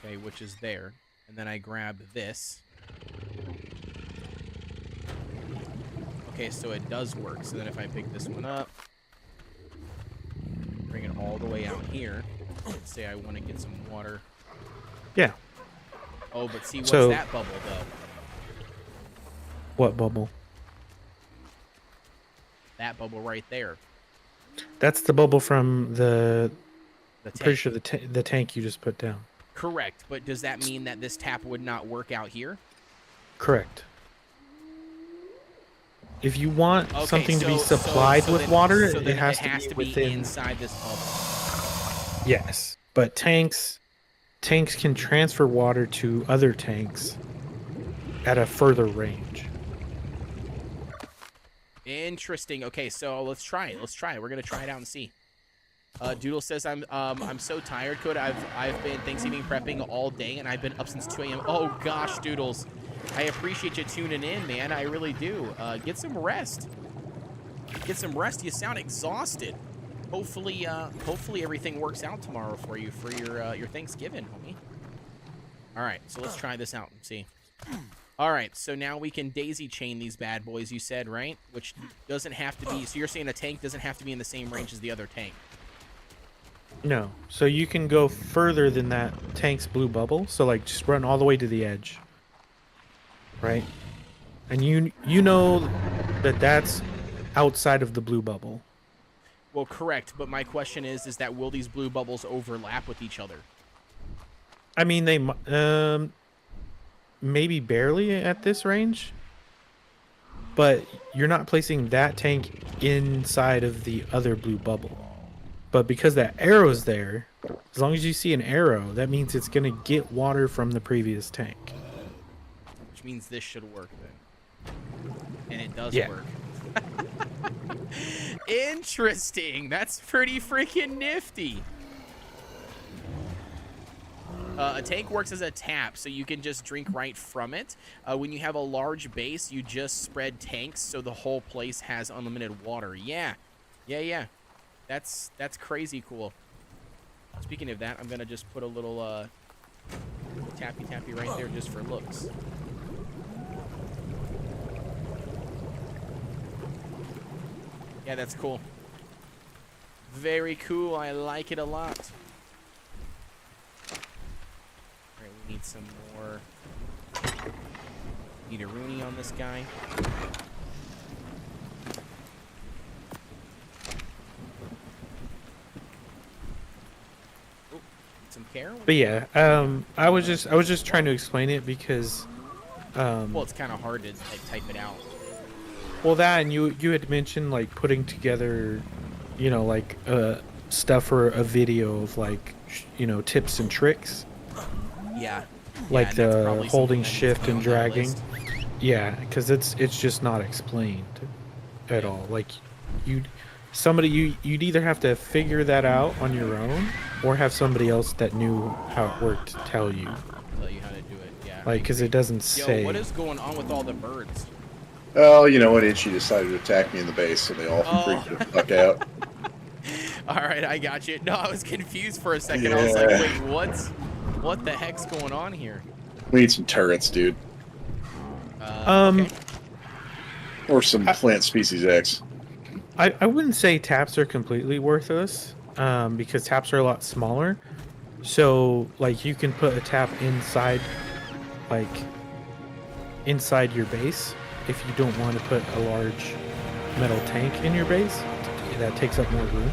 okay, which is there, and then I grab this. Okay, so it does work. So then if I pick this one up, bring it all the way out here. Let's say I want to get some water. Yeah. Oh, but see, what's So- that bubble, though? What bubble? That bubble right there. That's the bubble from the. The tank. Pretty sure the tank you just put down. Correct, but does that mean that this tap would not work out here? Correct. If you want Okay, something to be so supplied with then- water, so it then has, to be within. inside this bubble. Yes, but tanks can transfer water to other tanks at a further range. Interesting. Okay, so let's try it. We're gonna try it out and see. Doodle says I'm so tired, Code. I've been Thanksgiving prepping all day and I've been up since 2 a.m. Oh gosh, Doodles. I appreciate you tuning in, man. I really do. Get some rest. You sound exhausted. Hopefully everything works out tomorrow for you for your Thanksgiving, homie. All right, so let's try this out and see. All right, so now we can daisy chain these bad boys, you said, right? Which doesn't have to be. So you're saying a tank doesn't have to be in the same range as the other tank? No, so you can go further than that tank's blue bubble. So like, just run all the way to the edge, right? And you know that that's outside of the blue bubble. Well, correct. But my question is that will these blue bubbles overlap with each other? I mean, they maybe barely at this range, but you're not placing that tank inside of the other blue bubble. But because that arrow's there, as long as you see an arrow, that means it's going to get water from the previous tank. Which means this should work then. And it does Yeah. work. Interesting. That's pretty freaking nifty. A tank works as a tap, so you can just drink right from it. When you have a large base, you just spread tanks so the whole place has unlimited water. Yeah. That's crazy cool. Speaking of that, I'm gonna just put a little tappy right there just for looks. Yeah, that's cool. Very cool. I like it a lot. Alright, we need some more. Need a Rooney on this guy. Oh, need some care. But yeah, I was just trying to explain it because Well, it's kind of hard to like type it out. well, that and you had mentioned like putting together, like stuff for a video of like tips and tricks, Yeah. like and that's the probably holding something that needs to shift be and on that dragging. list. Yeah, because it's just not explained at all. Like you'd either have to figure that out on your own or have somebody else that knew how it worked tell you. Tell you how to do it. Yeah. Like, because it doesn't Yo, say. what is going on with all the birds? Oh, you know what? Itchy decided to attack me in the base, so they all freaked the fuck out. All right, I got you. No, I was confused for a second. I was like, Yeah. wait, what the heck's going on here? We need some turrets, dude. Okay. Or some plant species X. I wouldn't say taps are completely worthless, because taps are a lot smaller. So like you can put a tap inside your base if you don't want to put a large metal tank in your base. That takes up more room.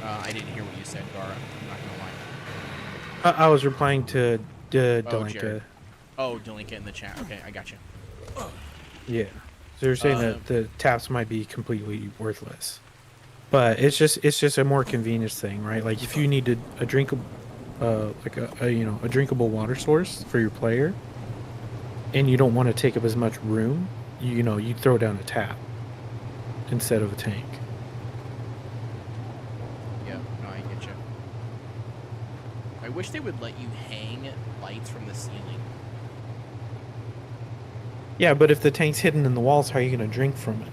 I didn't hear what you said, Gara. I'm not gonna lie. I was replying to Delinka. Jared. Oh, Delinka in the chat. Okay, I got you. Yeah. So you're saying that the taps might be completely worthless. But it's just a more convenience thing, right? Like if you needed a drinkable a drinkable water source for your player and you don't want to take up as much room, you throw down a tap instead of a tank. Yeah, no, I get you. I wish they would let you hang lights from the ceiling. Yeah, but if the tank's hidden in the walls, how are you going to drink from it?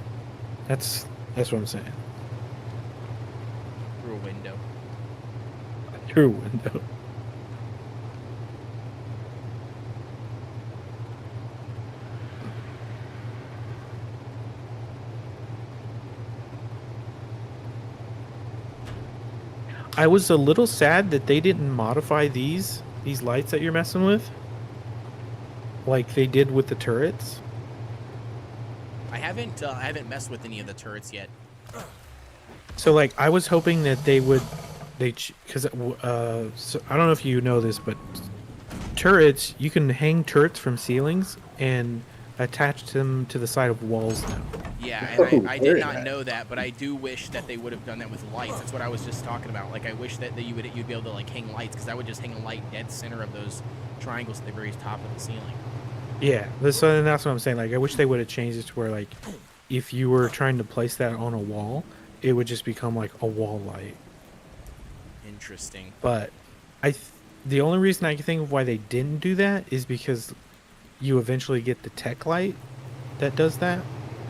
That's what I'm saying. Through a window. Through a window. I was a little sad that they didn't modify these lights that you're messing with, like they did with the turrets. I haven't messed with any of the turrets yet. So like I was hoping that because so I don't know if you know this, but turrets, you can hang turrets from ceilings and attach them to the side of walls now. Yeah, Oh, and I did very not nice. know that, but I do wish that they would have done that with lights. That's what I was just talking about. Like, I wish that you'd be able to like hang lights, because I would just hang a light dead center of those triangles at the very top of the ceiling. Yeah, so that's what I'm saying. Like I wish they would have changed it to where like if you were trying to place that on a wall, it would just become like a wall light. Interesting. But the only reason I can think of why they didn't do that is because you eventually get the tech light that does that.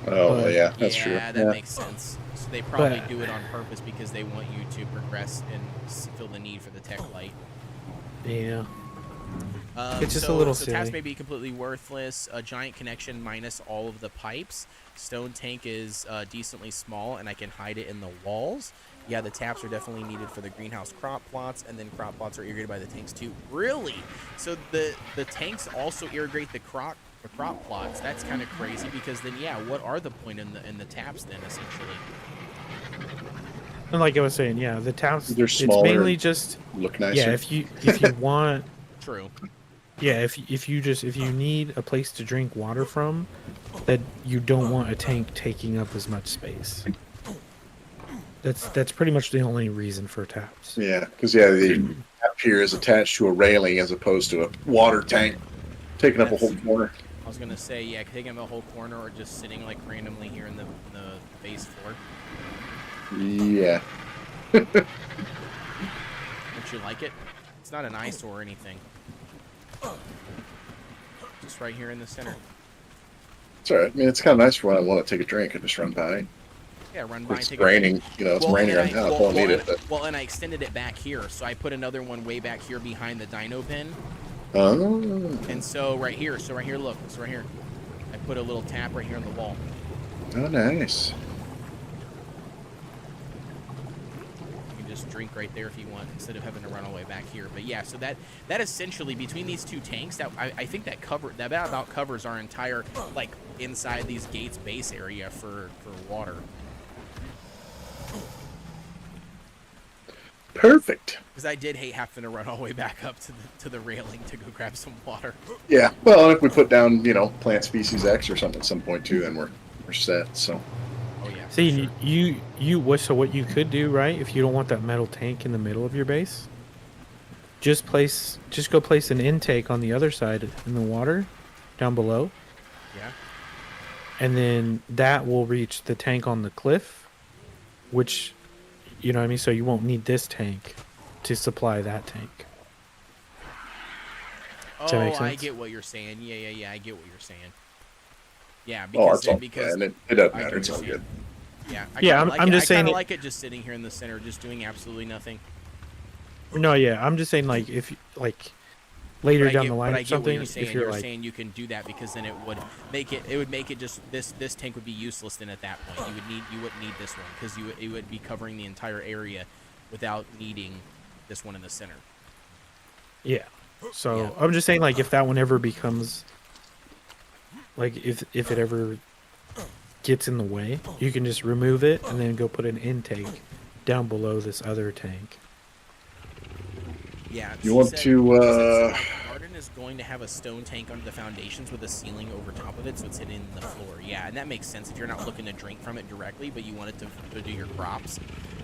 Oh, But- yeah, that's true. Yeah, that Yeah. makes sense. So they probably But- do it on purpose because they want you to progress and feel the need for the tech light. Yeah. It's just a so, little so taps silly. may be completely worthless. A giant connection minus all of the pipes. Stone tank is decently small, and I can hide it in the walls. Yeah, the taps are definitely needed for the greenhouse crop plots, and then crop plots are irrigated by the tanks too. Really? So the tanks also irrigate the crop plots. That's kind of crazy, because then yeah, what are the point in the taps then essentially? And like I was saying, yeah, the taps. They're It's smaller mainly and just Look nicer. yeah. If you want, True. yeah, if you need a place to drink water from, that you don't want a tank taking up as much space. That's pretty much the only reason for taps. Yeah, because the tap here is attached to a railing as opposed to a water tank taking up a whole corner. I was gonna say, yeah, taking up a whole corner or just sitting like randomly here in the base floor. Yeah. Don't you like it? It's not an eyesore or anything. Just right here in the center. It's all right. I mean, it's kind of nice for when I want to take a drink and just run by. Yeah, run by and It's take raining. It's raining right now. I don't need it. Well, and I extended it back here, so I put another one way back here behind the dino bin. Oh. And so right here, look, it's right here. I put a little tap right here on the wall. Oh, nice. You can just drink right there if you want, instead of having to run all the way back here. But yeah, so that essentially, between these two tanks, that I think that about covers our entire, like, inside these gates base area for water. Perfect. Because I did hate having to run all the way back up to the railing to go grab some water. Yeah. Well, if we put down, plant species X or something at some point too, then we're set. So. Oh yeah. for See, sure. so what you could do, right? If you don't want that metal tank in the middle of your base, just go place an intake on the other side in the water, down below, Yeah. and then that will reach the tank on the cliff, which, you know what I mean. So you won't need this tank to supply that tank. Does that Oh, make I sense? get what you're saying. Yeah. I get what you're saying. Yeah, Oh, because it's all because good. It doesn't I matter. It's all understand. good. Yeah. Yeah, kinda I'm just I saying kinda it- like it just sitting here in the center, just doing absolutely nothing. No, yeah, I'm just saying like if later But I down get, the line but or I get something, what you're saying. if you're You're like, saying you can do that because then it would make it just this tank would be useless. Then at that point, you wouldn't need this one, because it would be covering the entire area without needing this one in the center. yeah. So Yeah. I'm just saying like if that one ever becomes like if it ever gets in the way, you can just remove it and then go put an intake down below this other tank. Yeah. You want to, The garden is going to have a stone tank under the foundations with a ceiling over top of it, so it's hidden in the floor. Yeah, and that makes sense if you're not looking to drink from it directly, but you want it to do your crops.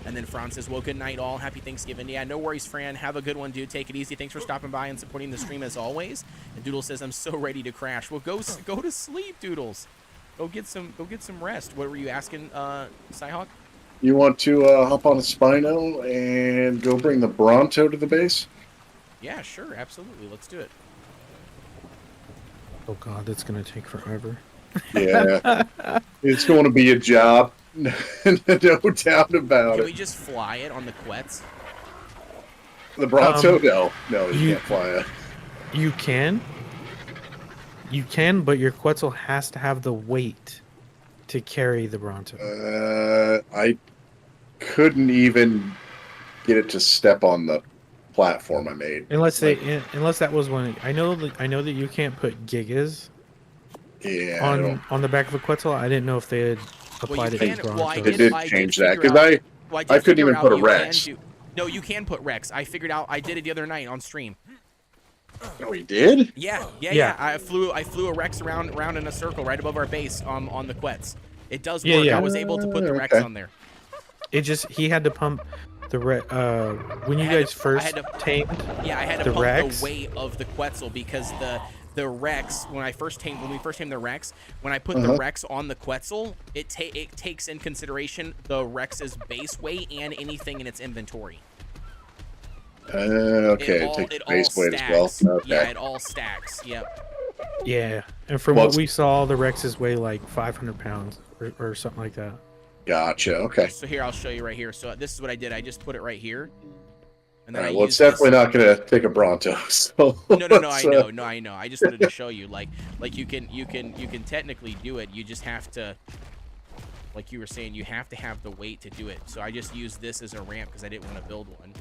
And then Fran says, well, good night all. Happy Thanksgiving. Yeah, no worries, Fran. Have a good one, dude. Take it easy. Thanks for stopping by and supporting the stream as always. And Doodles says, I'm so ready to crash. Well, go to sleep, Doodles. Go get some rest. What were you asking, Cyhawk? You want to hop on a Spino and go bring the Bronto to the base? Yeah, sure. Absolutely. Let's do it. Oh god, that's gonna take forever. Yeah. It's going to be a job. No doubt about Can it. we just fly it on the Quets? The Bronto? No, you you- can't fly it. You can, but your Quetzal has to have the weight to carry the Bronto. I couldn't even get it to step on the platform I made. Unless Like, unless that was one. I know that you can't put gigas yeah, I don't. on the back of a Quetzal. I didn't know if they had Well, you applied it can. to Well, I They Brontos. did. did I did change that figure because out. Well, I I did couldn't figure even out put a you Rex. can do. No, you can put Rex. I figured out. I did it the other night on stream. Oh, he did? Yeah. Yeah. I flew a Rex around in a circle right above our base on the Quetz. It does Yeah, work. yeah. I was able to put the Rex Okay. on there. He had to pump the when you guys first tamed. Yeah, I had to The pump Rex? the weight of the Quetzal because the Rex when we first tamed the Rex, when I put the Rex on the Quetzal, it takes in consideration the Rex's base weight and anything in its inventory. Okay, It take base weight as well. stacks. Okay. Yeah, it all stacks. Yep. Yeah, and from Well, what we saw, the Rexes weigh like 500 pounds or something like that. Gotcha. Okay. So here, I'll show you right here. So this is what I did. I just put it right here. And All then right. I Well, it's used this- definitely not going to take a Bronto. So No, let's, I know. I just wanted to show you, like you can technically do it. You just have to, like you were saying, you have to have the weight to do it. So I just used this as a ramp because I didn't want to build one.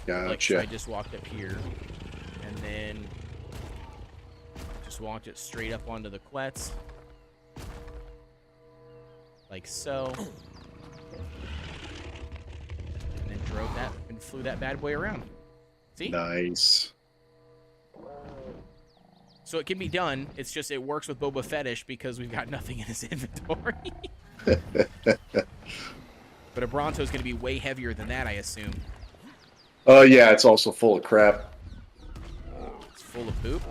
Like, so Gotcha. I just walked up here, and then just walked it straight up onto the Quetz, like so, and then drove that and flew that bad boy around. See? Nice. So it can be done. It's just it works with Boba Fettish because we've got nothing in his inventory. But a Bronto is going to be way heavier than that, I assume. Yeah, it's also full of crap. It's full of poop.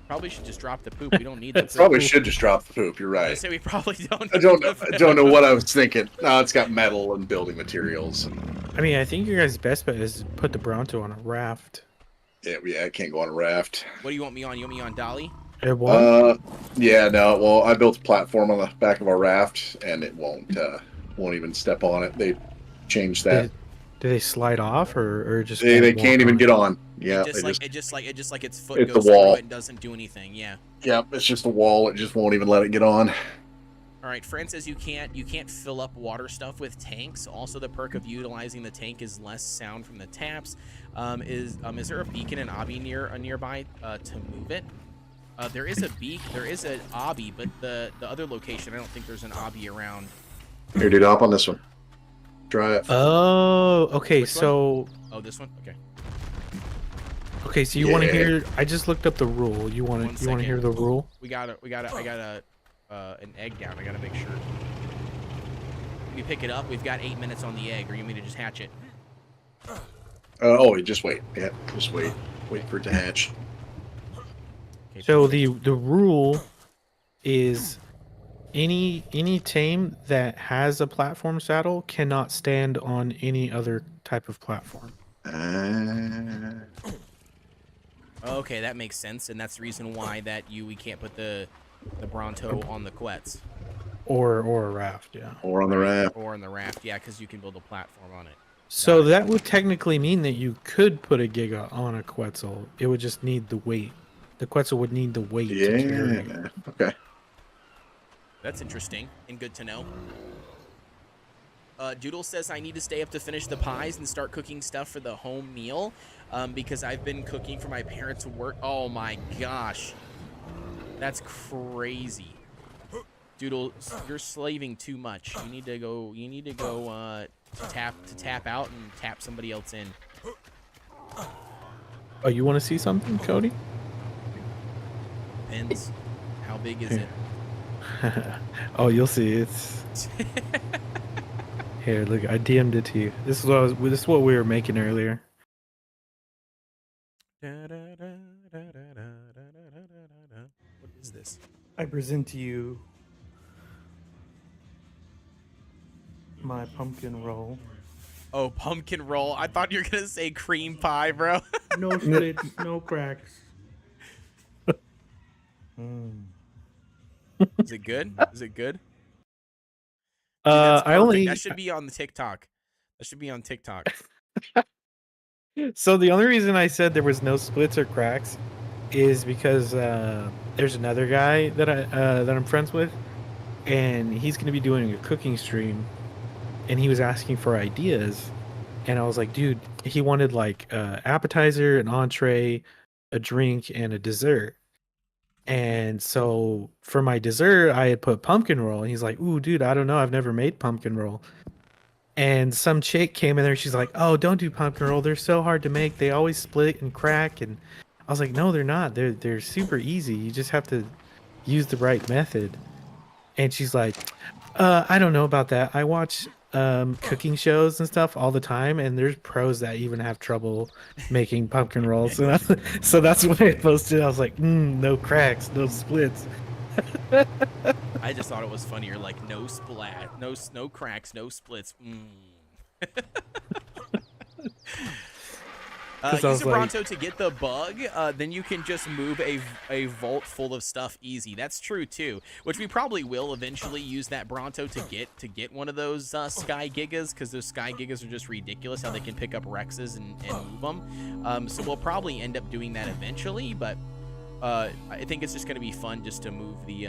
Probably should just drop the poop. We don't need the poop. Probably should just drop the poop. You're I right. say we probably don't. I don't know what I was thinking. No, it's got metal and building materials. I mean, I think your guys' best bet is to put the Bronto on a raft. Yeah, I can't go on a raft. What do you want me on? You want me on Dolly? It won't. Yeah, no. Well, I built a platform on the back of our raft, and it won't even step on it. They changed that. Do they slide off or just? They won't can't walk even on? get on. Yeah, It just like its foot It's goes the wall. through it and doesn't do anything. Yeah. Yeah, it's just a wall. It just won't even let it get on. All right. Fran says you can't fill up water stuff with tanks. Also, the perk of utilizing the tank is less sound from the taps. Is there a beacon and obby nearby to move it? There is an obby, but the other location I don't think there's an obby around. Here, dude, hop on this one. Try it. Oh, okay. Which one? So Oh, this one. okay, so you want to Yeah. hear? I just looked up the rule. You want One to hear second. the rule? I got an egg down. I gotta make sure. Can we pick it up? We've got 8 minutes on the egg, or you want me to just hatch it? Just wait. Yeah, just wait. Wait for it to hatch. Okay, So the rule is any tame that has a platform saddle cannot stand on any other type of platform. Okay, that makes sense, and that's the reason why we can't put the Bronto on the Quetz Or a raft, yeah. Or on the raft. or on the raft. Yeah, because you can build a platform on it. So that would technically mean that you could put a Giga on a Quetzal. It would just need the weight. The Quetzal would need the weight to carry it. Yeah. Okay. That's interesting and good to know. Doodle says I need to stay up to finish the pies and start cooking stuff for the home meal because I've been cooking for my parents' work. Oh my gosh. That's crazy. Doodle, you're slaving too much. You need to go tap out and tap somebody else in. Oh, you want to see something, Cody? Depends. How big is it? Oh, you'll see. It's here. Look, I DM'd it to you. This is what we were making earlier. What is this? I present to you my pumpkin roll. Oh, pumpkin roll. I thought you were gonna say cream pie, bro. No slits, no cracks. Is it good? Is it good? Dude, that's I only. that should be on the TikTok. That should be on TikTok. So the only reason I said there was no splits or cracks is because there's another guy that I'm friends with, and he's going to be doing a cooking stream, and he was asking for ideas, And I was like, dude, he wanted like appetizer, an entree, a drink, and a dessert. And so for my dessert, I had put pumpkin roll. And he's like, ooh, dude, I don't know. I've never made pumpkin roll. And some chick came in there. She's like, oh, don't do pumpkin roll. They're so hard to make. They always split and crack. And I was like, no, they're not. They're super easy. You just have to use the right method. And she's like, I don't know about that. I watch cooking shows and stuff all the time, and there's pros that even have trouble making pumpkin rolls. And so that's what I posted. I was like, no cracks, no splits. I just thought it was funny. You're like, no splat, no cracks, no splits. Use a Bronto to get the bug, then you can just move a vault full of stuff easy. That's true too. Which we probably will eventually use that Bronto to get one of those Sky Gigas, because those Sky Gigas are just ridiculous how they can pick up Rexes and move them. So we'll probably end up doing that eventually, but I think it's just gonna be fun just to move the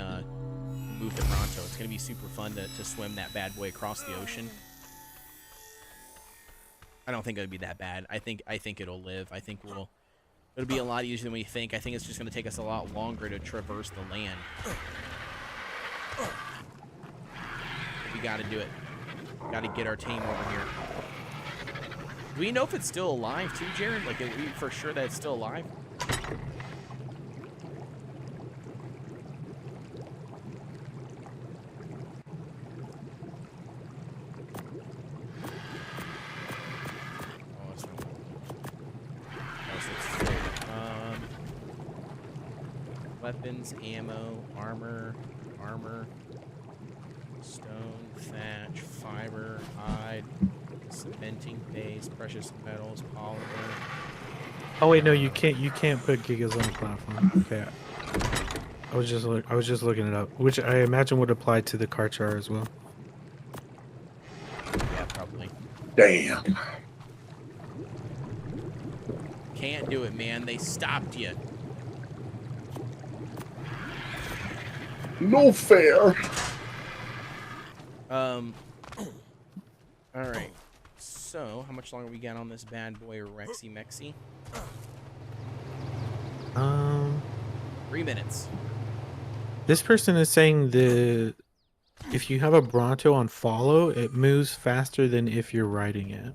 Bronto. It's gonna be super fun to swim that bad boy across the ocean. I don't think it'll be that bad. I think it'll live. I think it'll be a lot easier than we think. I think it's just going to take us a lot longer to traverse the land. We got to do it. Got to get our tame over here. Do we know if it's still alive too, Jared? Like, are we for sure that it's still alive? Weapons, ammo, armor, stone, thatch, fiber, hide, cementing base, precious metals, polymer. Oh wait, no, you can't put gigas on the platform. Okay. I was just looking it up, which I imagine would apply to the Karchar as well. Yeah, probably. Damn. Can't do it, man. They stopped you. No fair. All right. So, how much longer we got on this bad boy, Rexy Mexy? 3 minutes. This person is saying if you have a Bronto on follow, it moves faster than if you're riding it.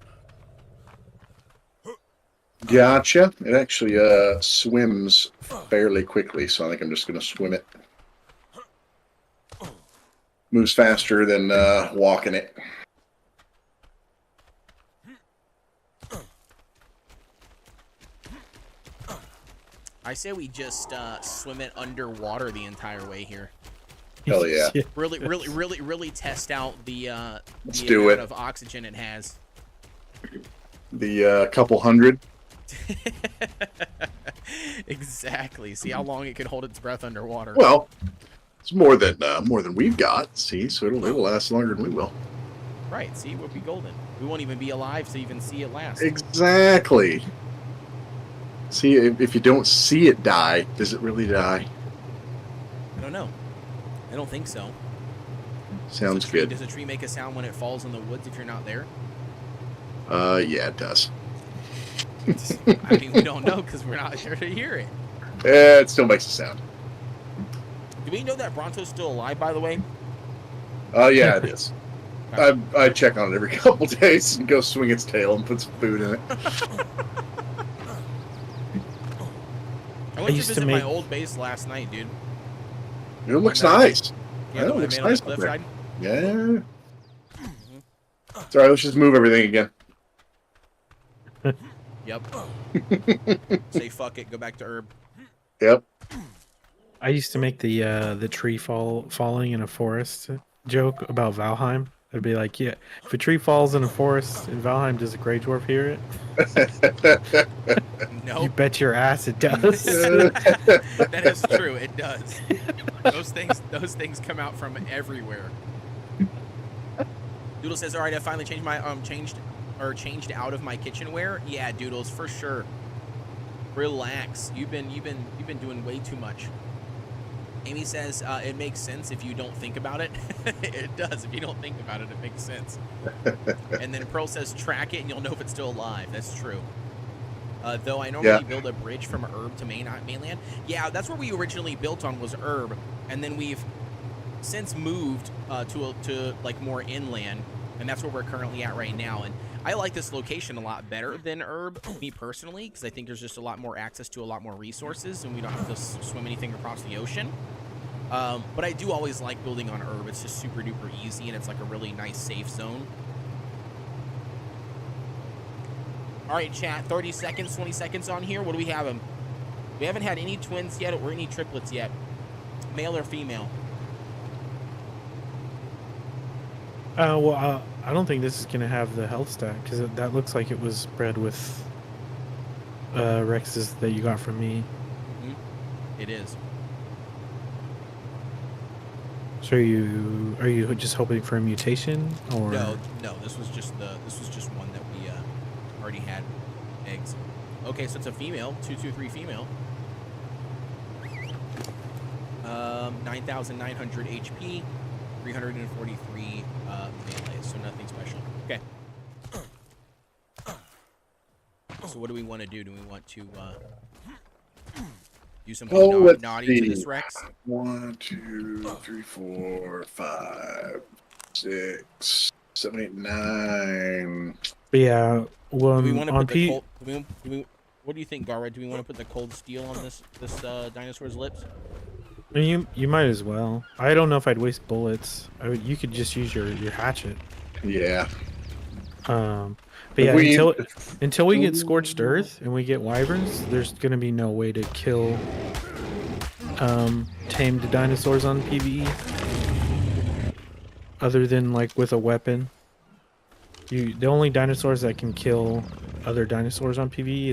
Gotcha. It actually swims fairly quickly, so I think I'm just going to swim it. Moves faster than walking it. I say we just swim it underwater the entire way here. Hell yeah. Really test out the Let's the do amount it. of oxygen it has. The couple hundred. Exactly. See how long it can hold its breath underwater. Well, it's more than we've got. See, so it'll last longer than we will. Right. See, we'll be golden. We won't even be alive to even see it last. Exactly. See, if you don't see it die, does it really die? I don't know. I don't think so. Sounds good. Does a tree make a sound when it falls in the woods if you're not there? Yeah, it does. I mean, we don't know because we're not sure to hear it. Yeah, it still makes a sound. Do we know that Bronto's still alive, by the way? Yeah, it is. I check on it every couple days and go swing its tail and put some food in it. I went to visit my old base last night, dude. It looks nice. Yeah, the one I made on the cliffside. Yeah. It's alright, let's just move everything again. Yep. Say fuck it, go back to herb. Yep. I used to make the tree falling in a forest joke about Valheim. I'd be like, yeah, if a tree falls in a forest in Valheim, does a Grey Dwarf hear it? No. You bet your ass it does. That is true. It does. Those things come out from everywhere. Doodle says, "All right, I finally changed my changed out of my kitchenware." Yeah, Doodles, for sure. Relax. You've been doing way too much. Amy says it makes sense if you don't think about it. It does. If you don't think about it, it makes sense. And then Pearl says track it and you'll know if it's still alive. That's true. Though I normally build a bridge from Herb to mainland. Yeah, that's where we originally built on was Herb, and then we've since moved to like more inland, and that's where we're currently at right now. And I like this location a lot better than Herb, me personally, because I think there's just a lot more access to a lot more resources, and we don't have to swim anything across the ocean. But I do always like building on Herb. It's just super duper easy, and it's like a really nice safe zone. All right, chat, 30 seconds, 20 seconds on here. What do we have them? We haven't had any twins yet or any triplets yet. Male or female? Well, I don't think this is going to have the health stack, because that looks like it was bred with Rexes that you got from me. Mm-hmm. It is. So are you just hoping for a mutation, or No, this was just one that we already had eggs. Okay, so it's a female, 223 female. 9,900 HP, 343 melee, so nothing special. Okay. So what do we want to do? Do we want to do something naughty to this Rex? 1, 2, 3, 4, 5, 6, 7, 8, 9. But yeah, well, Do we want to on put the cold, what do you think, Garrett? Do we want to put the cold steel on this dinosaur's lips? you might as well. I don't know if I'd waste bullets. You could just use your hatchet. Yeah. But yeah, until we get scorched earth and we get wyverns, there's gonna be no way to kill tamed dinosaurs on PvE other than like with a weapon. The only dinosaurs that can kill other dinosaurs on PvE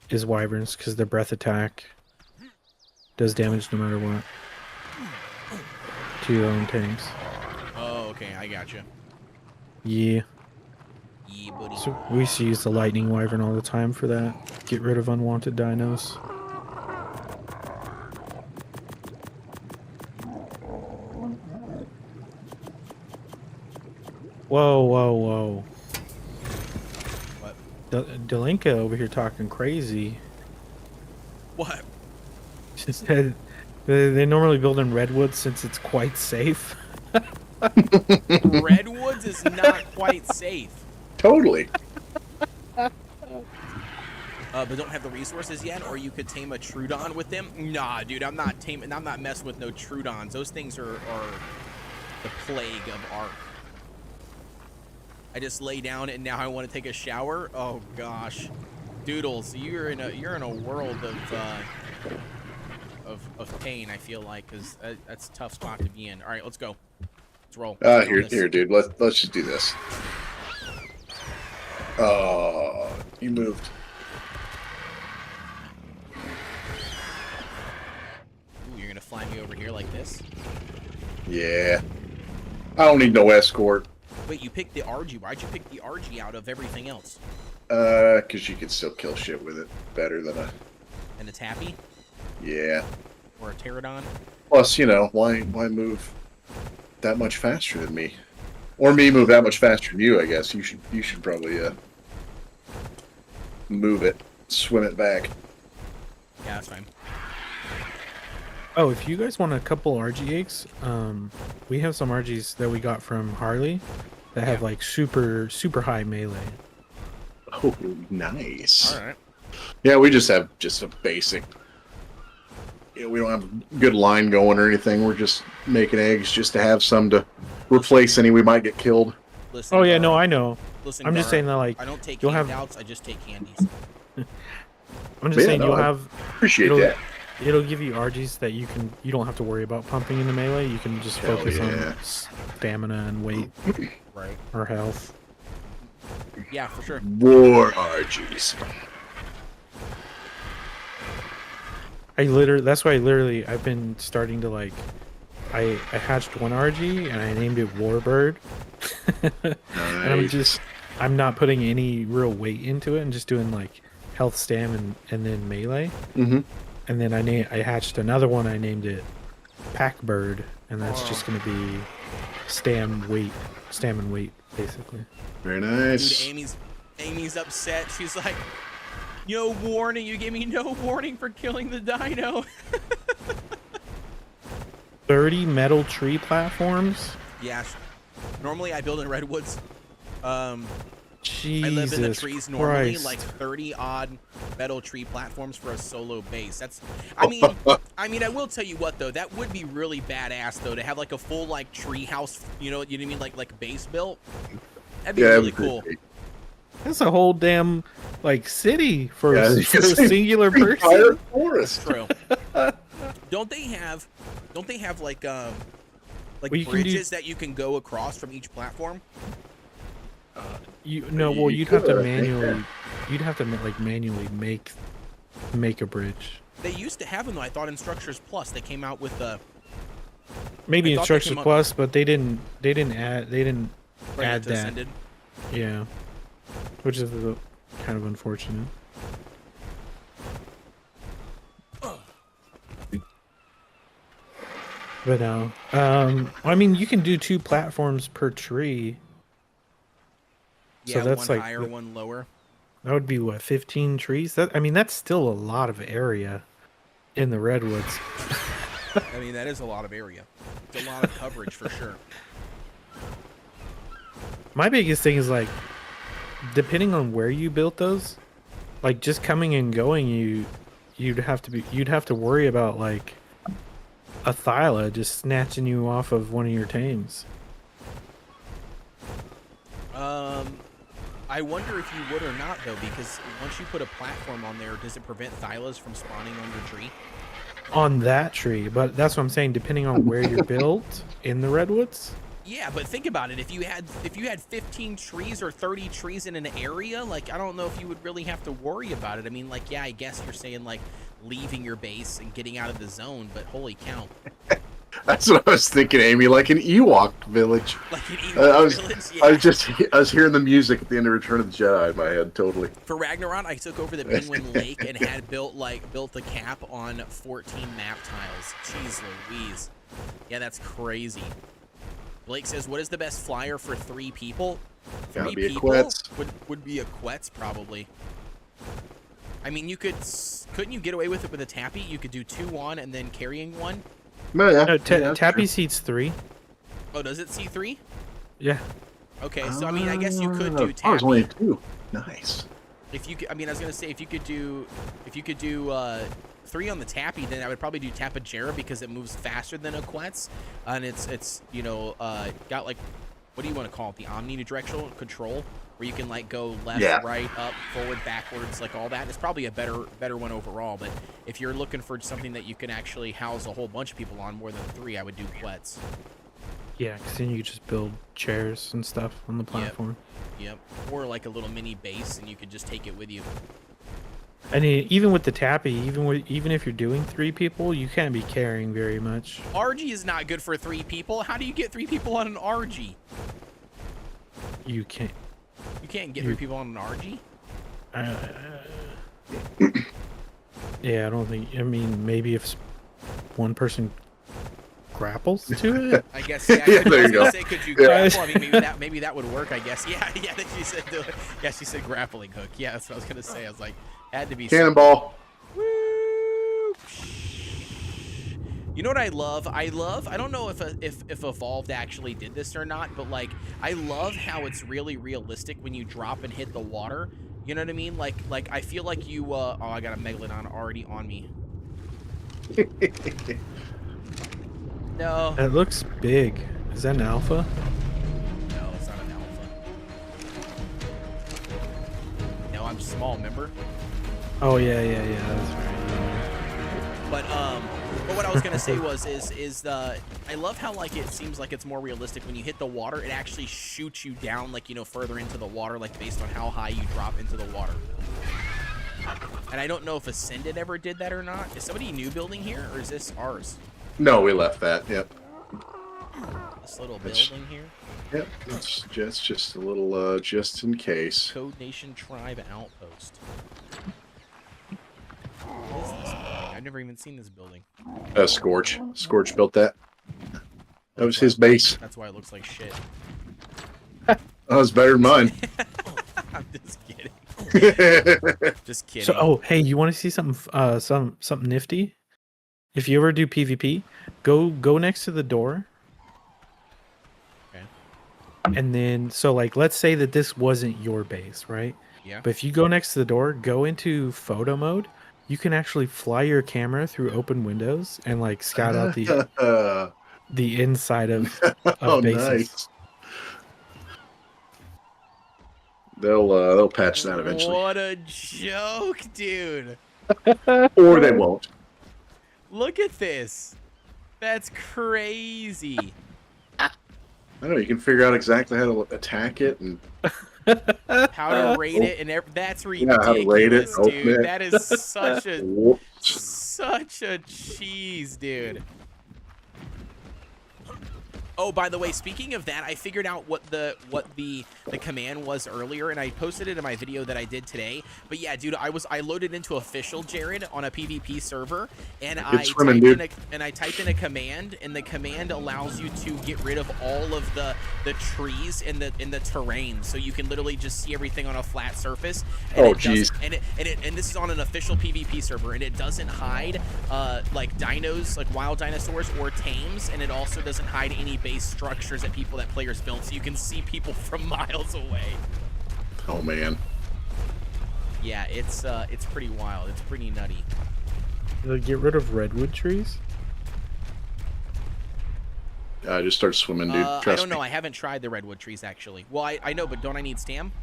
is wyverns, because their breath attack does damage no matter what to your own tanks. Oh, okay, I gotcha. Yeah. Yeah, buddy. So we used to use the lightning wyvern all the time for that. Get rid of unwanted dinos. Whoa, whoa, whoa. What? Delinka over here talking crazy. What? She said they normally build in redwood since it's quite safe. Redwoods is not quite safe. Totally. But don't have the resources yet, or you could tame a Trudon with them. Nah, dude, I'm not messing with no Trudons. Those things are the plague of Ark. I just lay down and now I want to take a shower. Oh gosh, Doodles, you're in a world of pain. I feel like, because that's a tough spot to be in. All right, let's go. Let's roll. Here, dude. Let's just do this. Oh, you moved. Ooh, you're gonna fly me over here like this? Yeah. I don't need no escort. Wait, you picked the RG. Why'd you pick the RG out of everything else? Because you can still kill shit with it better than a... And a Tappy? Yeah. Or a Pterodon? Plus, why move that much faster than me? Or me move that much faster than you, I guess. You should probably move it, swim it back. Yeah, that's fine. Oh, if you guys want a couple RG eggs, we have some RGs that we got from Harley that have like super high melee. Oh, nice. All right. Yeah, we just have a basic. We don't have a good line going or anything. We're just making eggs just to have some to replace any we might get killed. Listen, Oh yeah, no, I know. Listen, I'm just saying that like I don't take you'll have. handouts. I just take candies. I'm just saying no, you'll I have. Appreciate that. It'll give you RGs that you don't have to worry about pumping in the melee. You can just focus on stamina and weight Right. or health. Yeah, for sure. War RGs. That's why I've been starting to like, I hatched one RG and I named it Warbird. Nice. And I'm not putting any real weight into it and just doing like health, stam, and then melee. Mm-hmm. And then I hatched another one. I named it Packbird, and that's just going to be stam and weight, basically. Very nice. Dude, Amy's upset. She's like, no warning. You gave me no warning for killing the dino. 30 metal tree platforms. Yeah. Normally I build in redwoods. Jesus I live in the trees normally, Christ. like 30 odd metal tree platforms for a solo base. That's, I mean, I will tell you what though, that would be really badass though to have like a full like tree house, you know what I mean, like base built. That'd be really cool. That's a whole damn like city for a it's singular entire person. forest. True. Don't they have like Well, you can bridges that you can go across from each platform? You'd could, have to I think, manually, you'd have to like manually make a bridge. They used to have them though. I thought in Structures Plus they came out with the Maybe I in thought they Structures came up- Plus, but they didn't add right add to that. Ascended. Yeah, which is kind of unfortunate. But no, I mean you can do 2 platforms per tree. Yeah, So that's one like higher, one lower. that would be what 15 trees. I mean that's still a lot of area in the redwoods. I mean, that is a lot of area. It's a lot of coverage for sure. My biggest thing is like, depending on where you built those, like just coming and going, you'd have to worry about like a Thyla just snatching you off of one of your tames. I wonder if you would or not though, because once you put a platform on there, does it prevent Thylas from spawning on your tree? On that tree, but that's what I'm saying. Depending on where you're built in the redwoods. Yeah, but think about it. If you had 15 trees or 30 trees in an area, like I don't know if you would really have to worry about it. I mean, like yeah, I guess you're saying like leaving your base and getting out of the zone, but holy cow. That's what I was thinking, Amy. Like an Ewok village. Like an Ewok village, yeah. I was hearing the music at the end of Return of the Jedi in my head. Totally. For Ragnarok, I took over the Penguin Lake and had built the cap on 14 map tiles. Jeez Louise. Yeah, that's crazy. Blake says, "What is the best flyer for 3 people?" Gotta 3 be a people Quetz. would be a Quetz probably. I mean, couldn't you get away with it with a Tappy? You could do 2 on and then carrying 1. No, yeah. No, yeah, that's Tappy true. seats 3. Oh, does it C3? Yeah. Okay, so I mean, I guess you could do Oh, it was Tappy. only 2. Nice. If you could, I mean, I was gonna say if you could do 3 on the Tappy, then I would probably do Tapajera because it moves faster than a Quetz, and it's you know got like, what do you want to call it, the omnidirectional control where you can like go left, Yeah. right, up, forward, backwards, like all that. It's probably a better one overall. But if you're looking for something that you can actually house a whole bunch of people on, more than 3, I would do Quetz. Yeah, because then you could just build chairs and stuff on the platform. Yep, or like a little mini base, and you could just take it with you. And even with the Tappy, even if you're doing 3 people, you can't be carrying very much. RG is not good for 3 people. How do you get 3 people on an RG? You can't. You can't get 3 people on an RG? Yeah, I don't think. I mean, maybe if one person grapples to it. I guess. Yeah, Yeah, I there was you gonna go. say, could you Yeah. grapple? I mean, maybe that would work. I guess. Yeah, yeah. That she said. Yeah, she said grappling hook. Yeah, that's what I was gonna say. I was like, had to be. Cannonball. Woo! You know what I love? I don't know if Evolved actually did this or not, but like I love how it's really realistic when you drop and hit the water. You know what I mean? Like I feel like you. Oh, I got a Megalodon already on me. No. That looks big. Is that an alpha? No, it's not an alpha. No, I'm small, remember? Oh yeah, that's right. But what I was gonna say was I love how like it seems like it's more realistic when you hit the water. It actually shoots you down like, you know, further into the water, like based on how high you drop into the water. And I don't know if Ascended ever did that or not. Is somebody new building here, or is this ours? No, we left that. Yep. This little building here. Yep. It's just a little just in case. Codenation Tribe Outpost. What is this building? I've never even seen this building. Scorch. Scorch built that. That was his base. That's why it looks like shit. That was better than mine. I'm just kidding. Just kidding. So, oh, hey, you want to see something, something nifty? If you ever do PvP, go next to the door. Okay. And then, so like, let's say that this wasn't your base, right? Yeah. But if you go next to the door, go into photo mode, you can actually fly your camera through open windows and like scout out the inside of Oh, bases. nice. They'll patch that eventually, What a joke, dude. or they won't. Look at this. That's crazy. I don't know. You can figure out exactly how to attack it and How to rate it and that's how ridiculous, to rate it, open dude. it. That is Whoops. such a cheese, dude. Oh, by the way, speaking of that, I figured out what the command was earlier, and I posted it in my video that I did today. But yeah, dude, I loaded into official Jared on a PvP server, and I typed in a command, and the command allows you to get rid of all of the trees in the terrain, so you can literally just see everything on a flat surface. And Oh, jeez. And this is on an official PvP server, and it doesn't hide like dinos, like wild dinosaurs or tames, and it also doesn't hide any base structures that players built, so you can see people from miles away. Oh man. Yeah, it's pretty wild. It's pretty nutty. Get rid of redwood trees. Just start swimming, dude. I Trust don't know. me. I haven't tried the redwood trees actually. Well, I know, but don't I need stam?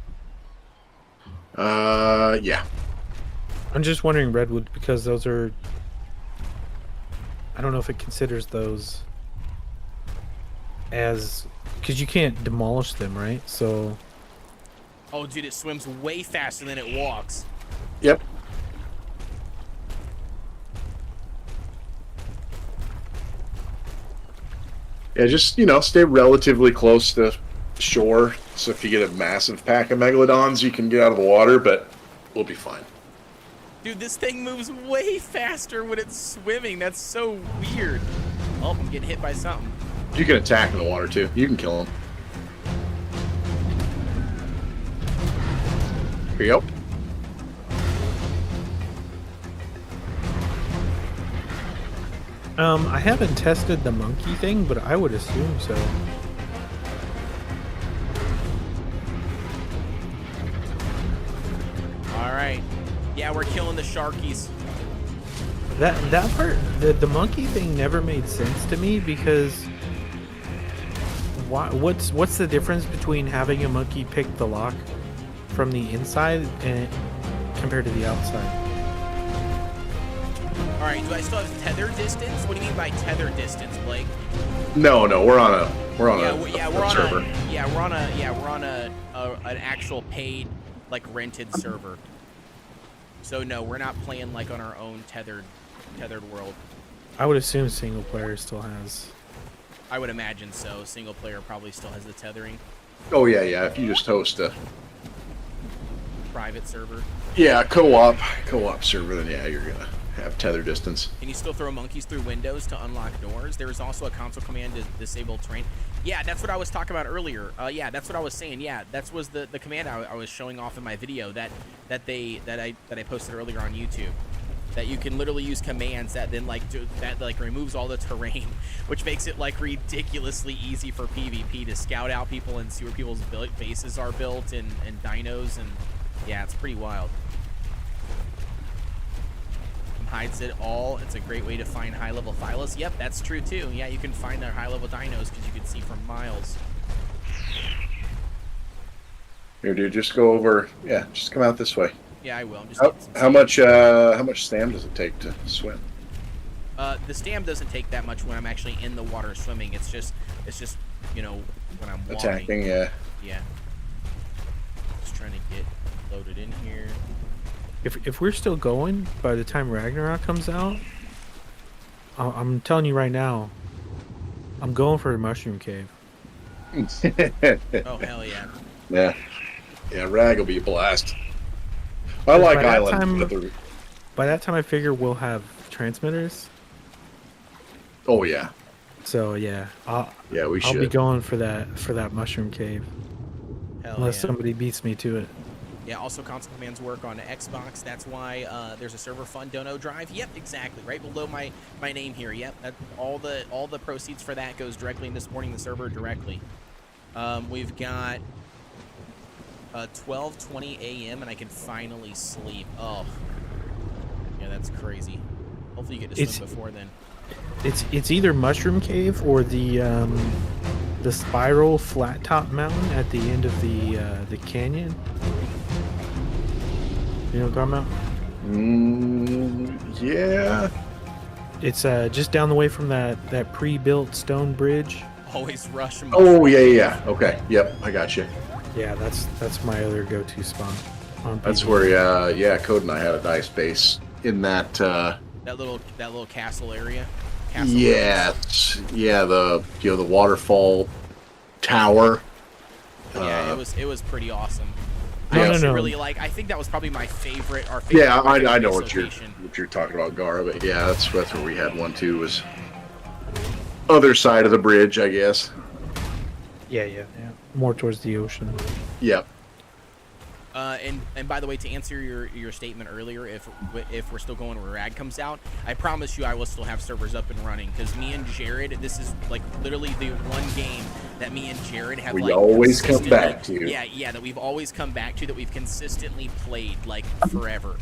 Yeah. I'm just wondering redwood because those are. I don't know if it considers those as because you can't demolish them, right? So. Oh, dude, it swims way faster than it walks. Yep. Yeah, just stay relatively close to shore. So if you get a massive pack of megalodons, you can get out of the water, but we'll be fine. Dude, this thing moves way faster when it's swimming. That's so weird. Oh, I'm getting hit by something. You can attack in the water too. You can kill them. Here you go. I haven't tested the monkey thing, but I would assume so. All right. Yeah, we're killing the sharkies. That part, the monkey thing never made sense to me because what's the difference between having a monkey pick the lock from the inside and compared to the outside? All right, do I still have tether distance? What do you mean by tether distance, Blake? No, we're on a We're on server. an actual paid, like, rented server. So no, we're not playing like on our own tethered world. I would assume single player still has. I would imagine so. Single player probably still has the tethering. Oh yeah. If you just host a Private server. co-op server, then yeah, you're gonna have tether distance. Can you still throw monkeys through windows to unlock doors? There is also a console command to disable terrain. Yeah, that's what I was talking about earlier. Yeah, that's what I was saying. Yeah, that was the command I was showing off in my video that I posted earlier on YouTube. That you can literally use commands that then removes all the terrain, which makes it like ridiculously easy for PvP to scout out people and see where people's bases are built and dinos, and yeah, it's pretty wild. Hides it all. It's a great way to find high-level Thylas. Yep, that's true too. Yeah, you can find their high-level dinos because you can see from miles. Here, dude, just go over. Yeah, just come out this way. Yeah, I will. I'm just How much stam does it take to swim? the stam doesn't take that much when I'm actually in the water swimming. It's just when I'm walking. Attacking, yeah. Yeah. Just trying to get loaded in here. If we're still going by the time Ragnarok comes out, I'm telling you right now, I'm going for a mushroom cave. Oh hell yeah! Yeah, Rag will be a blast. I like island. By that time, I figure we'll have transmitters. Oh yeah, So yeah, yeah, we I'll should. be going for that mushroom cave Hell unless yeah. somebody beats me to it. Yeah, also console commands work on Xbox. That's why there's a server fund dono drive. Yep, exactly. Right below my name here. Yep, all the proceeds for that goes directly into supporting the server directly. We've got 12:20 a.m. and I can finally sleep. Oh, yeah, that's crazy. Hopefully you get to swim before then. It's either Mushroom Cave or the spiral flat top mountain at the end of the canyon. You know what I'm talking about? Yeah. It's just down the way from that pre-built stone bridge. Always rush. Oh yeah. Okay. Yep, I got you. Yeah, that's my other go-to spot. On That's PvP. where Code and I had a nice base in that. That little castle area. Yeah, the waterfall tower. Yeah, it was pretty awesome. No, I no, actually no. really like. I think that was probably my favorite. Our favorite. Yeah, our I know favorite what location. you're talking about, Gara. But yeah, that's where we had one too. Was other side of the bridge, I guess. Yeah. More towards the ocean. Yep. And by the way, to answer your statement earlier, if we're still going where Rag comes out, I promise you I will still have servers up and running, because me and Jared, this is like literally the one game that me and Jared have We always come consistently- back to. Yeah, that we've always come back to, that we've consistently played like forever.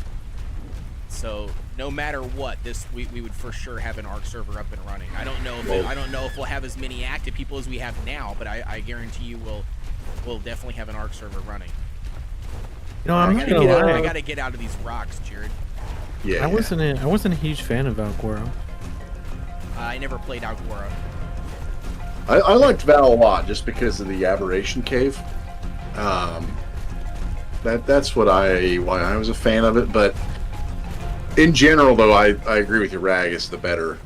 So no matter what, we would for sure have an ARC server up and running. I don't know if we'll have as many active people as we have now, but I guarantee you we'll definitely have an ARC server running. No, I'm not gonna I lie. gotta get out of these rocks, Jared. Yeah. I wasn't a huge fan of Valgora. I never played Algora. I liked Val a lot just because of the aberration cave. That's why I was a fan of it. But in general, though, I agree with you. Rag is the better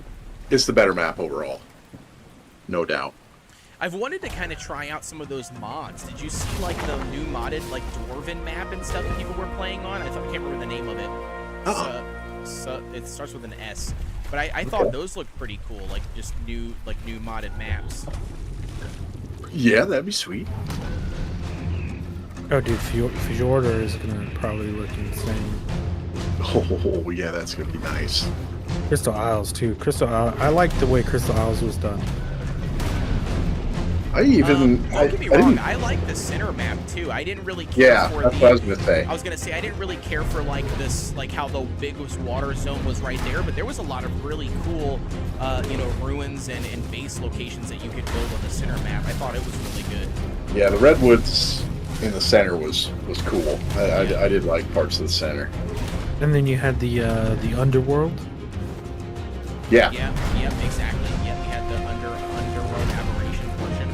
map overall, no doubt. I've wanted to kind of try out some of those mods. Did you see like the new modded like Dwarven map and stuff that people were playing on? I can't remember the name of it. So it starts with an S. But I thought those looked pretty cool, like just new modded maps. Yeah, that'd be sweet. Oh, dude, Fjordur is gonna probably look insane. Oh yeah, that's gonna be nice. Crystal Isles too. I like the way Crystal Isles was done. Don't get me wrong, I like the center map too. I didn't really care for that's what I was gonna say. I was gonna say I didn't really care for like this, like how the biggest water zone was right there, but there was a lot of really cool, ruins and base locations that you could build on the center map. I thought it was really good. Yeah, the redwoods in the center was cool. I did like parts of the center. And then you had the underworld. Yeah. Yep, exactly. Yep, we had the underworld aberration portion.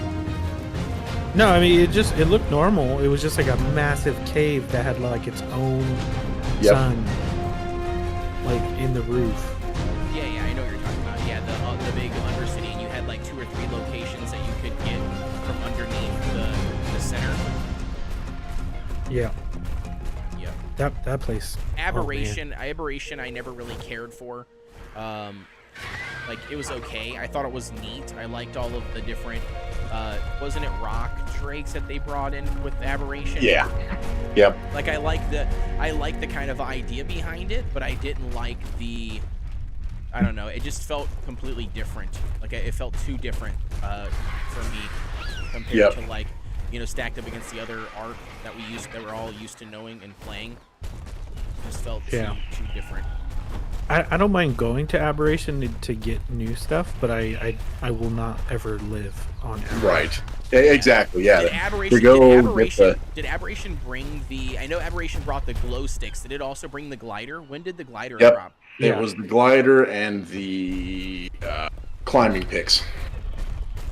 No, I mean it looked normal. It was just like a massive cave that had like its own sun, like in the roof. Yeah, I know what you're talking about. Yeah, the big undercity, and you had like 2 or 3 locations that you could get from underneath the center. Yeah. Yep. That place. Aberration I never really cared for. Like it was okay. I thought it was neat. I liked all of the different wasn't it rock drakes that they brought in with Aberration? Yeah. Yep. Like I liked the kind of idea behind it, but I didn't like I don't know, it just felt completely different. Like it felt too different for me compared to like, stacked up against the other art that we're all used to knowing and playing. It just felt too different. I don't mind going to Aberration to get new stuff, but I will not ever live on Aberration. Right. Exactly. Yeah. Did Aberration bring the? I know Aberration brought the glow sticks. Did it also bring the glider? When did the glider drop? It was the glider and the climbing picks.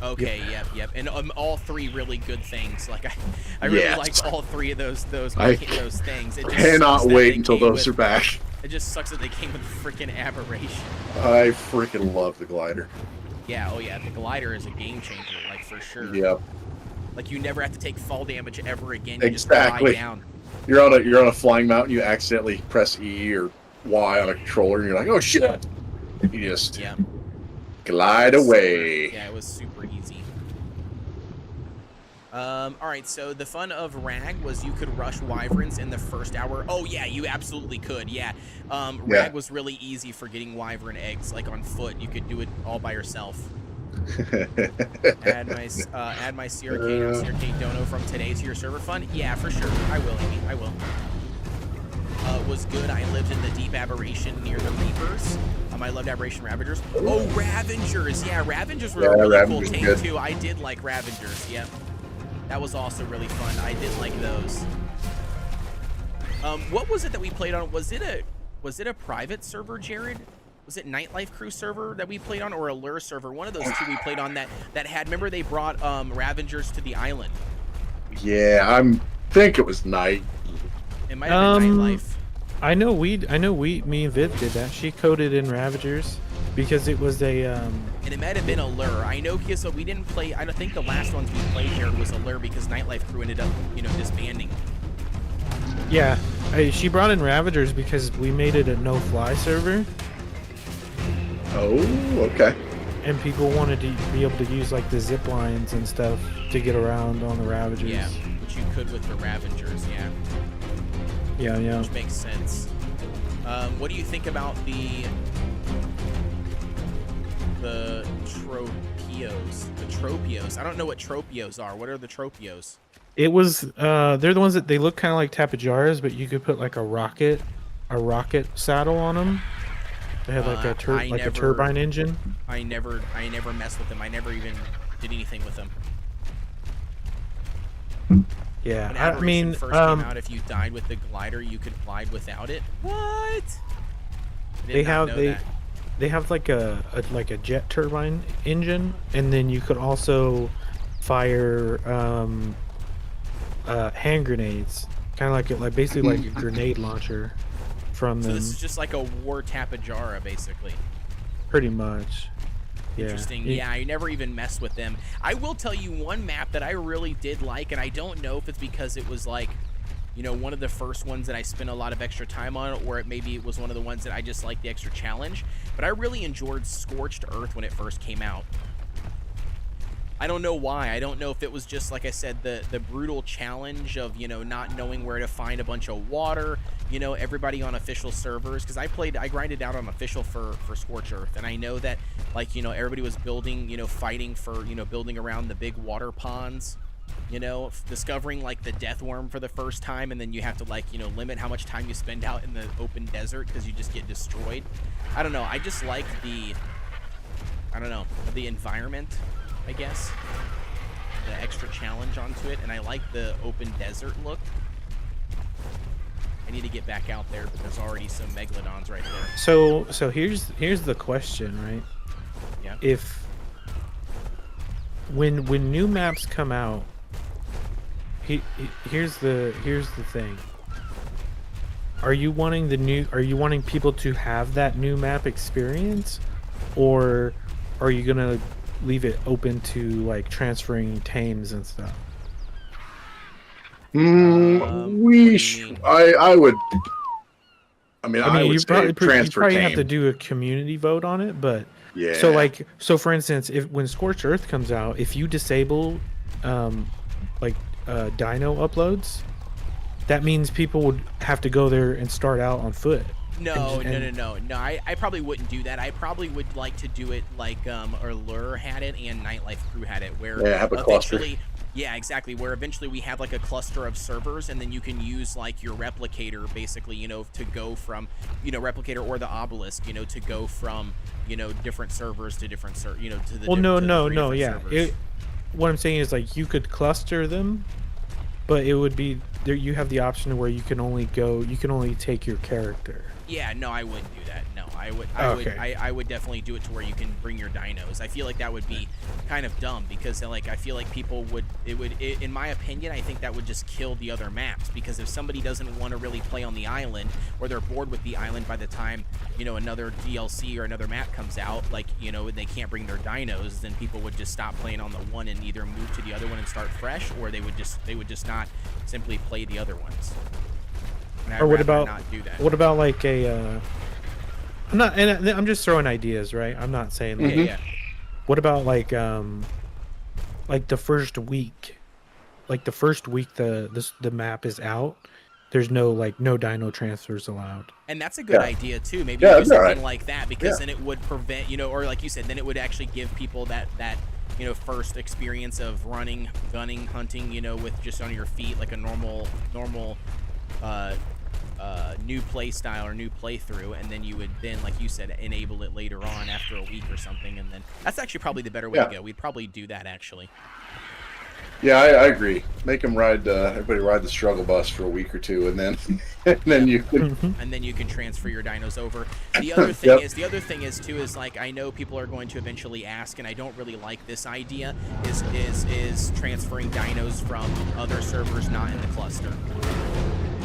Okay. Yep. And all 3 really good things. Like I really liked all 3 of those things. It just cannot wait until those are back. It just sucks that they came with freaking Aberration. I freaking love the glider. Yeah. Oh yeah. The glider is a game changer. Like for sure. Yep. Like you never have to take fall damage ever again. You Exactly. just fly down. You're on a flying mountain. You accidentally press E or Y on a controller, and you're like, oh shit. You just Yeah. glide away. Yeah, it was super easy. All right, so the fun of Rag was you could rush wyverns in the first hour. Oh yeah, you absolutely could. Yeah, Rag was really easy for getting wyvern eggs, like on foot. You could do it all by yourself. add my CRK now CRK dono from today to your server fund. Yeah, for sure. I will, Amy. I will. Was good. I lived in the deep aberration near the Reapers. I loved Aberration Ravagers. Oh, Ravengers. Yeah, Ravengers were a really cool tank too. I did like Ravengers. Yep. That was also really fun. I did like those. What was it that we played on? Was it a private server, Jared? Was it Nightlife Crew server that we played on, or a Lure server? One of those two we played on that had. Remember they brought Ravengers to the island. Yeah, I think it was Night. It might have been Nightlife. I know me and Viv did that. She coded in Ravagers because it was a and it might have been a Lure. I know because we didn't play. I don't think the last ones we played here was a Lure because Nightlife Crew ended up, disbanding. Yeah, she brought in Ravagers because we made it a no-fly server. Oh, okay. And people wanted to be able to use like the zip lines and stuff to get around on the Ravagers. Yeah, which you could with the Ravengers. Yeah. Yeah. Which makes sense. What do you think about the tropios? The tropios. I don't know what tropios are. What are the tropios? It was they're the ones that they look kind of like Tapajaras, but you could put like a rocket saddle on them. They have like a turbine engine. I never messed with them. I never even did anything with them. Yeah, when I mean, first came out, if you died with the glider, you could glide without it. What? They have like a jet turbine engine, and then you could also fire hand grenades, kind of like basically like a grenade launcher from them. So this is just like a war Tapajara, basically. Pretty much. Yeah. Interesting. Yeah, I never even messed with them. I will tell you one map that I really did like, and I don't know if it's because it was like, one of the first ones that I spent a lot of extra time on, or maybe it was one of the ones that I just liked the extra challenge. But I really enjoyed Scorched Earth when it first came out. I don't know why. I don't know if it was just, like I said, the brutal challenge of, not knowing where to find a bunch of water, everybody on official servers. Because I grinded out on official for Scorched Earth. And I know that, like, everybody was building, fighting for, building around the big water ponds, discovering, like, the death worm for the first time. And then you have to, like, limit how much time you spend out in the open desert because you just get destroyed. I don't know. I just like the environment, I guess, the extra challenge onto it, and I like the open desert look. I need to get back out there, but there's already some megalodons right there. So here's the question, right? Yeah. If when new maps come out, here's the thing. Are you wanting people to have that new map experience, or are you gonna leave it open to like transferring tames and stuff? I would. I mean, I would you say transfer probably tame. have to do a community vote on it, but yeah. So for instance, when Scorched Earth comes out, if you disable dino uploads, that means people would have to go there and start out on foot. No. I probably wouldn't do that. I probably would like to do it like Lure had it and Nightlife Crew had it, where have a cluster. Yeah, exactly. Where eventually we have like a cluster of servers, and then you can use like your replicator, basically, to go from, replicator or the obelisk, to go from, different servers to different to the. Well, no, yeah. What I'm saying is like you could cluster them, but it would be there. You have the option where you can only take your character. Yeah, no, I wouldn't do that. No, I would definitely do it to where you can bring your dinos. I feel like that would be kind of dumb because I feel like people would in my opinion, I think that would just kill the other maps, because if somebody doesn't want to really play on the island, or they're bored with the island by the time, another DLC or another map comes out, and they can't bring their dinos, then people would just stop playing on the one and either move to the other one and start fresh, or they would just not simply play the other ones. Or what about like a I'm not, and I'm just throwing ideas, right? I'm not saying like, Yeah, yeah. what about like the first week, the map is out. There's no dino transfers allowed. And that's a good Yeah. idea too. Maybe Yeah, do that'd be all something right. like that, because Yeah. then it would prevent, or like you said, then it would actually give people that first experience of running, gunning, hunting, with just on your feet, like a normal new play style or new playthrough, and then you would like you said, enable it later on after a week or something, and then that's actually probably the better way to go. We'd probably do that actually. Yeah, I agree. Make them ride. Everybody ride the struggle bus for a week or two, and then you can. And then you can transfer your dinos over. The other thing is too is like, I know people are going to eventually ask, and I don't really like this idea, is transferring dinos from other servers not in the cluster.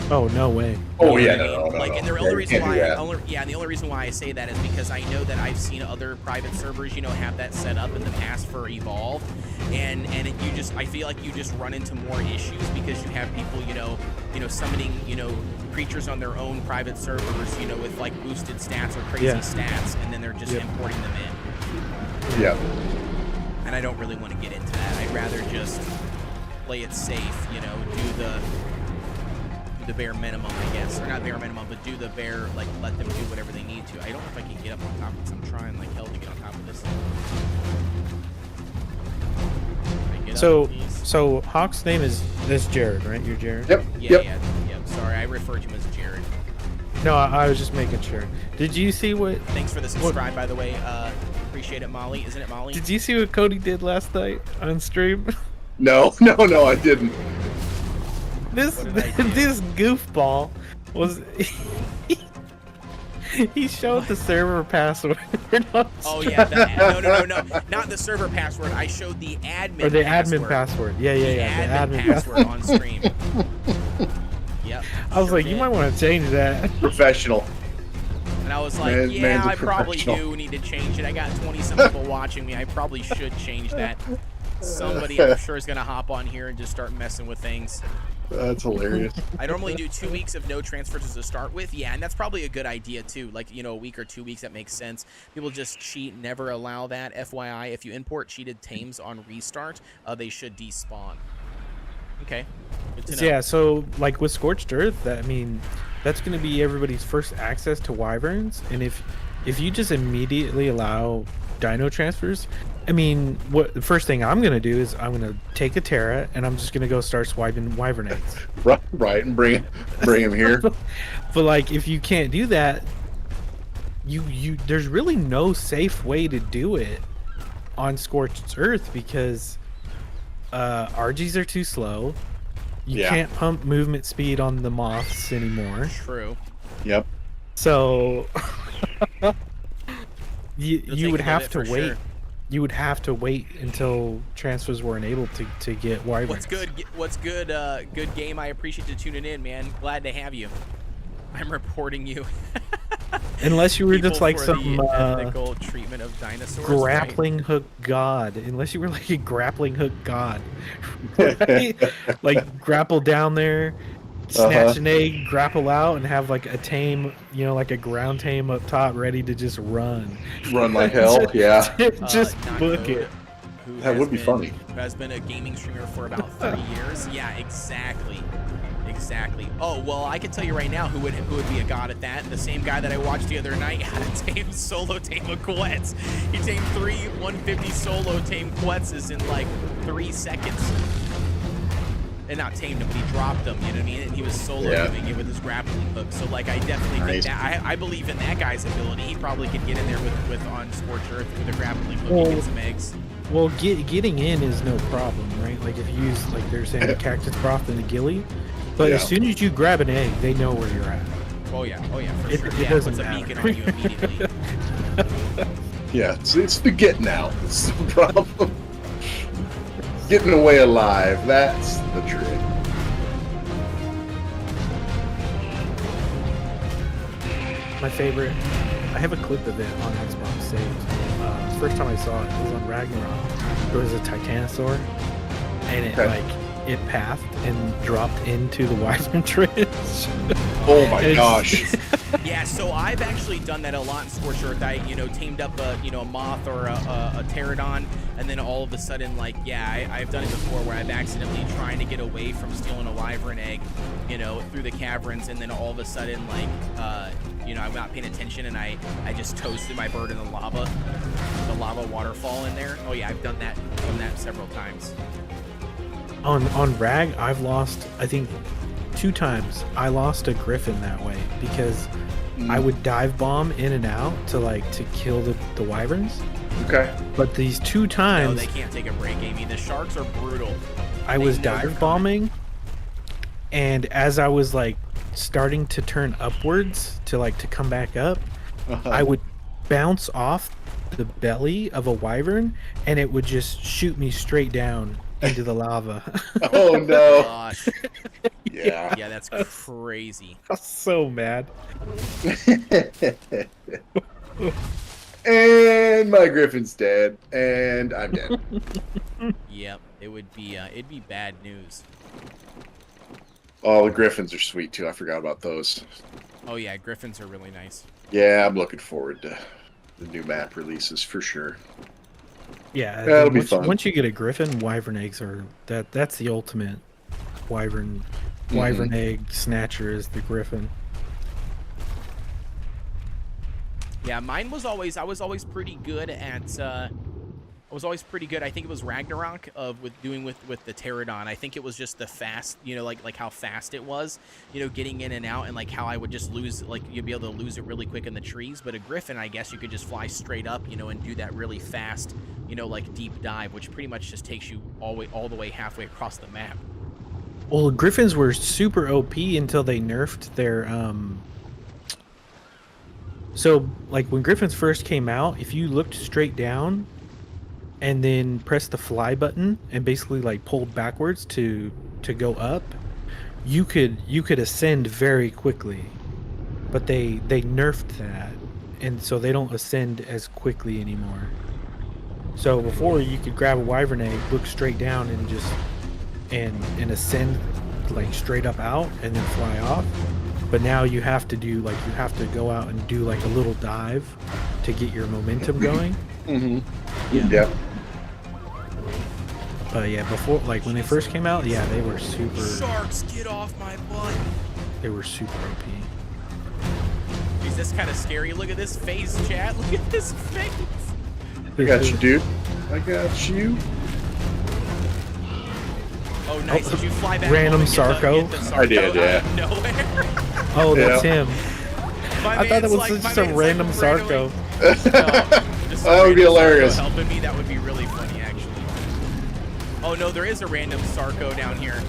Oh, no way. Oh You yeah, know what I mean? no. Like, and the Yeah, only you reason can't do why, that. and the only reason why I say that is because I know that I've seen other private servers, have that set up in the past for Evolve, and I feel like you just run into more issues because you have people, summoning, creatures on their own private servers, with like boosted stats or crazy stats, and then they're just importing them in. Yeah. And I don't really want to get into that. I'd rather just play it safe, do the bare minimum, I guess, or not bare minimum, but do the bare, like, let them do whatever they need to. I don't know if I can get up on top of this. I'm trying like hell to get on top of this. Can I get up, please? So Hawk's name is Jared, right? You're Jared? Yep. Yeah. Sorry, I referred to him as Jared. No, I was just making sure. Did you see what? Thanks for the subscribe, by the way. Appreciate it, Molly. Isn't it Molly? Did you see what Cody did last night on stream? No, I didn't. This What did I do? this goofball was he showed the server password. on Oh stream. yeah, no, not the server password. I showed the admin Or the password. admin password. Yeah, The the admin password on stream. Yep. I was sure like, you did. might want to change that. Professional. And I was like, Man's a I probably professional. do need to change it. I got 20 some people watching me. I probably should change that. Somebody I'm sure is gonna hop on here and just start messing with things. That's hilarious. I normally do 2 weeks of no transfers to start with. Yeah, and that's probably a good idea too. Like, a week or 2 weeks, that makes sense. People just cheat, never allow that. FYI, if you import cheated tames on restart, they should despawn. Okay. Good to know. Yeah, so like with Scorched Earth, that's going to be everybody's first access to wyverns, and if you just immediately allow dino transfers, what the first thing I'm going to do is I'm going to take a Terra and I'm just going to go start swiping wyvernates. Right, and bring him here. But like, if you can't do that, you there's really no safe way to do it on Scorched Earth because RGs are too slow. You can't pump movement speed on the moths anymore. True. Yep. So you take would a have minute to for wait. sure. You would have to wait until transfers were enabled to get wyverns. What's good? What's good? Good game. I appreciate you tuning in, man. Glad to have you. I'm reporting you. Unless you were just People like for some the ethical treatment of dinosaurs. grappling hook god. Unless you were like a grappling hook god. Right? Like grapple down there, snatch an egg, grapple out, and have like a tame, like a ground tame up top ready to just run. Run like hell. Yeah. Just Not book Code, it. who That has would be been- funny. Who has been a gaming streamer for about 30 years. Yeah, exactly. Oh, well, I can tell you right now who would be a god at that. The same guy that I watched the other night had a solo tame of Quetz. He tamed 3 150 solo tame Quetzes in like 3 seconds. And not tamed him, but he dropped them, you know what I mean? And he was solo doing it with his grappling hook. So like, I definitely think that I believe in that guy's ability. He probably could get in there with on Scorched Earth with a grappling hook and get some eggs. Well, getting in is no problem, right? Like if you use, like they're saying, the cactus broth and the gilly. But as soon as you grab an egg, they know where you're at. Oh yeah, for It- sure. it Yeah, doesn't puts a matter. beacon on you immediately. Yeah. It's the getting out. That's the problem. Getting away alive. That's the trick. My favorite, I have a clip of it on Xbox saved. First time I saw it was on Ragnarok. There was a Titanosaur, and it Okay. it pathed and dropped into the wyvern trench. Oh my It's- gosh. Yeah, so I've actually done that a lot in Scorched Earth. I, tamed up a moth or a pterodon, and then all of a sudden, like, yeah, I've done it before where I've accidentally trying to get away from stealing a wyvern egg, through the caverns, and then all of a sudden, like, I'm not paying attention, and I just toasted my bird in the lava waterfall in there. Oh yeah, I've done that several times. On Rag, I've lost, I think, 2 times. I lost a griffin that way because I would dive bomb in and out to kill the wyverns. Okay. But these 2 No, times they can't take a break, Amy. The sharks are brutal. I They was know they're dive bombing, and as I was like starting to turn upwards to come back up, I would bounce off the belly of a wyvern, and it would just shoot me straight down into the lava. Oh no. Gosh. Yeah. Yeah, that's crazy. I was so mad. And my griffin's dead, and I'm dead. Yep, it'd be bad news. Oh, the griffins are sweet too. I forgot about those. Oh yeah, griffins are really nice. Yeah, I'm looking forward to the new map releases for sure. Yeah, That'll be once, fun. once you get a griffin, wyvern eggs are that's the ultimate wyvern egg snatcher is the griffin. Yeah, mine was always I was always pretty good at I think it was Ragnarok with the pterodon. I think it was just the fast, like how fast it was, getting in and out, and like how I would just lose, like you'd be able to lose it really quick in the trees. But a griffin, I guess you could just fly straight up, and do that really fast, like deep dive, which pretty much just takes you all the way halfway across the map. Well, griffins were super OP until they nerfed their So, like when griffins first came out, if you looked straight down and then pressed the fly button and basically like pulled backwards to go up, you could ascend very quickly. But they nerfed that, and so they don't ascend as quickly anymore. So before, you could grab a wyvern egg, look straight down, and just and ascend like straight up out and then fly off. But now you have to go out and do like a little dive to get your momentum going. Mm-hmm. Yeah. Yep. But yeah, before, like when they first came out, yeah, they were super Sharks, get off my butt! OP. Is this kind of scary? Look at this face, chat. Look at this face. I got you, dude. I got you. Oh, nice. Did you fly back? Random home and Sarko? get the I did, Sarko yeah. out of nowhere? Oh, that's Yeah. him. My I thought man's it was like- my just a man's random like Sarko. Just a That would be random Sarko hilarious. helping me, that would be really funny, actually. Oh no, there is a random Sarko down here.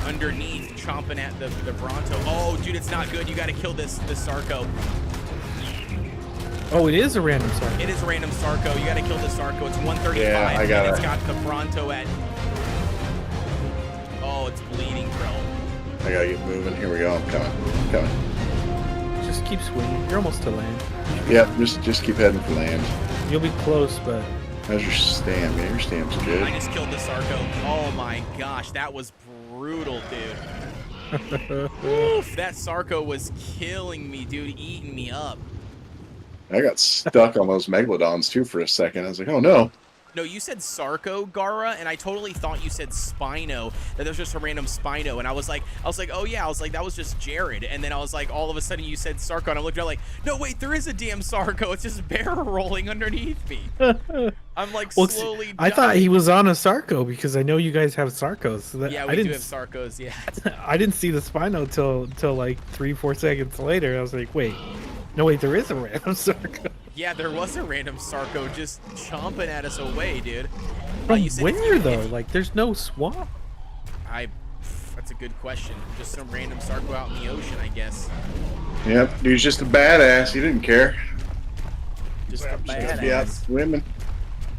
Underneath, chomping at the Bronto. Oh, dude, it's not good. You got to kill this Sarko. Oh, it is a random Sarko. It is a random Sarko. You got to kill the Sarko. It's 135, Yeah, I got and it's it. got the Bronto at. Oh, it's bleeding, bro. I gotta get moving. Here we go. I'm coming. Just keep swinging. You're almost to land. Yep. Just keep heading for land. You'll be close, but How's your stam? Yeah, your stam's good. I just killed the Sarko. Oh my gosh, that was brutal, dude. Oof, that Sarko was killing me, dude, eating me up. I got stuck on those megalodons too for a second. I was like, oh no. No, you said Sarko, Gara, and I totally thought you said Spino, that there's just a random Spino, and I was like, oh yeah, I was like, that was just Jared, and then I was like, all of a sudden you said Sarko, and I'm looking at it like, no wait, there is a damn Sarko, it's just barrel rolling underneath me. I'm like slowly I thought he was on a Sarko because I know you guys have Sarkos. So that, Yeah, I we do didn't, have Sarkos, yeah. I didn't see the Spino till like 3-4 seconds later. I was like, wait, no wait, there is a random Sarko. Yeah, there was a random Sarko just chomping at us away, dude. From You said where if- though? Like, there's no swamp. That's a good question. Just some random Sarko out in the ocean, I guess. Yep. Dude's just a badass. He didn't care. Just a Just be out badass. swimming.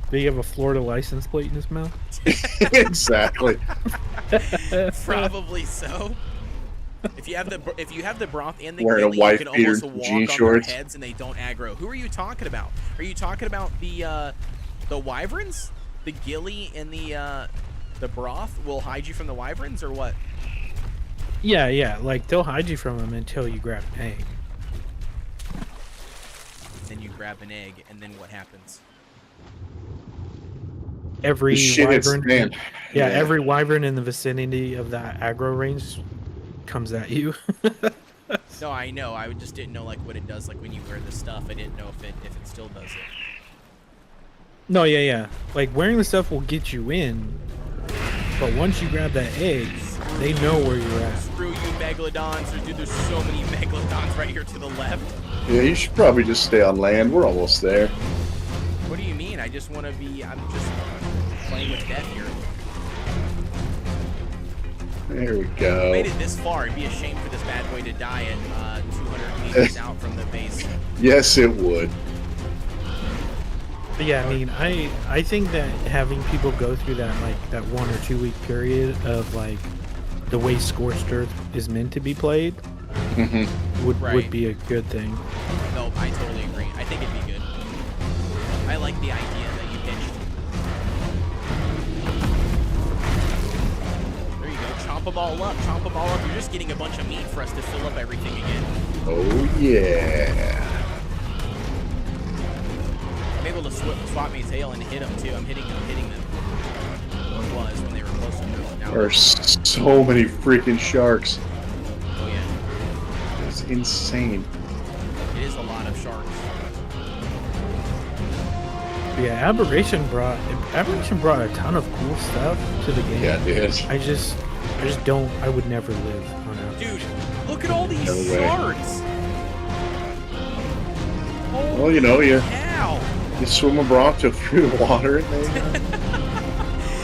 Do you have a Florida license plate in his mouth? Exactly. Probably so. If you have the broth and the Wearing a gilly, wife you can beater almost and walk jean on shorts. their heads and they don't aggro. Who are you talking about? Are you talking about the wyverns? The gilly and the broth will hide you from the wyverns, or what? Yeah. Like they'll hide you from them until you grab an egg. Then you grab an egg, and then what happens? Every Shit hits wyvern, the fan. yeah, every wyvern in the vicinity of that aggro range comes at you. No, I know. I just didn't know like what it does. Like when you wear the stuff, I didn't know if it still does it. No, yeah. Like wearing the stuff will get you in, but once you grab that egg, they know where you're at. Screw you, megalodons! Dude, there's so many megalodons right here to the left. Yeah, you should probably just stay on land. We're almost there. What do you mean? I just want to be. I'm just playing with death here. There we We go. made it this far. It'd be a shame for this bad boy to die at 200 meters out from the base. Yes, it would. But yeah, I mean, I think that having people go through that like that 1 or 2 week period of like the way Scorched Earth is meant to be played would Right. be a good thing. No, I totally agree. I think it'd be good. I like the idea that you pitched. There you go. Chomp them all up. Chomp them all up. You're just getting a bunch of meat for us to fill up everything again. Oh yeah. I'm able to swap my tail and hit them too. I'm hitting them. Or was when they were close to me. Now, There are so many freaking sharks. oh yeah. It's insane. It is a lot of sharks. But yeah, Aberration brought a ton of cool stuff to the game. Yeah, dude. I just don't. I would never live on Aberration. Dude, look at all these No way. sharks. Holy Well, you know, you cow. swim a Bronto through the water and they,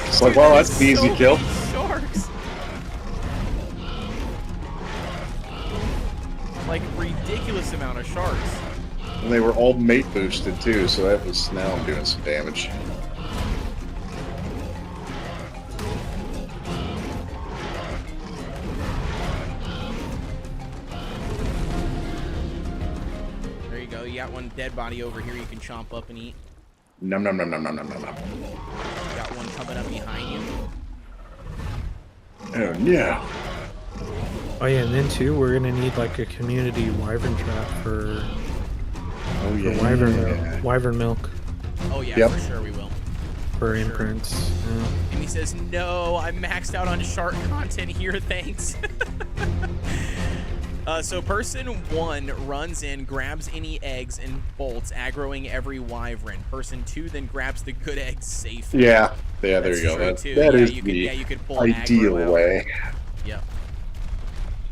it's like, Dude, wow, there's that's an easy so kill. many sharks. Like ridiculous amount of sharks. And they were all mate boosted too, so that was, now I'm doing some damage. There you go. You got one dead body over here you can chomp up and eat. Nom nom nom nom nom nom nom. You got one coming up behind you. Oh no. Oh yeah, and then too, we're gonna need like a community wyvern trap for Oh yeah. wyvern milk Oh yeah, Yep. for sure we will. for Sure. imprints. Yeah. And he says, no, I'm maxed out on shark content here, thanks. So person 1 runs in, grabs any eggs and bolts, aggroing every wyvern. Person 2 then grabs the good eggs safely. Yeah. Yeah, there That's you go. true, That, too. that Yeah, is you the could pull ideal aggro out. way. Yep.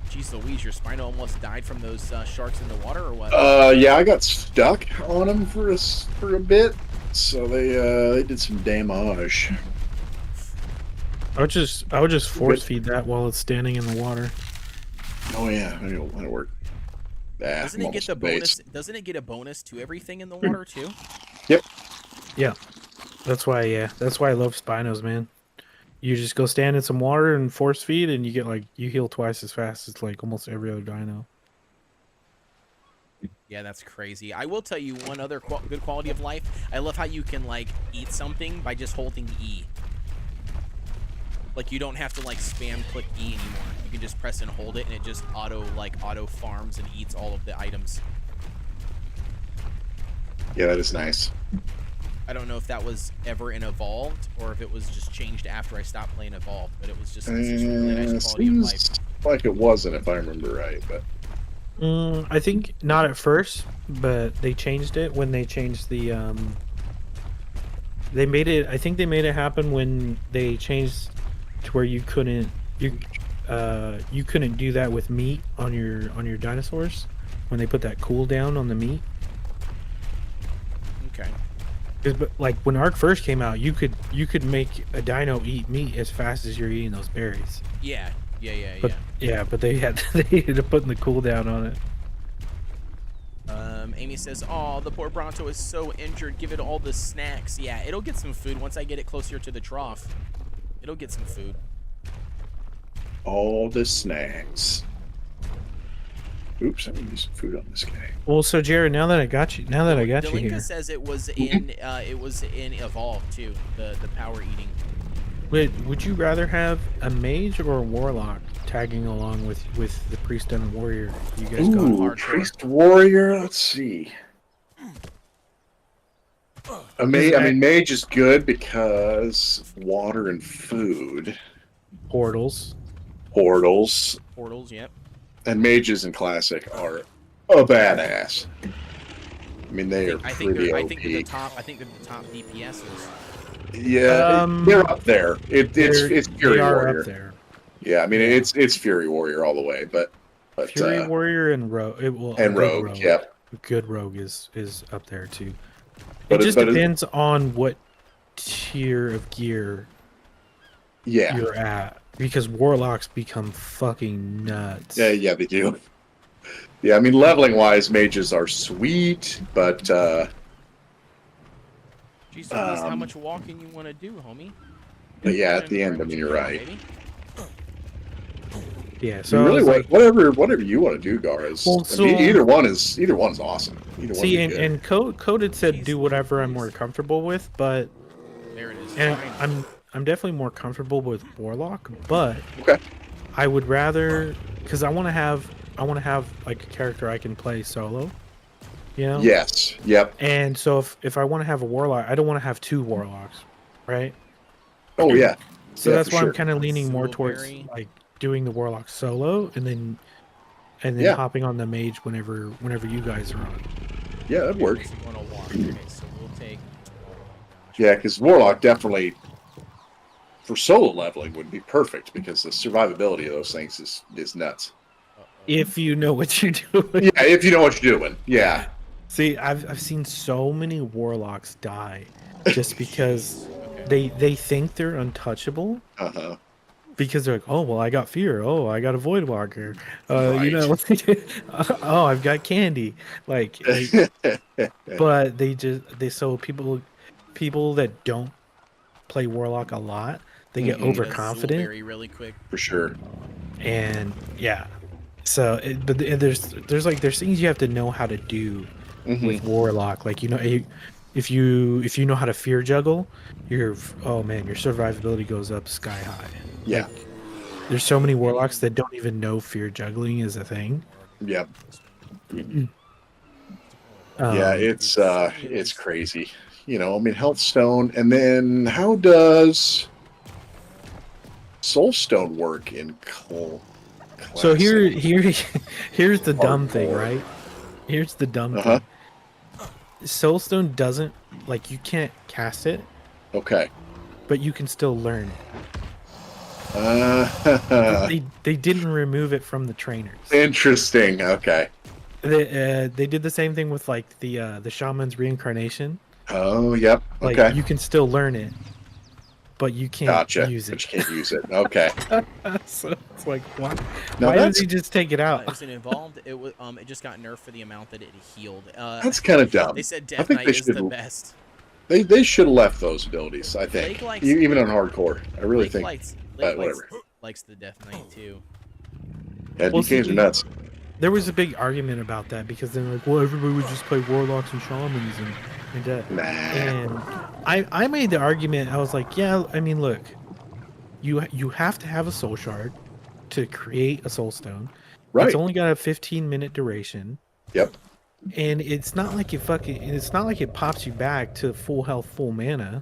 Jeez Louise, your Spino almost died from those sharks in the water, or what? Yeah, I got stuck on them for a bit, so they did some damage. I would just force feed that while it's standing in the water. Oh yeah, that'll work. Ah, Doesn't I'm it get almost the at base. bonus? Doesn't it get a bonus to everything in the water too? Yep. Yeah, that's why I love Spinos, man. You just go stand in some water and force feed, and you get like you heal twice as fast as like almost every other dino. Yeah, that's crazy. I will tell you one other good quality of life. I love how you can like eat something by just holding E. Like you don't have to like spam click E anymore. You can just press and hold it, and it just auto farms and eats all of the items. Yeah, that is nice. I don't know if that was ever in Evolved or if it was just changed after I stopped playing Evolved, but it's just really nice quality of life. Seems like it wasn't, if I remember right, but I think not at first, but they changed it when they changed the They made it. I think they made it happen when they changed to where you couldn't do that with meat on your dinosaurs when they put that cooldown on the meat. Okay. But like when Ark first came out, you could make a dino eat meat as fast as you're eating those berries. Yeah. But but they ended up putting the cooldown on it. Amy says, "Oh, the poor Bronto is so injured. Give it all the snacks." Yeah, it'll get some food once I get it closer to the trough. It'll get some food. all the snacks. Oops, I need some food on this guy. Well, so Jared, now that I got you Delinka here, says it was in Evolved too. The power eating. would you rather have a mage or a warlock tagging along with the priest and warrior. You guys got Ooh, hardcore. priest warrior. Let's see. I mean, mage is good because water and food, portals. portals, Portals, yep. and mages in classic are a badass. I mean, they are I think pretty they're, OP. I think they're the top. I think they're the top DPSs. Yeah, they're up there. It's Fury They are Warrior. up there. Yeah, I mean Yeah. it's Fury Warrior all the way, but Fury Warrior and Rogue. and Rogue, yep. Good Rogue is up there too. But It just depends on what tier of gear yeah, you're at, because warlocks become fucking nuts. yeah, they do. Yeah, I mean leveling wise, mages are sweet, but Jeez, how much walking you want to do, homie? yeah, at the end, I mean you're right. Baby. Yeah, So so really, like, whatever you want to do, Gar, is Well, I mean, so- either one's awesome. Either one see, would be good. and Code had said do whatever I'm more comfortable with, but There it is. and Fine. I'm definitely more comfortable with warlock, but Okay. I would rather, because I want to have like a character I can play solo, you know. Yes. Yep. And so if I want to have a warlock, I don't want to have two warlocks, right? Oh yeah. So Yeah, that's for why sure. I'm kind of leaning more towards Soulberry. like doing the warlock solo, and then Yeah. hopping on the mage whenever you guys are on. Yeah, that'd work. So you want to walk. Okay, so we'll take. Yeah, because Warlock definitely for solo leveling would be perfect because the survivability of those things is nuts. If you know what you're doing. Yeah, if you know what you're doing. Yeah. See, I've seen so many warlocks die just because Okay. they think they're untouchable, Uh-huh. because they're like, oh well, I got fear, oh I got a void walker, you Right. know, oh I've got candy, like, but so people that don't play warlock a lot, they get Mhm. overconfident, Very really quick. For sure. and yeah, so there's things you have to know how to do Mhm. with warlock, like, you know, if you know how to fear juggle, your survivability goes up sky high. Yeah. Like, there's so many warlocks that don't even know fear juggling is a thing. Yep. Um, Yeah, it's crazy. You know, I mean, Healthstone, and then how does Soulstone work in so Classic? here's the dumb thing, Hardcore. right? Here's the dumb Uh-huh. thing. Soulstone doesn't, like, you can't cast it, Okay. but you can still learn it. Uh, They didn't remove it from the trainers. interesting. Okay. They did the same thing with like the shaman's reincarnation. Oh, yep. Like, Okay. you can still learn it, but you can't Gotcha. use But it. you can't use it. Okay. So it's like, why? No, Why that's does he just take it out? Is it involved? It was it just got nerfed for the amount that it healed. that's kind of dumb. They said I Death think Knight they is the should- best. They should have left those abilities. I think, Blake likes- even on hardcore. I really Blake think. likes, but Blake whatever. likes the Death Knight too. Yeah, Well, DKs see, are nuts. There was a big argument about that, because they're like, well, everybody would just play warlocks and shamans and that. Nah. And I made the argument. I was like, yeah, I mean, look, you have to have a soul shard to create a soul stone. Right. It's only got a 15-minute duration. Yep. And it's not like it pops you back to full health, full mana.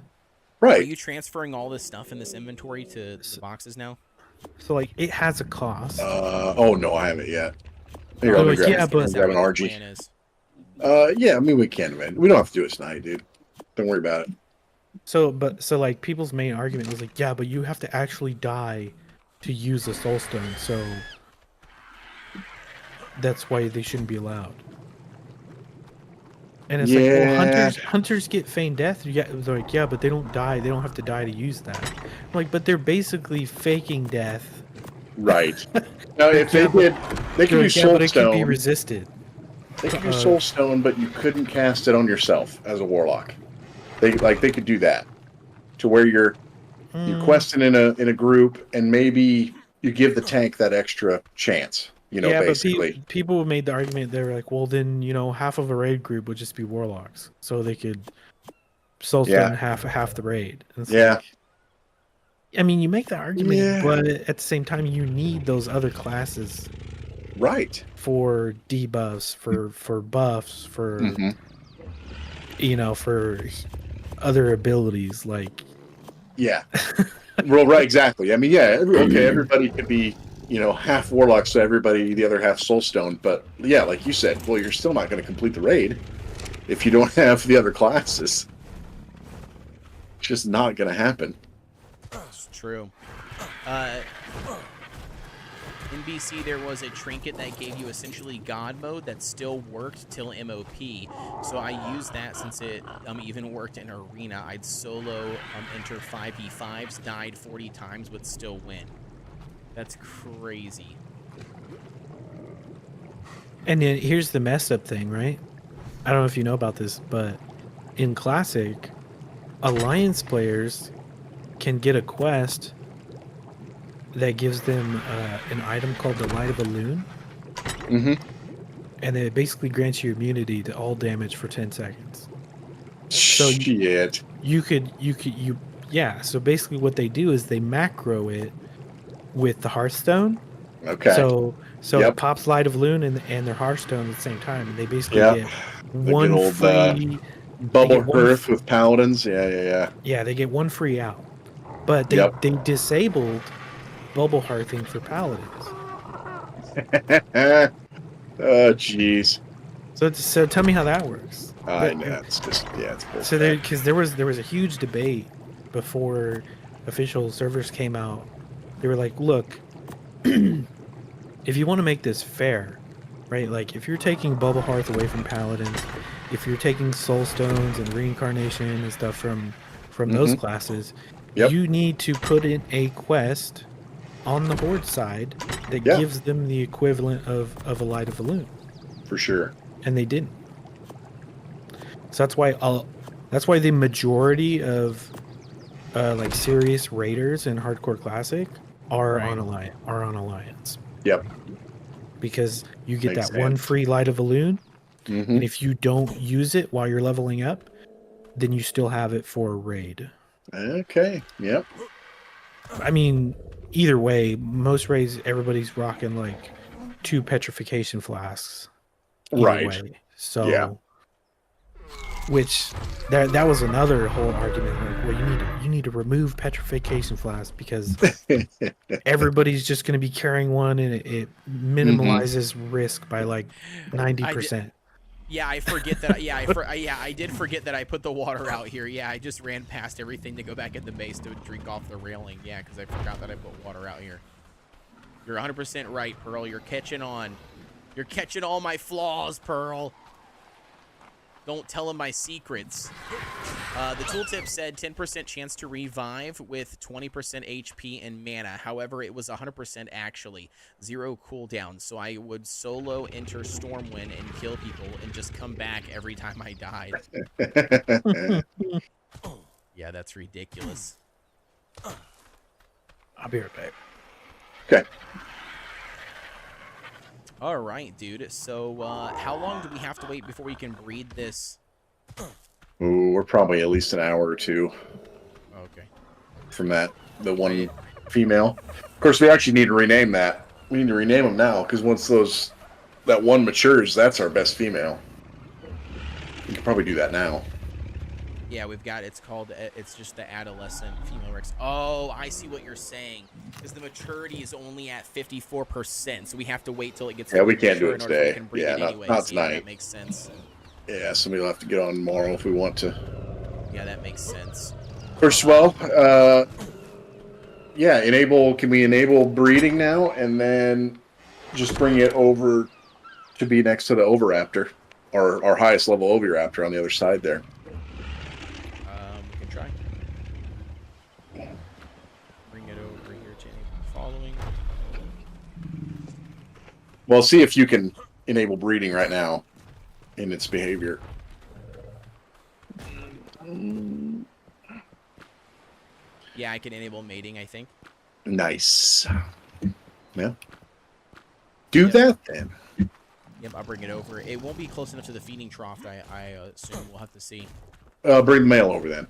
Are Right. you transferring all this stuff in this inventory to the boxes now? So like, it has a cost. Oh no, I haven't yet. Here, Oh, let me like, grab, yeah, but- grab an What the RG. plan is. Yeah, I mean we can, man. We don't have to do it tonight, dude. Don't worry about it. So like, people's main argument was like, yeah, but you have to actually die to use the soul stone, so that's why they shouldn't be allowed. And it's like, well, Yeah. hunters get feigned death. Yeah, they're like, yeah, but they don't die. They don't have to die to use that. I'm like, but they're basically faking death. Right. Now, if Yeah, they but- could do yeah, but it can be Soulstone. resisted. They could do Soulstone, but you couldn't cast it on yourself as a warlock. They could do that to where you're questing in a group, and maybe you give the tank that extra chance. You know, yeah, basically. but people made the argument. They were like, well, then, you know, half of a raid group would just be warlocks, so they could soulstone Yeah. half the raid. And it's Yeah. like, I mean, you make the argument, Yeah. but at the same time, you need those other classes Right. for debuffs, for buffs, for Hmm. for other abilities. Like, Yeah. Well, right, exactly. I mean, yeah, everybody could be, half warlock, so everybody, the other half soulstone. But yeah, like you said, well, you're still not going to complete the raid if you don't have the other classes. It's just not going to happen. It's true. In BC, there was a trinket that gave you essentially God mode that still worked till MOP. So I used that since it even worked in Arena. I'd solo enter 5v5s, died 40 times, but still win. That's crazy. and then here's the messed up thing, right? I don't know if you know about this, but in Classic, Alliance players can get a quest that gives them an item called the Light of a Loon, Mm-hmm. and it basically grants you immunity to all damage for 10 seconds. Shit. Yeah. So basically, what they do is they macro it with the Hearthstone. Okay. So Yep. it pops Light of Loon and their Hearthstone at the same time, and they basically Yep. get The one good old free. bubble get one hearth with paladins. Yeah. Yeah, they get one free out, but they Yep. they disabled bubble hearthing for paladins. Oh, jeez. So tell me how that works. I know. It's just, it's bullshit. So there was a huge debate before official servers came out. They were like, look, if you want to make this fair, right? Like if you're taking Bubble Hearth away from paladins, if you're taking soul stones and reincarnation and stuff from those classes, Yep. you need to put in a quest on the Horde side that Yeah. gives them the equivalent of a Light of a Loon. For sure. And they didn't. So that's why the majority of like serious raiders in Hardcore Classic are Right. on Alliance. Yep. Because you get Makes that one sense. free Light of a Loon, Mm-hmm. and if you don't use it while you're leveling up, then you still have it for a raid. Okay. Yep. I mean, either way, most raids everybody's rocking like 2 petrification flasks. Either Right. way. So Yeah. which that was another whole argument. Like, well, you need to remove petrification flasks because everybody's just going to be carrying one, and it minimalizes risk by like 90%. Yeah, I forget that. I did forget that I put the water out here. Yeah, I just ran past everything to go back in the base to drink off the railing. Yeah, because I forgot that I put water out here. You're 100% right, Pearl. You're catching on. You're catching all my flaws, Pearl. Don't tell him my secrets. The tooltip said 10% chance to revive with 20% HP and mana. However, it was 100% actually. 0 cooldown. So I would solo enter Stormwind and kill people and just come back every time I died. Yeah, that's ridiculous. I'll be right back. Okay. All right, dude. So how long do we have to wait before we can breed this? Ooh, we're probably at least an hour or two Okay. from the one female. Of course, we actually need to rename that. We need to rename them now because once that one matures, that's our best female. We could probably do that now. Yeah, we've got, it's just the adolescent female Rex. Oh, I see what you're saying. Because the maturity is only at 54%, so we have to wait till it gets. Yeah, we can't do mature it in order so we today. can breed Yeah, it not anyways. tonight. Yeah, that makes sense. Yeah, somebody will have to get on tomorrow if we want to. Yeah, that makes sense. Of course, well, yeah, can we enable breeding now and then just bring it over to be next to the Oviraptor, our highest level Oviraptor on the other side there? We can try. Bring it over here to enable following. Well, see if you can enable breeding right now in its behavior. Yeah, I can enable mating, I think. Nice. Yeah. Do Yep. that then. Yep, I'll bring it over. It won't be close enough to the feeding trough, I assume. We'll have to see. Bring the male over then.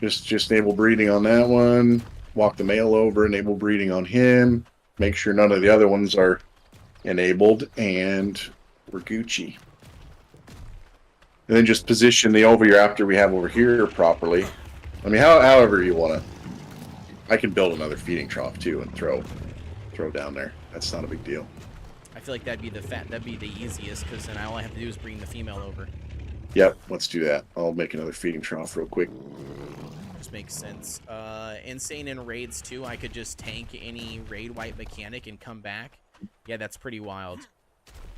Just enable breeding on that one. walk the male over, enable breeding on him, make sure none of the other ones are enabled, and we're Gucci. And then just position the Oviraptor we have over here properly. I mean, however you want to. I can build another feeding trough too and throw down there. That's not a big deal. I feel like that'd be the easiest, because then all I have to do is bring the female over. Yep, let's do that. I'll make another feeding trough real quick. Just makes sense. Insane in raids too. I could just tank any raid white mechanic and come back. Yeah, that's pretty wild.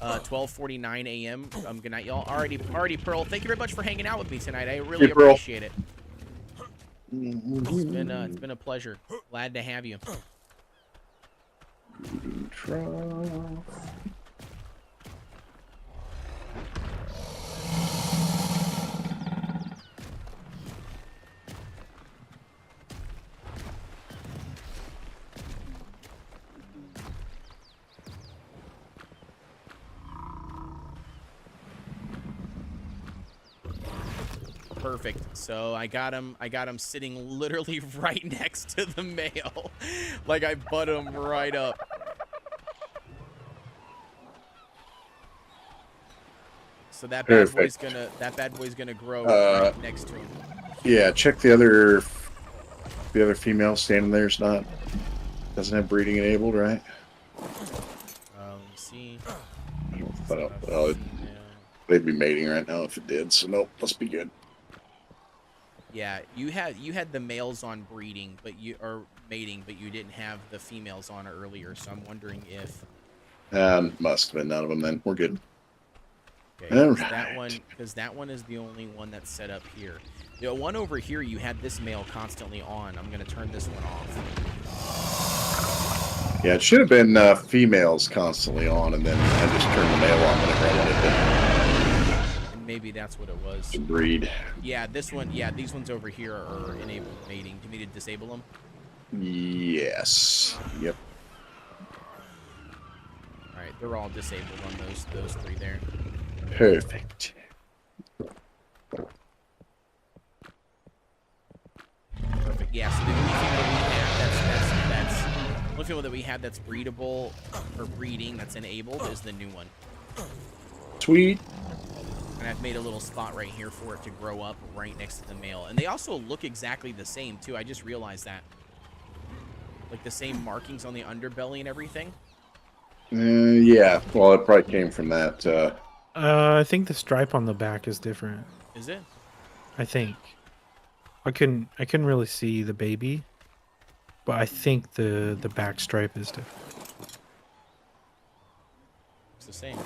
12:49 a.m. Good night, y'all. Alrighty, Pearl. Thank you very much for hanging out with me tonight. I really Hey, Pearl. appreciate it. It's been a pleasure. Glad to have you. Feeding trough. Perfect. So I got him sitting literally right next to the male. Like I butt him right up. So that bad boy's gonna grow right next to him. Yeah, check the other female standing there doesn't have breeding enabled, right? Let me see. Well, they'd be mating right now if it did. So nope, must be good. Yeah, you had the males on breeding, or mating, but you didn't have the females on earlier. So I'm wondering if Must have been none of them. Then we're good. okay, All that one is the only one that's set up here. The one over here, you had this male constantly on. I'm gonna turn this one off. Yeah, it should have been females constantly on, and then I just turned the male on whenever I wanted And maybe that's what it was. to breed. Yeah, this one. Yeah, these ones over here are enabled mating. Do you need to disable them? Yes. Yep. All right, they're all disabled on those three there. Perfect. Perfect. Yeah. So the only female that we have that's breedable for breeding that's enabled is the new one. Sweet. And I've made a little spot right here for it to grow up right next to the male. And they also look exactly the same too. I just realized that. Like the same markings on the underbelly and everything. Yeah. Well, it probably came from that. I think the stripe on the back is different. Is it? I think. I couldn't really see the baby, but I think the back stripe is different. It's the same.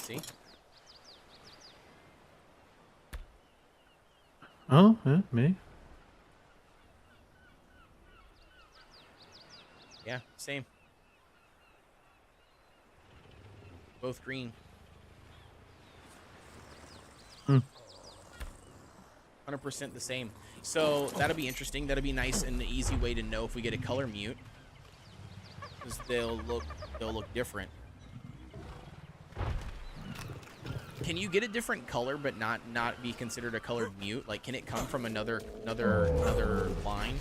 See? Oh, yeah, maybe. Yeah, same. Both green. 100% the same. So that'll be interesting. That'll be nice and an easy way to know if we get a color mute, because they'll look different. Can you get a different color but not be considered a colored mute? Like, can it come from another line?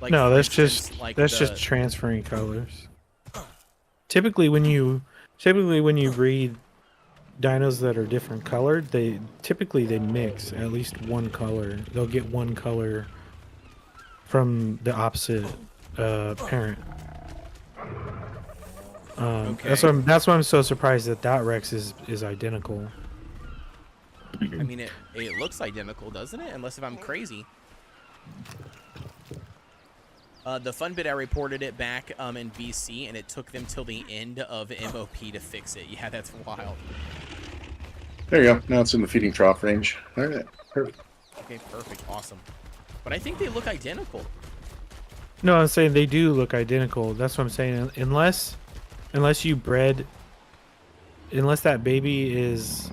Like, No, for that's instance, just like just transferring colors. Typically, when you breed dinos that are different colored, they mix at least one color. They'll get one color from the opposite parent. Okay. That's why I'm so surprised that Rex is identical. I mean, it looks identical, doesn't it? Unless if I'm crazy. The fun bit, I reported it back in BC, and it took them till the end of MOP to fix it. Yeah, that's wild. There you go. Now it's in the feeding trough range. All right. Perfect. Okay, perfect. Awesome. But I think they look identical. No, I'm saying they do look identical. That's what I'm saying. Unless that baby is.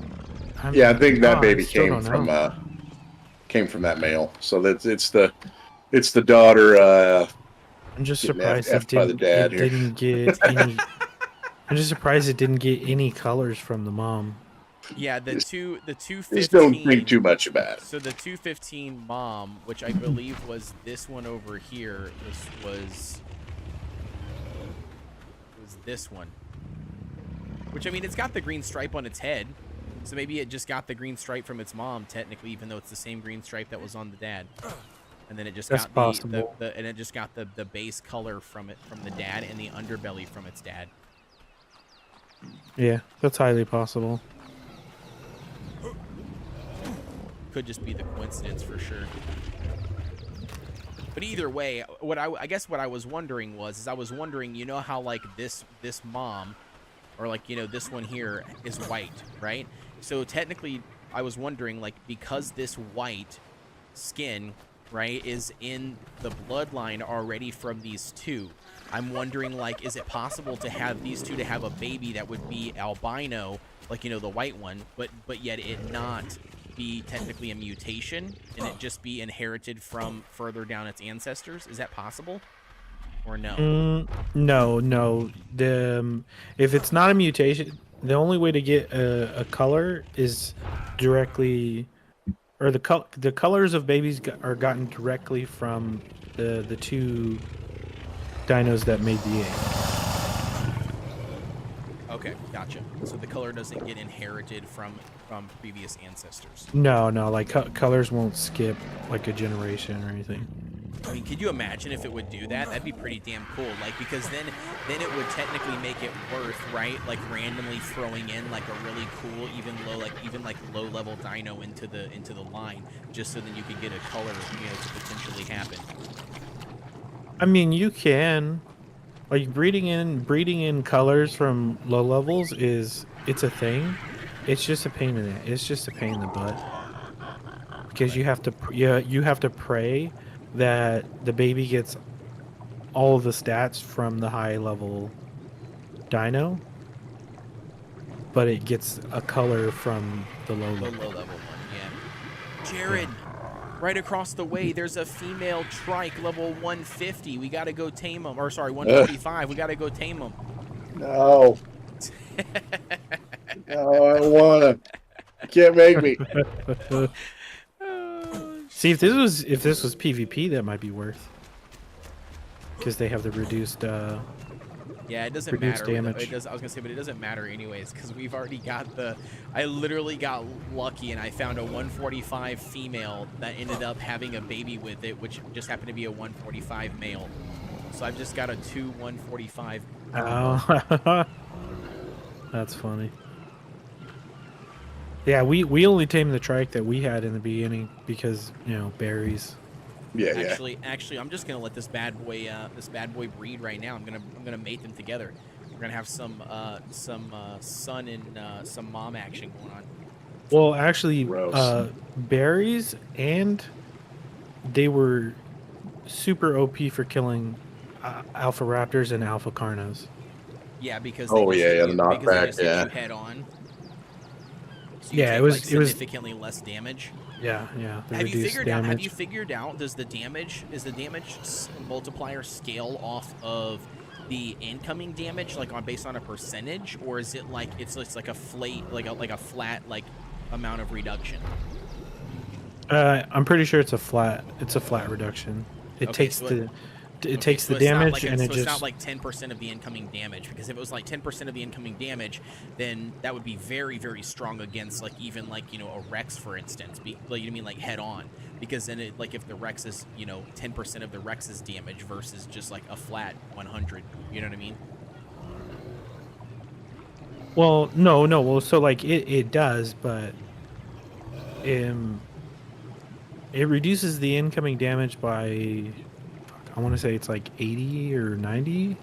Yeah, I think that I baby still came don't know. from that male. So that's it's the daughter. I'm just getting surprised effed by the dad here. didn't get any. I'm just surprised it didn't get any colors from the mom. Yeah, the Just 215. don't think too much about it. So the 215 mom, which I believe was this one over here, was this one. Which, I mean, it's got the green stripe on its head, so maybe it just got the green stripe from its mom, technically, even though it's the same green stripe that was on the dad. And then it just That's got possible. and it just got the base color from the dad and the underbelly from its dad. Yeah, that's highly possible. Could just be the coincidence for sure. But either way, I guess what I was wondering was, I was wondering, you know how like this mom, or like, you know, this one here is white, right? So technically, I was wondering, like, because this white skin, right, is in the bloodline already from these two, I'm wondering, like, is it possible to have these two to have a baby that would be albino, like, you know, the white one, but yet it not be technically a mutation and it just be inherited from further down its ancestors? Is that possible? Or no? No. If it's not a mutation, the only way to get a color is directly, or the colors of babies are gotten directly from the two dinos that made the egg. Okay, gotcha. So the color doesn't get inherited from previous ancestors. No, like colors won't skip like a generation or anything. I mean, could you imagine if it would do that? That'd be pretty damn cool. Like, because then it would technically make it worth, right? Like randomly throwing in like a really cool, even low level dino into the line, just so then you could get a color, you know, to potentially happen. I mean, you can, like, breeding in colors from low levels it's a thing. It's just a pain in the butt, because you have to pray that the baby gets all of the stats from the high level dino, but it gets a color from the low level one. Yeah. Jared, right across the way, there's a female trike level 150. We gotta go tame them. Or sorry, 145. We gotta go tame them. No. No, I don't wanna. You can't make me. See, if this was PvP, that might be worth, because they have the reduced Yeah, it doesn't reduced matter. damage. I was gonna say, but it doesn't matter anyways, because we've already got I literally got lucky and I found a 145 female that ended up having a baby with it, which just happened to be a 145 male. So I've just got a 145. Oh, that's funny. Yeah, we only tamed the trike that we had in the beginning because, you know, berries. Yeah, Actually, I'm just gonna let this bad boy breed right now. I'm gonna mate them together. We're gonna have some son and some mom action going on. Well, actually, Gross. berries, and they were super OP for killing alpha raptors and alpha carnos. Yeah, because Oh, they just yeah, hit yeah, you, the because they knockback, just hit yeah. you head on. So you Yeah, take, it was like, significantly less damage. Yeah. The Have you reduced figured out? Does the damage multiplier scale off of the incoming damage, like based on a percentage, or is it like it's like a flat like amount of reduction? I'm pretty sure it's a flat reduction. It Okay, takes so the so it's not damage, like and it so just it's not like 10% of the incoming damage, because if it was like 10% of the incoming damage, then that would be very, very strong against like even like, you know, a Rex, for instance. Like, you mean like head on, because then it, like, if the Rex is, you know, 10% of the Rex's damage versus just like a flat 100, you know what I mean? Well, no. Well, so like it does, but it reduces the incoming damage by, I want to say it's like 80 or 90%,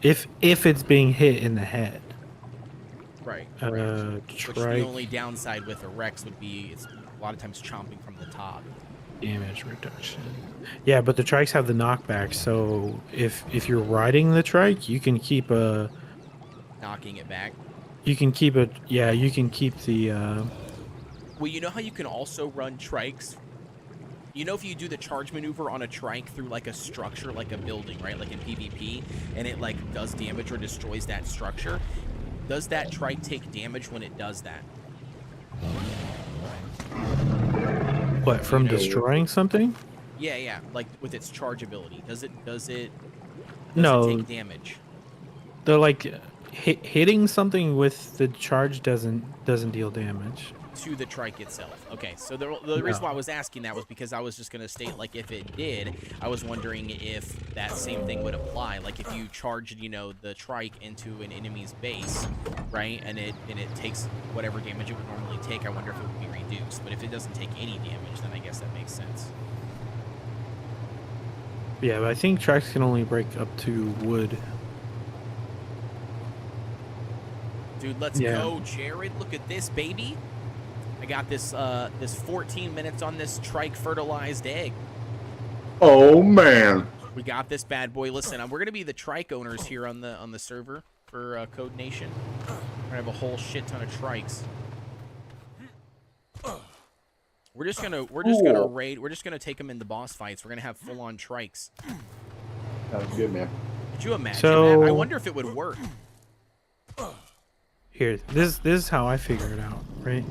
if it's being hit in the head. Right. Which the Trike only downside with a Rex would be it's a lot of times chomping from the top. damage reduction. Yeah, but the trikes have the knockback, so if you're riding the trike, you can keep Knocking it back. you can keep it. Yeah, you can keep the. Well, you know how you can also run trikes? You know, if you do the charge maneuver on a trike through like a structure, like a building, right? Like in PvP, and it like does damage or destroys that structure. does that trike take damage when it does that? What, from know- destroying something? Yeah, like with its charge ability. Does it No, take damage? they're like hitting something with the charge doesn't deal damage. To the trike itself. Okay, so the reason why I was asking that was because I was just going to state, like, if it did, I was wondering if that same thing would apply. Like, if you charged, the trike into an enemy's base, right, and it takes whatever damage it would normally take, I wonder if it would be reduced. But if it doesn't take any damage, then I guess that makes sense. Yeah, but I think trikes can only break up to wood. Dude, let's go, Jared. Look at this, baby. I got this 14 minutes on this trike fertilized egg. Oh man. We got this bad boy. Listen, we're gonna be the trike owners here on the server for Code Nation. We're gonna have a whole shit ton of trikes. We're just gonna raid. We're just gonna take them in the boss fights. We're gonna have full on trikes. Sounds good, man. Could you imagine So- that? I wonder if it would work. Here, this is how I figure it out, right?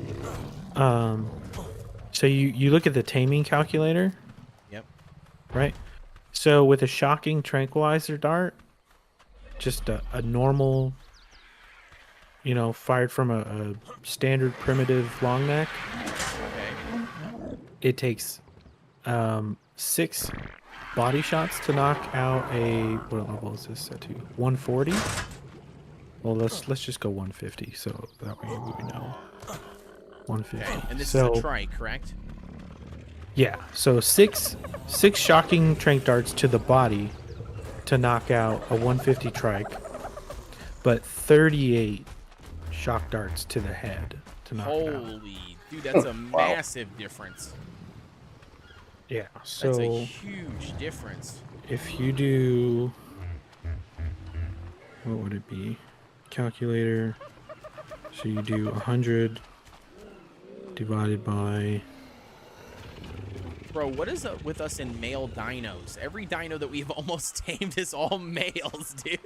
So you look at the taming calculator, Yep. right? So with a shocking tranquilizer dart, just a normal, fired from a standard primitive long neck, Okay. it takes 6 body shots to knock out a, what level is this set to? 140? Well, let's just go 150, so that way we know. 150. Okay. And this so, is a trike, correct? yeah, so six shocking trank darts to the body to knock out a 150 trike, but 38 shock darts to the head to knock it out. Holy, dude, that's a massive difference. Yeah, That's a so huge difference. if you do, what would it be? Calculator. So you do 100 divided by. Bro, what is up with us in male dinos? Every dino that we've almost tamed is all males, dude.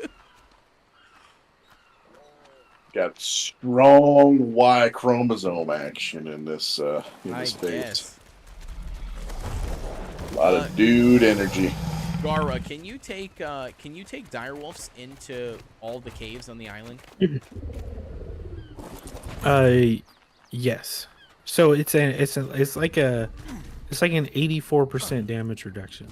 Got strong Y chromosome action in this I phase. guess. A lot of dude energy. Gara, can you take direwolves into all the caves on the island? Yes. So it's like an 84% damage reduction.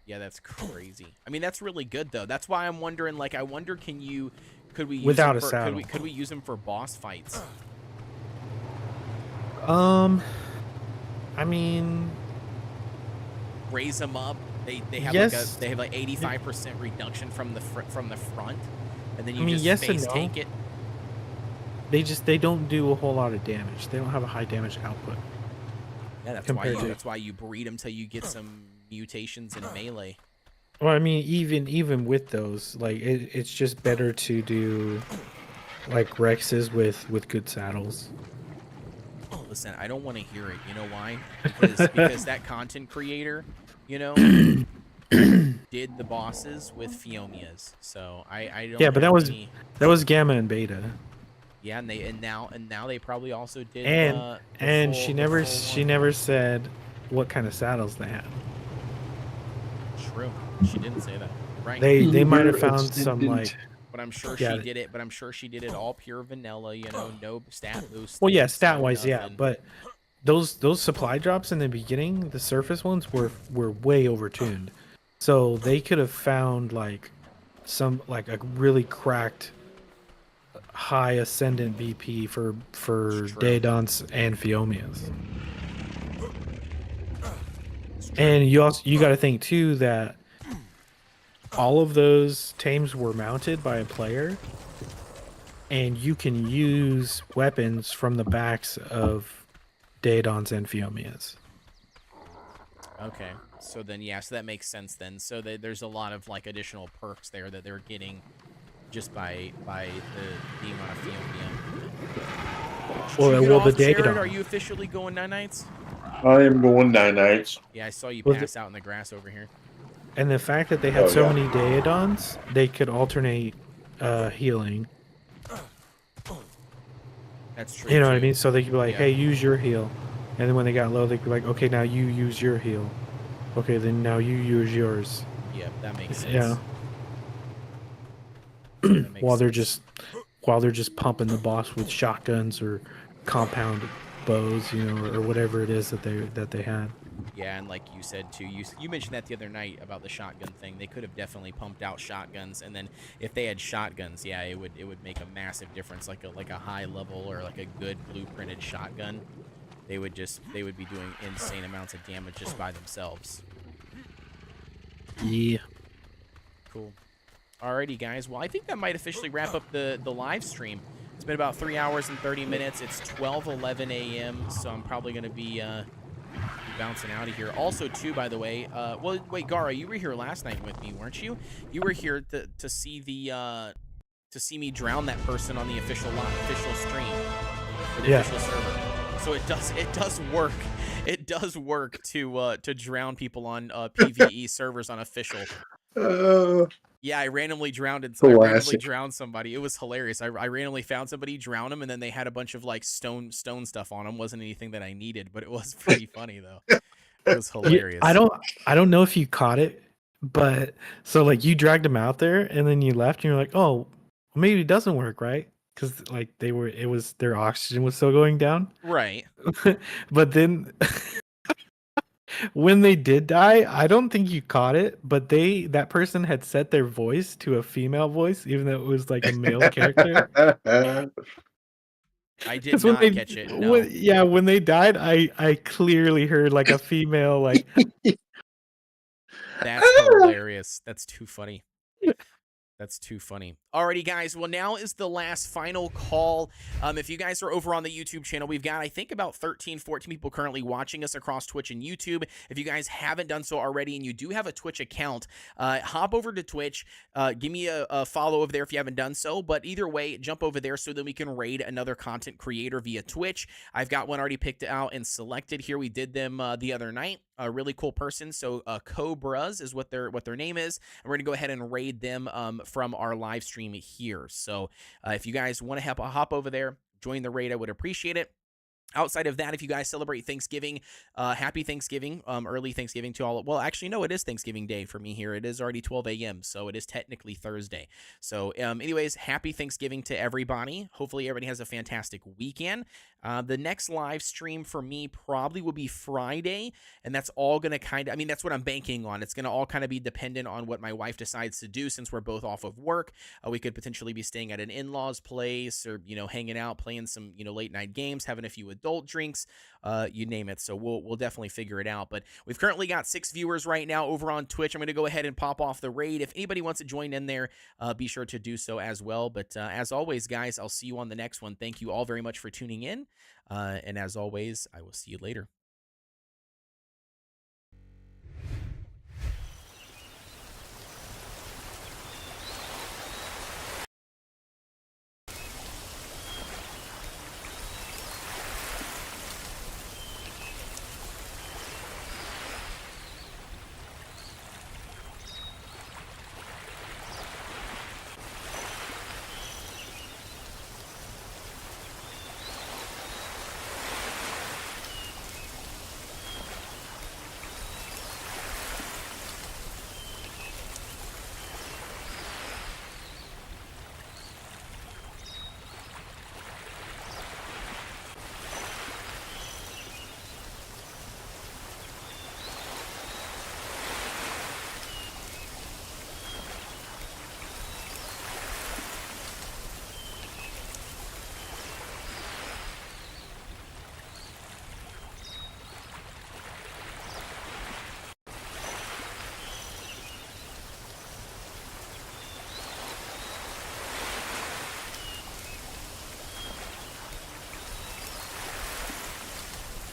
Yeah, that's crazy. I mean, that's really good though. That's why I'm wondering. Like, I wonder, could we use Without them a for, saddle. could we use them for boss fights? I mean, Raise them up. They have Yes. they have like 85% reduction from the front, and then you I mean, just yes and face no. tank it. they don't do a whole lot of damage. They don't have a high damage output. Yeah, that's why you breed them till you get some mutations in melee. Well, I mean, even with those, like it's just better to do like Rexes with good saddles. Listen, I don't want to hear it. You know why? Because that content creator, did the bosses with Fiomias. So I don't. Yeah, but that have was any- gamma and beta, Yeah, and now they probably also did. and she never said what kind of saddles they had. True, she didn't say that. Right. They might have found some like. But I'm sure Yeah. she did it. But I'm sure she did it all pure vanilla. No stat boost. Well, yeah, stat wise, yeah, but those supply drops in the beginning, the surface ones were way overtuned, so they could have found like some like a really cracked high ascendant BP for Daedons and Fiomias. And you got to think too that all of those tames were mounted by a player, and you can use weapons from the backs of Daedons and Fiomias. Okay, so then so that makes sense then. So there's a lot of like additional perks there that they're getting just by being on a Fiomia. Well, the Jared, Daedon. are you officially going nights? I am going 9 nights. Yeah, I saw you Well, pass out in the grass over here. And the fact that they had Oh, so yeah. many Daedons, they could alternate healing. That's true. You know what I too. mean? So they could be like, Yeah. hey, use your heal. And then when they got low, they could be like, okay, now you use your heal. Okay, then now you use yours. Yep, that makes sense. Yeah. That makes While they're sense. just pumping the boss with shotguns or compound bows, you know, or whatever it is that they had. Yeah, and like you said too, you mentioned that the other night about the shotgun thing. They could have definitely pumped out shotguns, and then if they had shotguns, yeah, it would make a massive difference. Like a high level or like a good blueprinted shotgun, they would be doing insane amounts of damage just by themselves. Yeah. Cool. Alrighty, guys. Well, I think that might officially wrap up the live stream. It's been about 3 hours and 30 minutes. It's 12:11 a.m., so I'm probably gonna be bouncing out of here. Also, too, by the way, well, wait, Gara, you were here last night with me, weren't you? You were here to see me drown that person on the official stream, or the official server. So it does work. It does work to drown people on PvE servers on official. Yeah, I randomly drowned somebody. It was hilarious. I randomly found somebody, drowned them, and then they had a bunch of like stone stuff on them. Wasn't anything that I needed, but it was pretty funny though. It was hilarious. I don't know if you caught it, but so like you dragged them out there and then you left and you're like, oh, maybe it doesn't work, right? Because like their oxygen was still going down. Right. But then when they did die, I don't think you caught it, but that person had set their voice to a female voice, even though it was like a male character. I did not catch it. No. When they died, I clearly heard like a female like. That's hilarious. That's too funny. That's too funny. Alrighty, guys. Well, now is the last final call. If you guys are over on the YouTube channel, we've got, I think, about 13, 14 people currently watching us across Twitch and YouTube. If you guys haven't done so already and you do have a Twitch account, hop over to Twitch. Give me a follow over there if you haven't done so. But either way, jump over there so that we can raid another content creator via Twitch. I've got one already picked out and selected here. We did them the other night. A really cool person. So Cobras is what their name is. And we're going to go ahead and raid them from our live stream here. So if you guys want to hop over there, join the raid, I would appreciate it. Outside of that, if you guys celebrate Thanksgiving, happy Thanksgiving, early Thanksgiving to all. Well, actually, no, it is Thanksgiving Day for me here. It is already 12 a.m., so it is technically Thursday. So anyways, happy Thanksgiving to everybody. Hopefully everybody has a fantastic weekend. The next live stream for me probably will be Friday, and that's all going to kind of, I mean, that's what I'm banking on. It's going to all kind of be dependent on what my wife decides to do since we're both off of work. We could potentially be staying at an in-law's place or, hanging out, playing some, late night games, having a few adult drinks, you name it. So we'll definitely figure it out. But we've currently got 6 viewers right now over on Twitch. I'm going to go ahead and pop off the raid. If anybody wants to join in there, be sure to do so as well. But as always, guys, I'll see you on the next one. Thank you all very much for tuning in. And as always, I will see you later.